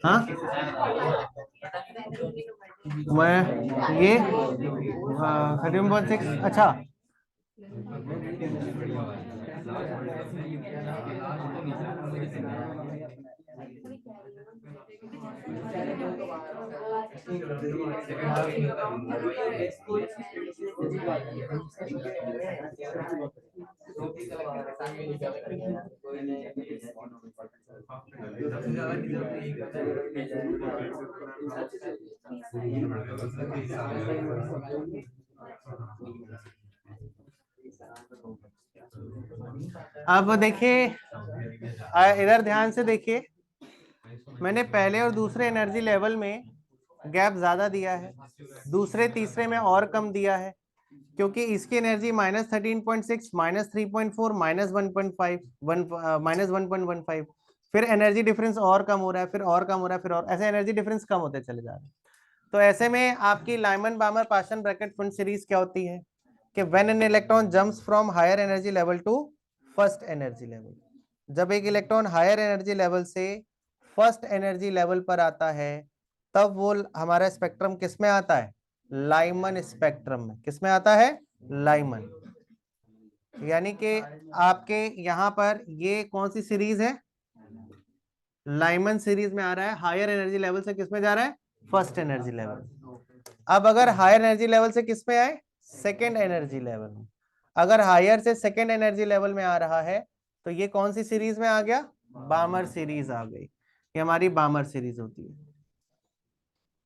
हाँ मैं ये 13.6 अच्छा। अब देखिए इधर ध्यान से देखिए, मैंने पहले और दूसरे एनर्जी लेवल में गैप ज्यादा दिया है, दूसरे तीसरे में और कम दिया है, क्योंकि इसकी एनर्जी -13.6 -3.4 -1.5 -1.15, फिर एनर्जी डिफरेंस और कम हो रहा है, फिर और कम हो रहा है, फिर और ऐसे एनर्जी डिफरेंस कम होते चले जा रहे हैं। तो ऐसे में आपकी Lyman Balmer Paschen Brackett Pfund series क्या होती है कि when an electron jumps from higher energy level to first energy level, जब एक इलेक्ट्रॉन हायर एनर्जी लेवल से फर्स्ट एनर्जी लेवल पर आता है तब वो हमारा स्पेक्ट्रम किस में आता है? लाइमन स्पेक्ट्रम में। किस में आता है? लाइमन। यानी कि आपके यहां पर ये कौन सी सीरीज है? लाइमन सीरीज में आ रहा है। हायर एनर्जी लेवल से किस में जा रहा है? First energy level. अब अगर हायर एनर्जी लेवल से किस में आए? सेकेंड एनर्जी लेवल में। अगर हायर से सेकेंड एनर्जी लेवल में आ रहा है तो ये कौन सी सीरीज में आ गया? बामर सीरीज आ गई। ये हमारी बामर सीरीज होती है।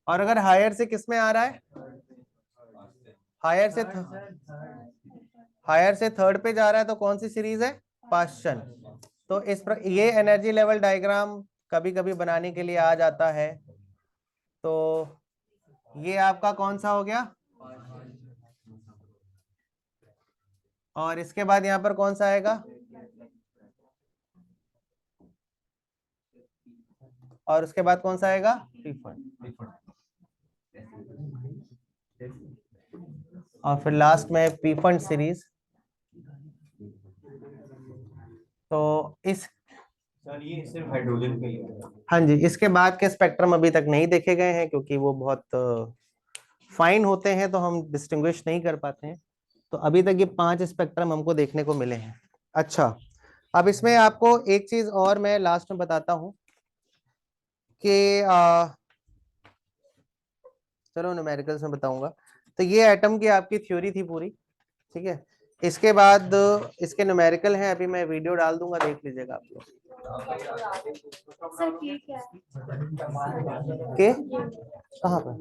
और अगर हायर से किस में आ रहा है? हायर से थर्ड पे जा रहा है तो कौन सी सीरीज है? पाशन। तो ये एनर्जी लेवल डायग्राम कभी कभी बनाने के लिए आ जाता है। तो ये आपका कौन सा हो गया? और इसके बाद यहां पर कौन सा आएगा? और उसके बाद कौन सा आएगा? और फिर लास्ट में पी फंड सीरीज। तो इस
सर ये सिर्फ हाइड्रोजन का ही है।
हाँ जी, इसके बाद के स्पेक्ट्रम अभी तक नहीं देखे गए हैं क्योंकि वो बहुत फाइन होते हैं, तो हम डिस्टिंग्विश नहीं कर पाते हैं। तो अभी तक ये 5 स्पेक्ट्रम हमको देखने को मिले हैं। अच्छा, अब इसमें आपको एक चीज और मैं लास्ट में बताता हूं कि चलो न्यूमेरिकल्स में बताऊंगा। तो ये एटम की आपकी थ्योरी थी पूरी, ठीक है। इसके बाद इसके न्यूमेरिकल हैं, अभी मैं वीडियो डाल दूंगा, देख लीजिएगा आप लोग।
सर ठीक है।
के कहाँ पर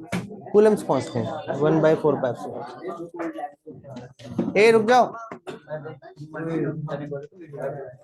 कूलम्स कांस्टेंट 1/4 ए रुक जाओ।